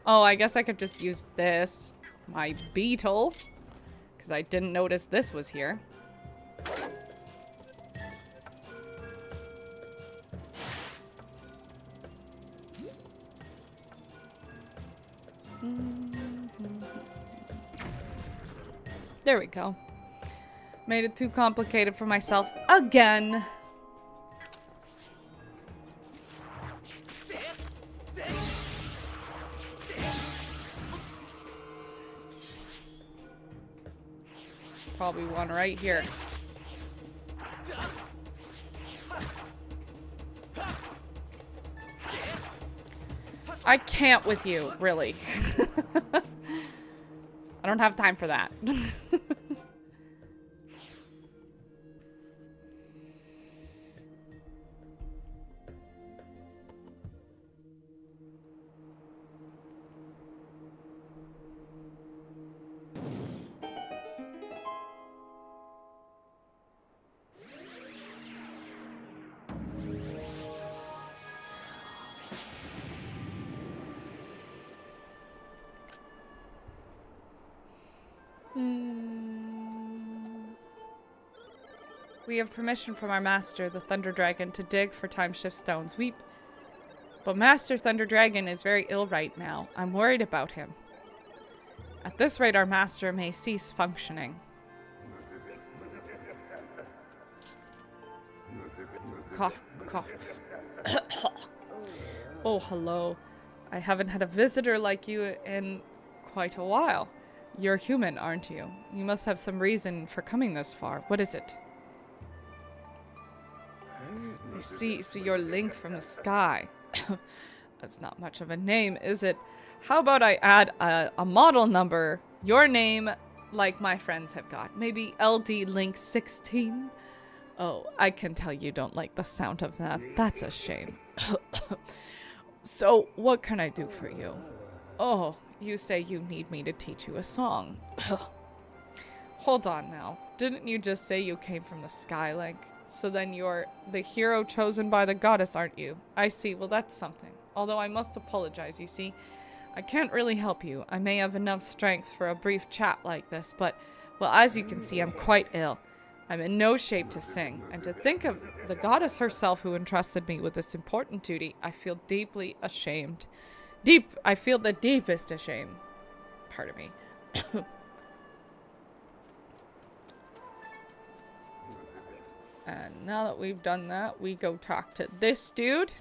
Speaker 2: Oh, I guess I could just use this. My beetle. Because I didn't notice this was here. There we go. Made it too complicated for myself again. Probably one right here. I can't with you, really. I don't have time for that. We have permission from our master, the Thunder Dragon, to dig for time shift stones. But Master Thunder Dragon is very ill right now. I'm worried about him. At this rate, our master may cease functioning. Cough, cough. Oh, hello. I haven't had a visitor like you in quite a while. You're human, aren't you? You must have some reason for coming this far. What is it? I see, so you're Link from the sky. That's not much of a name, is it? How about I add a model number, your name, like my friends have got. Maybe LD Link 16? Oh, I can tell you don't like the sound of that. That's a shame. So, what can I do for you? Oh, you say you need me to teach you a song. Hold on now. Didn't you just say you came from the sky, Link? So then you're the hero chosen by the goddess, aren't you? I see. Well, that's something. Although I must apologize, you see. I can't really help you. I may have enough strength for a brief chat like this, but, well, as you can see, I'm quite ill. I'm in no shape to sing, and to think of the goddess herself who entrusted me with this important duty, I feel deeply ashamed. I feel the deepest of shame. Pardon me. And now that we've done that, we go talk to this dude.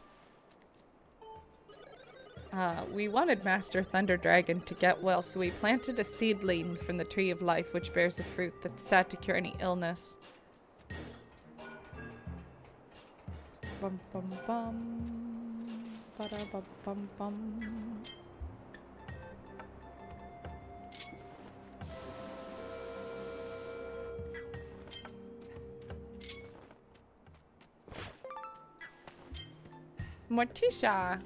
Speaker 2: We wanted Master Thunder Dragon to get well, so we planted a seedling from the Tree of Life, which bears a fruit that's said to cure any illness. Bum bum bum. Ba-da bum bum bum. Morticia.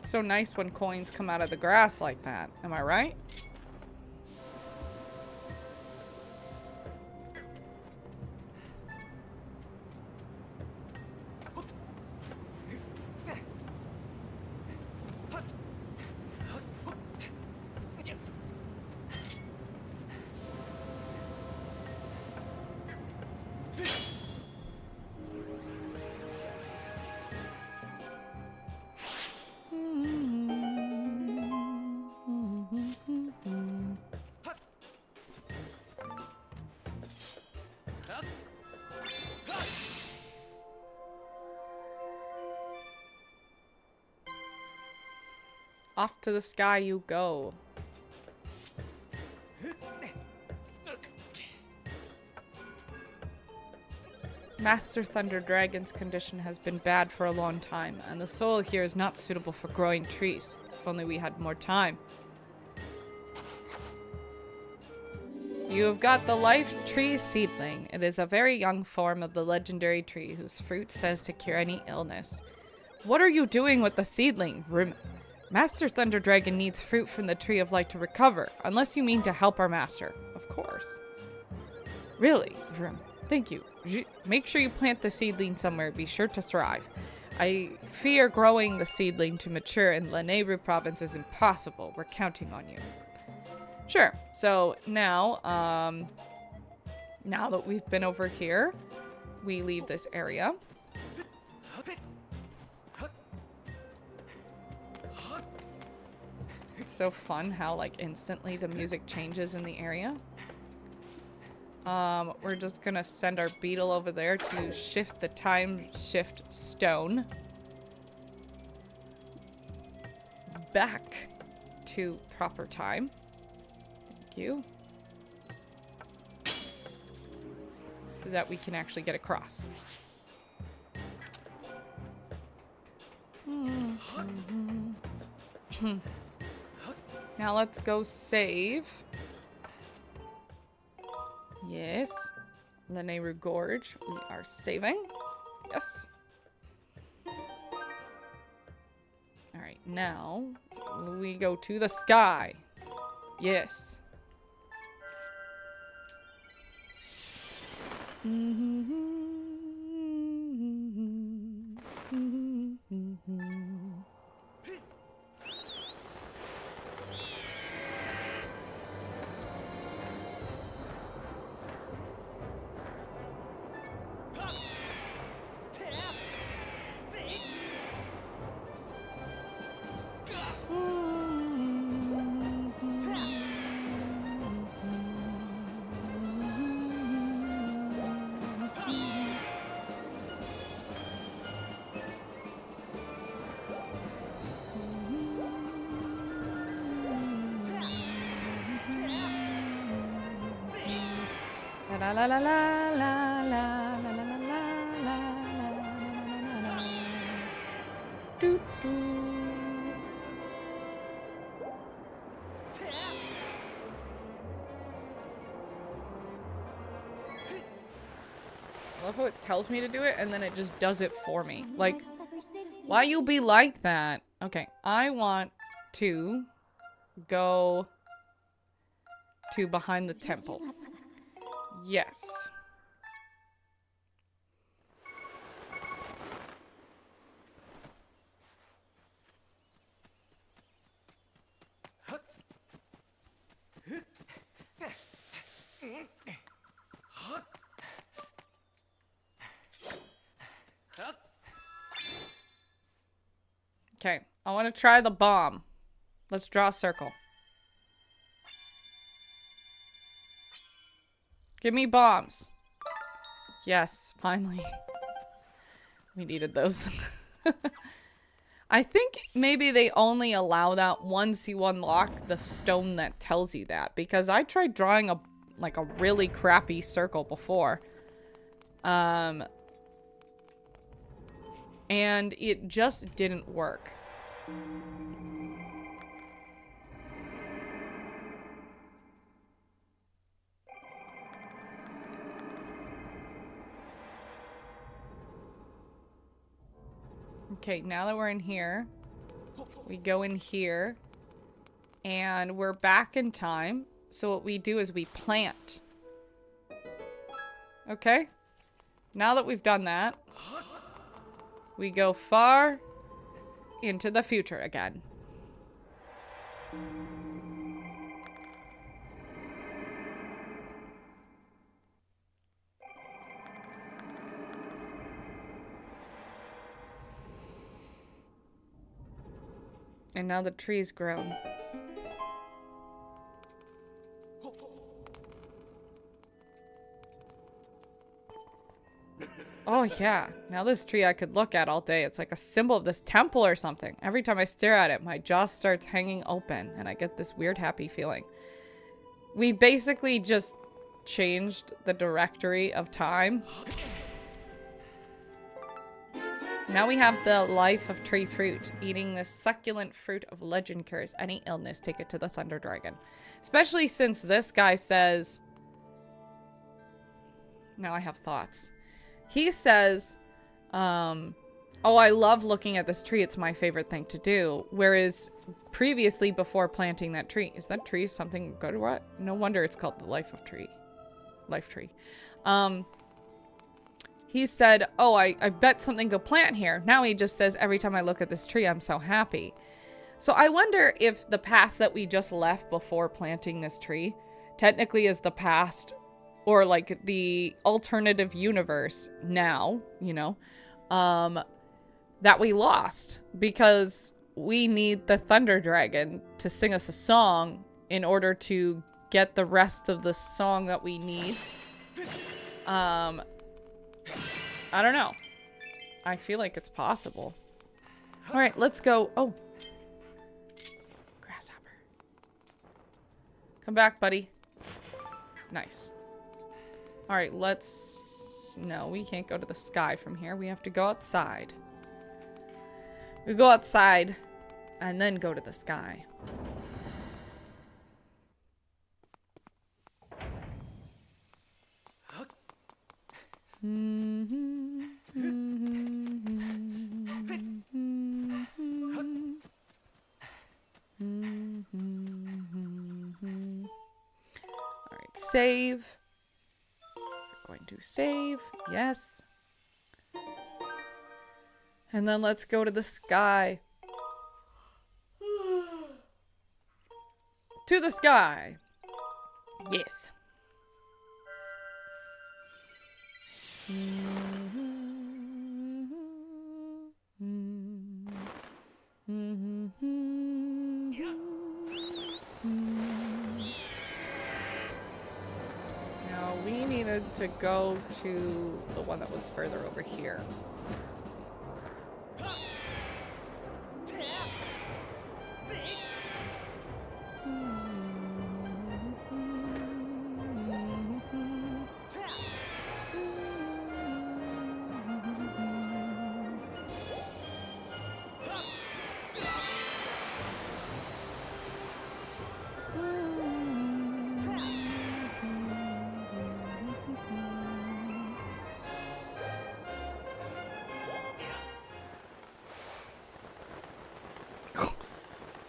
Speaker 2: So nice when coins come out of the grass like that. Am I right? Off to the sky you go. Master Thunder Dragon's condition has been bad for a long time, and the soil here is not suitable for growing trees. If only we had more time. You have got the Life Tree Seedling. It is a very young form of the legendary tree whose fruit says to cure any illness. What are you doing with the seedling? Master Thunder Dragon needs fruit from the Tree of Light to recover, unless you mean to help our master. Of course. Really? Thank you. Make sure you plant the seedling somewhere. Be sure to thrive. I fear growing the seedling to mature in Lanayru province is impossible. We're counting on you. Sure. So now, now that we've been over here, we leave this area. It's so fun how, like, instantly the music changes in the area. We're just gonna send our beetle over there to shift the time shift stone back to proper time. Thank you. So that we can actually get across. Now let's go save. Yes. Lanayru Gorge. We are saving. Yes. Alright, now we go to the sky. Yes. La la la la la la la la la la la. Doo doo. I love how it tells me to do it and then it just does it for me. Like, why you be like that? Okay, I want to go to behind the temple. Yes. Okay, I want to try the bomb. Let's draw a circle. Give me bombs. Yes, finally. We needed those. I think maybe they only allow that once you unlock the stone that tells you that. Because I tried drawing a really crappy circle before. And it just didn't work. Okay, now that we're in here, we go in here, and we're back in time. So what we do is we plant. Okay? Now that we've done that, we go far into the future again. And now the tree's grown. Oh yeah, now this tree I could look at all day. It's like a symbol of this temple or something. Every time I stare at it, my jaw starts hanging open and I get this weird happy feeling. We basically just changed the directory of time. Now we have the life of tree fruit. Eating this succulent fruit of legend cures any illness. Take it to the Thunder Dragon. Especially since this guy says... Now I have thoughts. He says, oh, I love looking at this tree. It's my favorite thing to do. Whereas previously, before planting that tree, is that tree something good or what? No wonder it's called the life tree. He said, oh, I bet something could plant here. Now he just says, every time I look at this tree, I'm so happy. So I wonder if the past that we just left before planting this tree technically is the past, or like the alternative universe now, you know, that we lost because we need the Thunder Dragon to sing us a song in order to get the rest of the song that we need. I don't know. I feel like it's possible. All right, let's go. Oh. Grasshopper. Come back, buddy. Nice. All right, let's... No, we can't go to the sky from here. We have to go outside. We go outside and then go to the sky. All right, save. We're going to save. Yes. And then let's go to the sky. To the sky. Yes. Now we needed to go to the one that was further over here.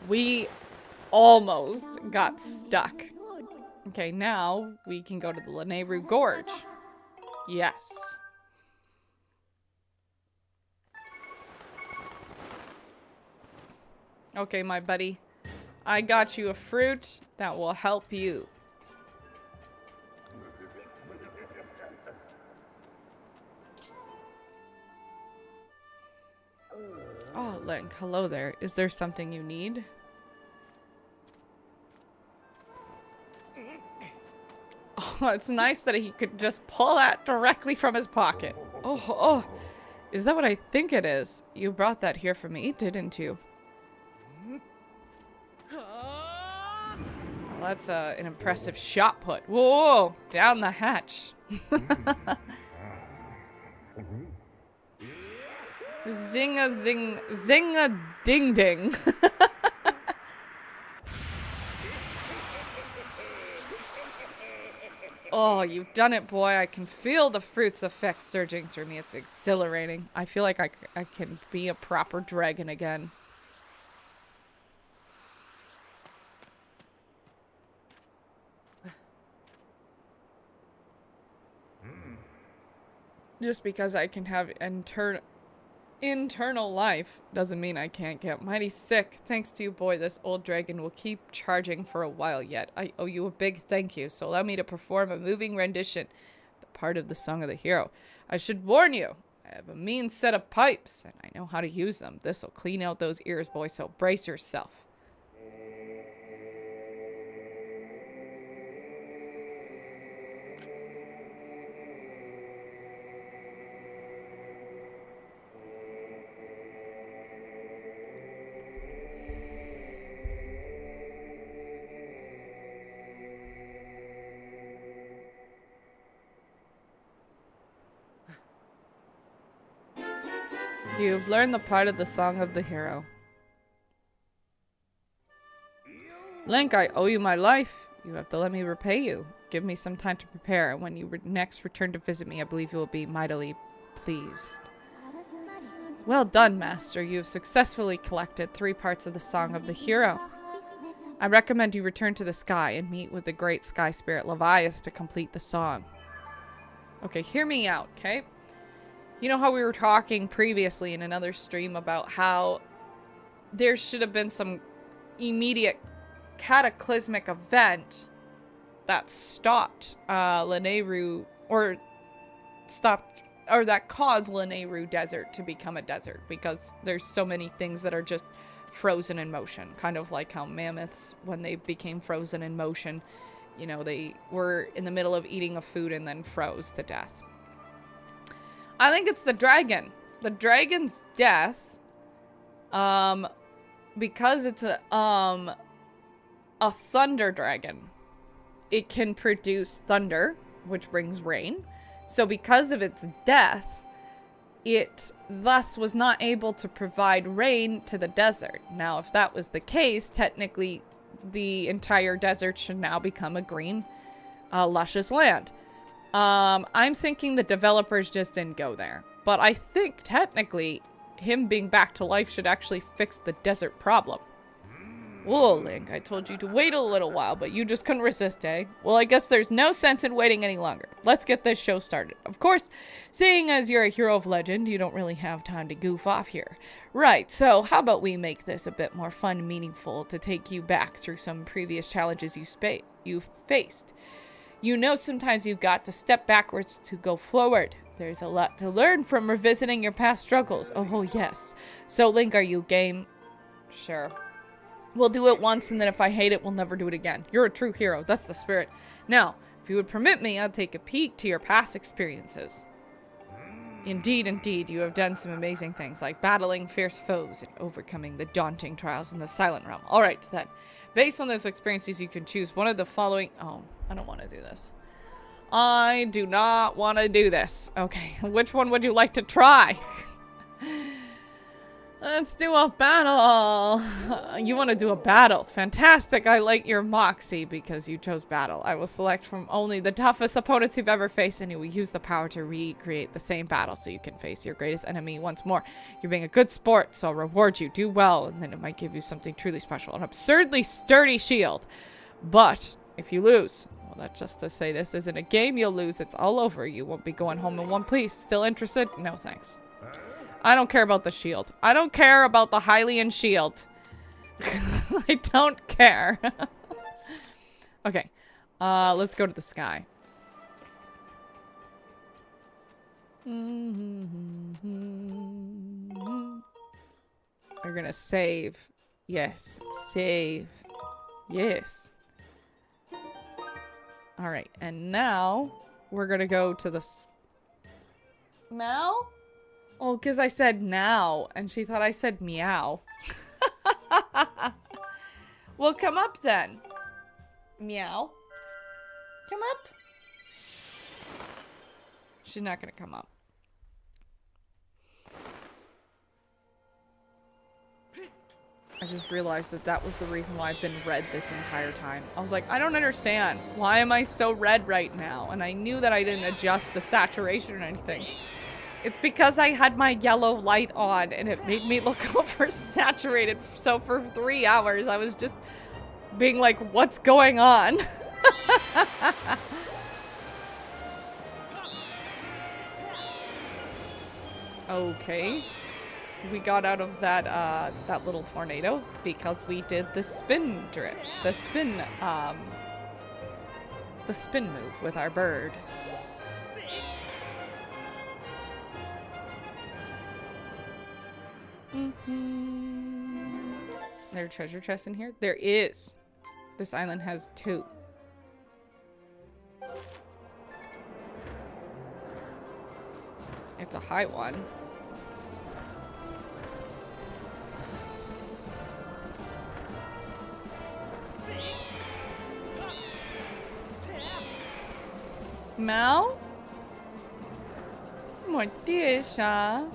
Speaker 2: We almost got stuck. Okay, now we can go to the Lanayru Gorge. Yes. Okay, my buddy. I got you a fruit that will help you. Oh, Link. Hello there. Is there something you need? Oh, it's nice that he could just pull that directly from his pocket. Oh. Is that what I think it is? You brought that here for me, didn't you? Well, that's an impressive shot put. Whoa, down the hatch. Zinga ding ding. Oh, you've done it, boy. I can feel the fruit's effects surging through me. It's exhilarating. I feel like I can be a proper dragon again. Just because I can have internal life doesn't mean I can't get mighty sick. Thanks to you, boy, this old dragon will keep charging for a while yet. I owe you a big thank you, so allow me to perform a moving rendition, the part of the Song of the Hero. I should warn you, I have a mean set of pipes, and I know how to use them. This'll clean out those ears, boy, so brace yourself. You've learned the part of the Song of the Hero. Link, I owe you my life. You have to let me repay you. Give me some time to prepare, and when you next return to visit me, I believe you will be mightily pleased. Well done, Master. You have successfully collected 3 parts of the Song of the Hero. I recommend you return to the sky and meet with the great sky spirit Levias to complete the song. Okay, hear me out, okay? You know how we were talking previously in another stream about how there should have been some immediate cataclysmic event that stopped Lanayru, or that caused Lanayru Desert to become a desert, because there's so many things that are just frozen in motion, kind of like how mammoths, when they became frozen in motion, you know, they were in the middle of eating a food and then froze to death. I think it's the dragon. The dragon's death, because it's a thunder dragon. It can produce thunder, which brings rain. So because of its death, it thus was not able to provide rain to the desert. Now, if that was the case, technically the entire desert should now become a green, luscious land. I'm thinking the developers just didn't go there. But I think, technically, him being back to life should actually fix the desert problem. Whoa, Link, I told you to wait a little while, but you just couldn't resist, eh? Well, I guess there's no sense in waiting any longer. Let's get this show started. Of course, seeing as you're a hero of legend, you don't really have time to goof off here. Right, so how about we make this a bit more fun and meaningful to take you back through some previous challenges you've faced. You know, sometimes you've got to step backwards to go forward. There's a lot to learn from revisiting your past struggles. Oh, yes. So, Link, are you game? Sure. We'll do it once, and then if I hate it, we'll never do it again. You're a true hero. That's the spirit. Now, if you would permit me, I'll take a peek to your past experiences. Indeed, indeed, you have done some amazing things, like battling fierce foes and overcoming the daunting trials in the Silent Realm. All right, then. Based on those experiences, you can choose one of the following... Oh, I don't want to do this. I do not want to do this. Okay, which one would you like to try? Let's do a battle. You want to do a battle. Fantastic. I like your moxie because you chose battle. I will select from only the toughest opponents you've ever faced, and you will use the power to recreate the same battle so you can face your greatest enemy once more. You're being a good sport, so I'll reward you. Do well, and then it might give you something truly special. An absurdly sturdy shield. But if you lose... Well, that's just to say this isn't a game. You'll lose. It's all over. You won't be going home in one piece. Still interested? No, thanks. I don't care about the shield. I don't care about the Hylian shield. I don't care. Okay. Let's go to the sky. We're gonna save. Yes, save. Yes. Alright, and now we're gonna go to the... Meow? Oh, because I said now, and she thought I said meow. Well, come up then. Meow. Come up. She's not gonna come up. I just realized that that was the reason why I've been red this entire time. I was like, I don't understand. Why am I so red right now? And I knew that I didn't adjust the saturation or anything. It's because I had my yellow light on and it made me look oversaturated. So for 3 hours, I was just being like, what's going on? Okay. We got out of that that little tornado because we did the spin drip, the spin move with our bird. There are treasure chests in here? There is. This island has 2. It's a high one. Mal? Morticia.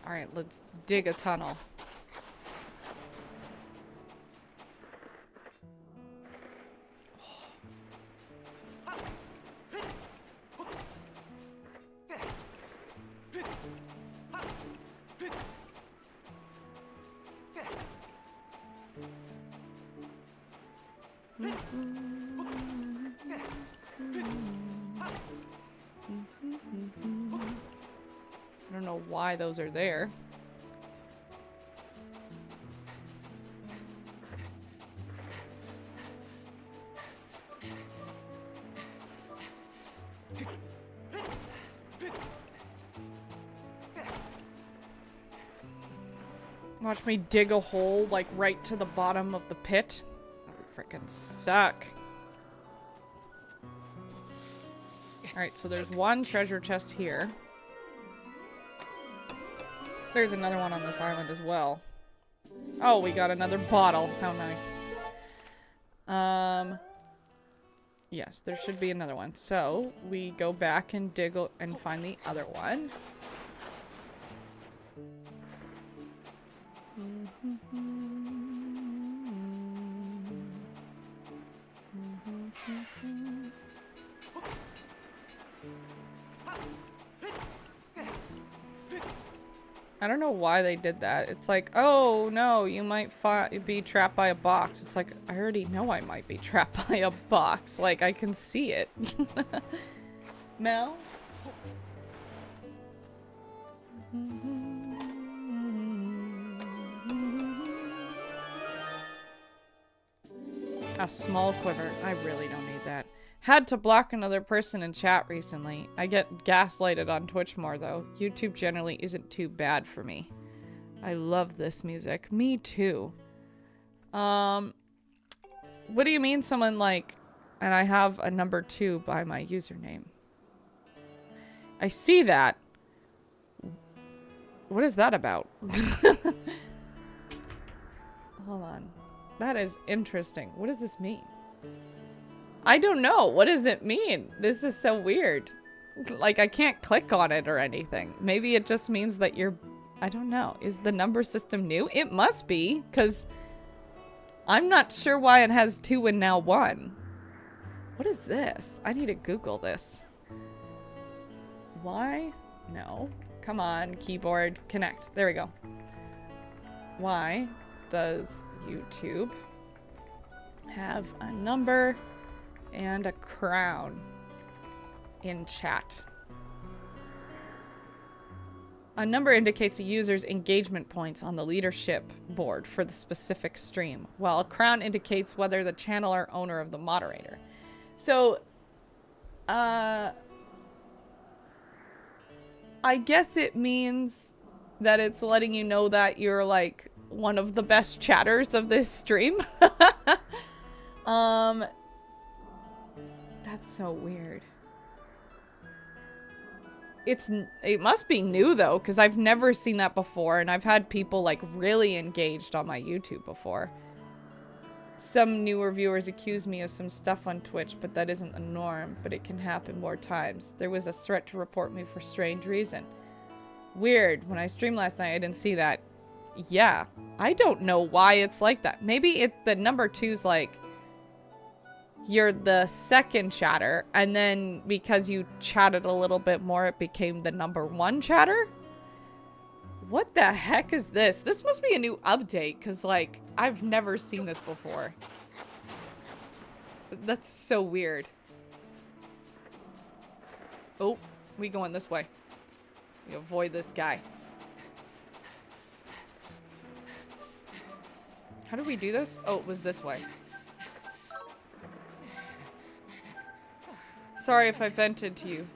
Speaker 2: All right, let's dig a tunnel. I don't know why those are there. Watch me dig a hole, like, right to the bottom of the pit. That would frickin' suck. Alright, so there's one treasure chest here. There's another one on this island as well. Oh, we got another bottle. How nice. Yes, there should be another one. So, we go back and dig and find the other one. I don't know why they did that. It's like, oh no, you might be trapped by a box. It's like, I already know I might be trapped by a box. Like, I can see it. Mel? A small quiver. I really don't need that. Had to block another person in chat recently. I get gaslighted on Twitch more though. YouTube generally isn't too bad for me. I love this music. Me too. What do you mean someone like... And I have a number 2 by my username. I see that. What is that about? Hold on. That is interesting. What does this mean? I don't know. What does it mean? This is so weird. Like, I can't click on it or anything. Maybe it just means that you're... I don't know. Is the number system new? It must be, because I'm not sure why it has 2 and now 1. What is this? I need to Google this. Why? No. Come on, keyboard. Connect. There we go. Why does YouTube have a number and a crown in chat? A number indicates a user's engagement points on the leadership board for the specific stream, while a crown indicates whether the channel or owner of the moderator. So, I guess it means that it's letting you know that you're, like, one of the best chatters of this stream. That's so weird. It must be new though, because I've never seen that before, and I've had people like really engaged on my YouTube before. Some newer viewers accuse me of some stuff on Twitch, but that isn't the norm, but it can happen more times. There was a threat to report me for strange reason. Weird, when I streamed last night I didn't see that. Yeah, I don't know why it's like that. Maybe the number 2's like, you're the second chatter, and then because you chatted a little bit more, it became the number 1 chatter? What the heck is this? This must be a new update, because, like, I've never seen this before. That's so weird. Oh, we going this way. We avoid this guy. How do we do this? Oh, it was this way. Sorry if I vented to you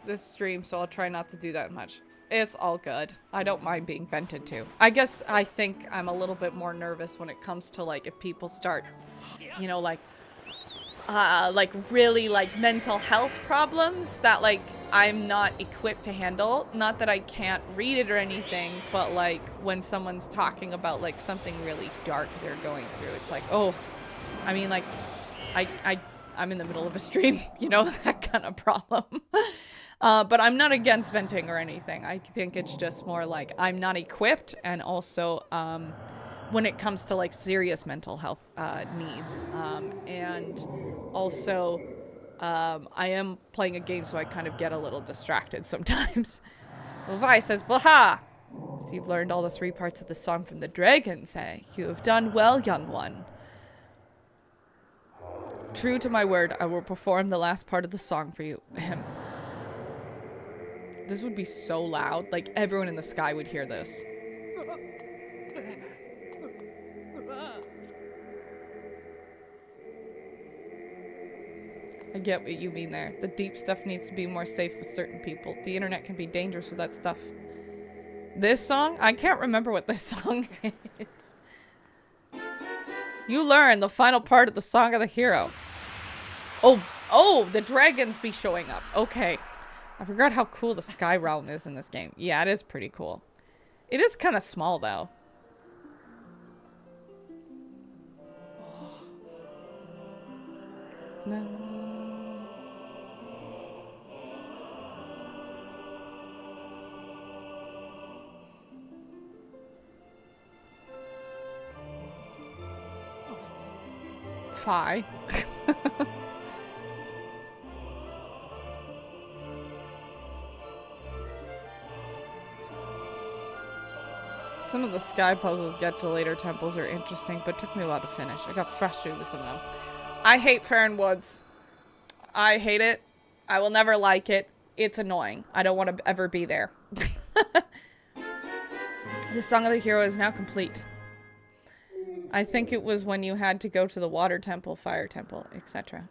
Speaker 2: this stream, so I'll try not to do that much. It's all good. I don't mind being vented to. I guess I think I'm a little bit more nervous when it comes to, like, if people start, you know, like really, like, mental health problems that, like, I'm not equipped to handle. Not that I can't read it or anything, but, like, when someone's talking about, like, something really dark they're going through, it's like, oh, I mean, like, I'm in the middle of a stream, you know, that kind of problem. But I'm not against venting or anything. I think it's just more like I'm not equipped, and also when it comes to like serious mental health needs. And also I am playing a game, so I kind of get a little distracted sometimes. Levi says, Blaha! So you've learned all the 3 parts of the song from the dragons, eh? You have done well, young one. True to my word, I will perform the last part of the song for you. This would be so loud. Like, everyone in the sky would hear this. I get what you mean there. The deep stuff needs to be more safe with certain people. The internet can be dangerous with that stuff. This song? I can't remember what this song is. You learn the final part of the Song of the Hero. Oh, the dragons be showing up. Okay. I forgot how cool the Sky Realm is in this game. Yeah, it is pretty cool. It is kind of small, though. No. Fi. Some of the sky puzzles get to later temples are interesting, but it took me a while to finish. I got frustrated with some of them. I hate Faron Woods. I hate it. I will never like it. It's annoying. I don't want to ever be there. The Song of the Hero is now complete. I think it was when you had to go to the water temple, fire temple, etc.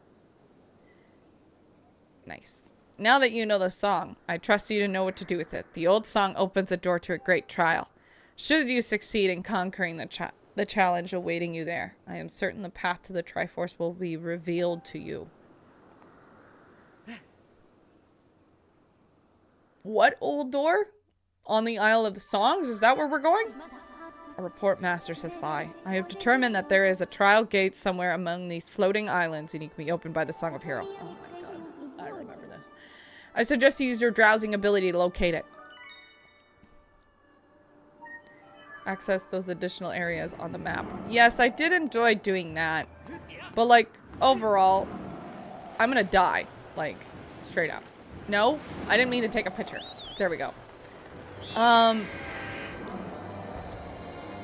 Speaker 2: Nice. Now that you know the song, I trust you to know what to do with it. The old song opens a door to a great trial. Should you succeed in conquering the challenge awaiting you there, I am certain the path to the Triforce will be revealed to you. What old door? On the Isle of the Songs? Is that where we're going? A report master says, Fi. I have determined that there is a trial gate somewhere among these floating islands, and it can be opened by the Song of Hero. Oh my god. I remember this. I suggest you use your drowsing ability to locate it. Access those additional areas on the map. Yes, I did enjoy doing that. But, like, overall, I'm gonna die. Like, straight up. No? I didn't mean to take a picture. There we go.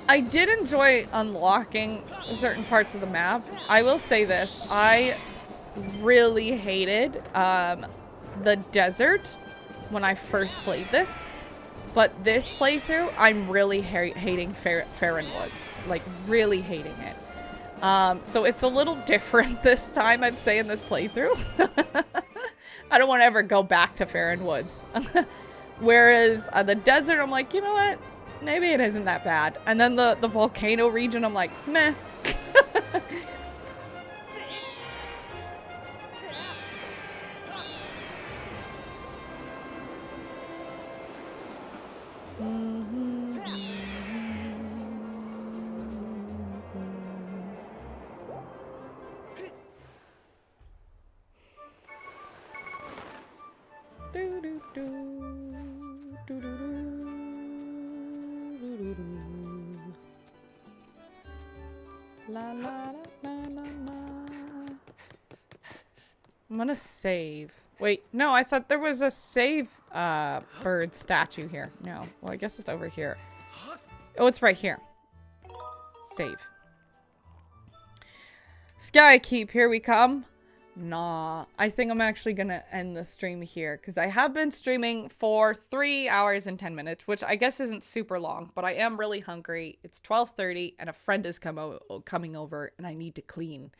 Speaker 2: I did enjoy unlocking certain parts of the map. I will say this. I really hated the desert when I first played this. But this playthrough, I'm really hating Faron Woods. Like, really hating it. So it's a little different this time, I'd say, in this playthrough. I don't want to ever go back to Faron Woods. Whereas the desert, I'm like, you know what? Maybe it isn't that bad. And then the volcano region, I'm like, meh. La, la, la, la, la. I'm gonna save. Wait, no, I thought there was a save bird statue here. No, well, I guess it's over here. Oh, it's right here. Save. Skykeep, here we come. Nah, I think I'm actually gonna end the stream here because I have been streaming for 3 hours and 10 minutes, which I guess isn't super long, but I am really hungry. It's 12:30 and a friend is coming over and I need to clean.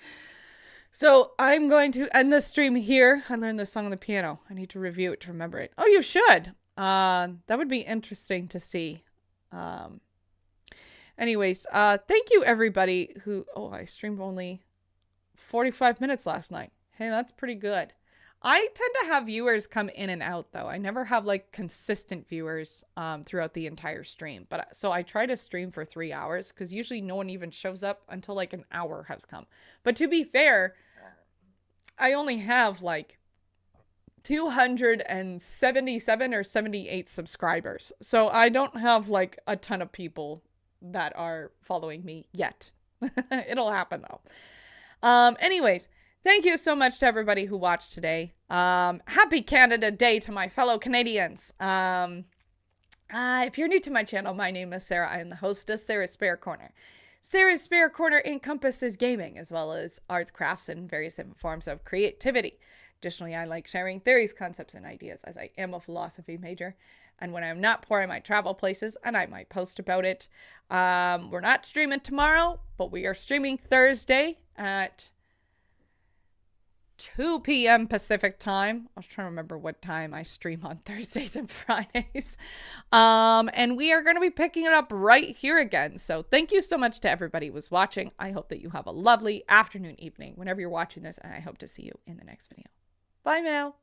Speaker 2: So I'm going to end the stream here. I learned this song on the piano. I need to review it to remember it. Oh, you should. That would be interesting to see. Anyways, thank you everybody who, oh, I streamed only 45 minutes last night. Hey, that's pretty good. I tend to have viewers come in and out though. I never have like consistent viewers throughout the entire stream. But so I try to stream for 3 hours because usually no one even shows up until like an hour has come. But to be fair, I only have like 277 or 78 subscribers. So I don't have like a ton of people that are following me yet. It'll happen though. Anyways, thank you so much to everybody who watched today. Happy Canada Day to my fellow Canadians. If you're new to my channel, my name is Sarah. I am the host of Sarah's Spare Corner. Sarah's Spare Corner encompasses gaming as well as arts, crafts, and various different forms of creativity. Additionally, I like sharing theories, concepts, and ideas as I am a philosophy major. And when I'm not poor, I might travel places and I might post about it. We're not streaming tomorrow, but we are streaming Thursday at 2 p.m. Pacific time. I was trying to remember what time I stream on Thursdays and Fridays. And we are going to be picking it up right here again. So thank you so much to everybody who was watching. I hope that you have a lovely afternoon, evening, whenever you're watching this, and I hope to see you in the next video. Bye now.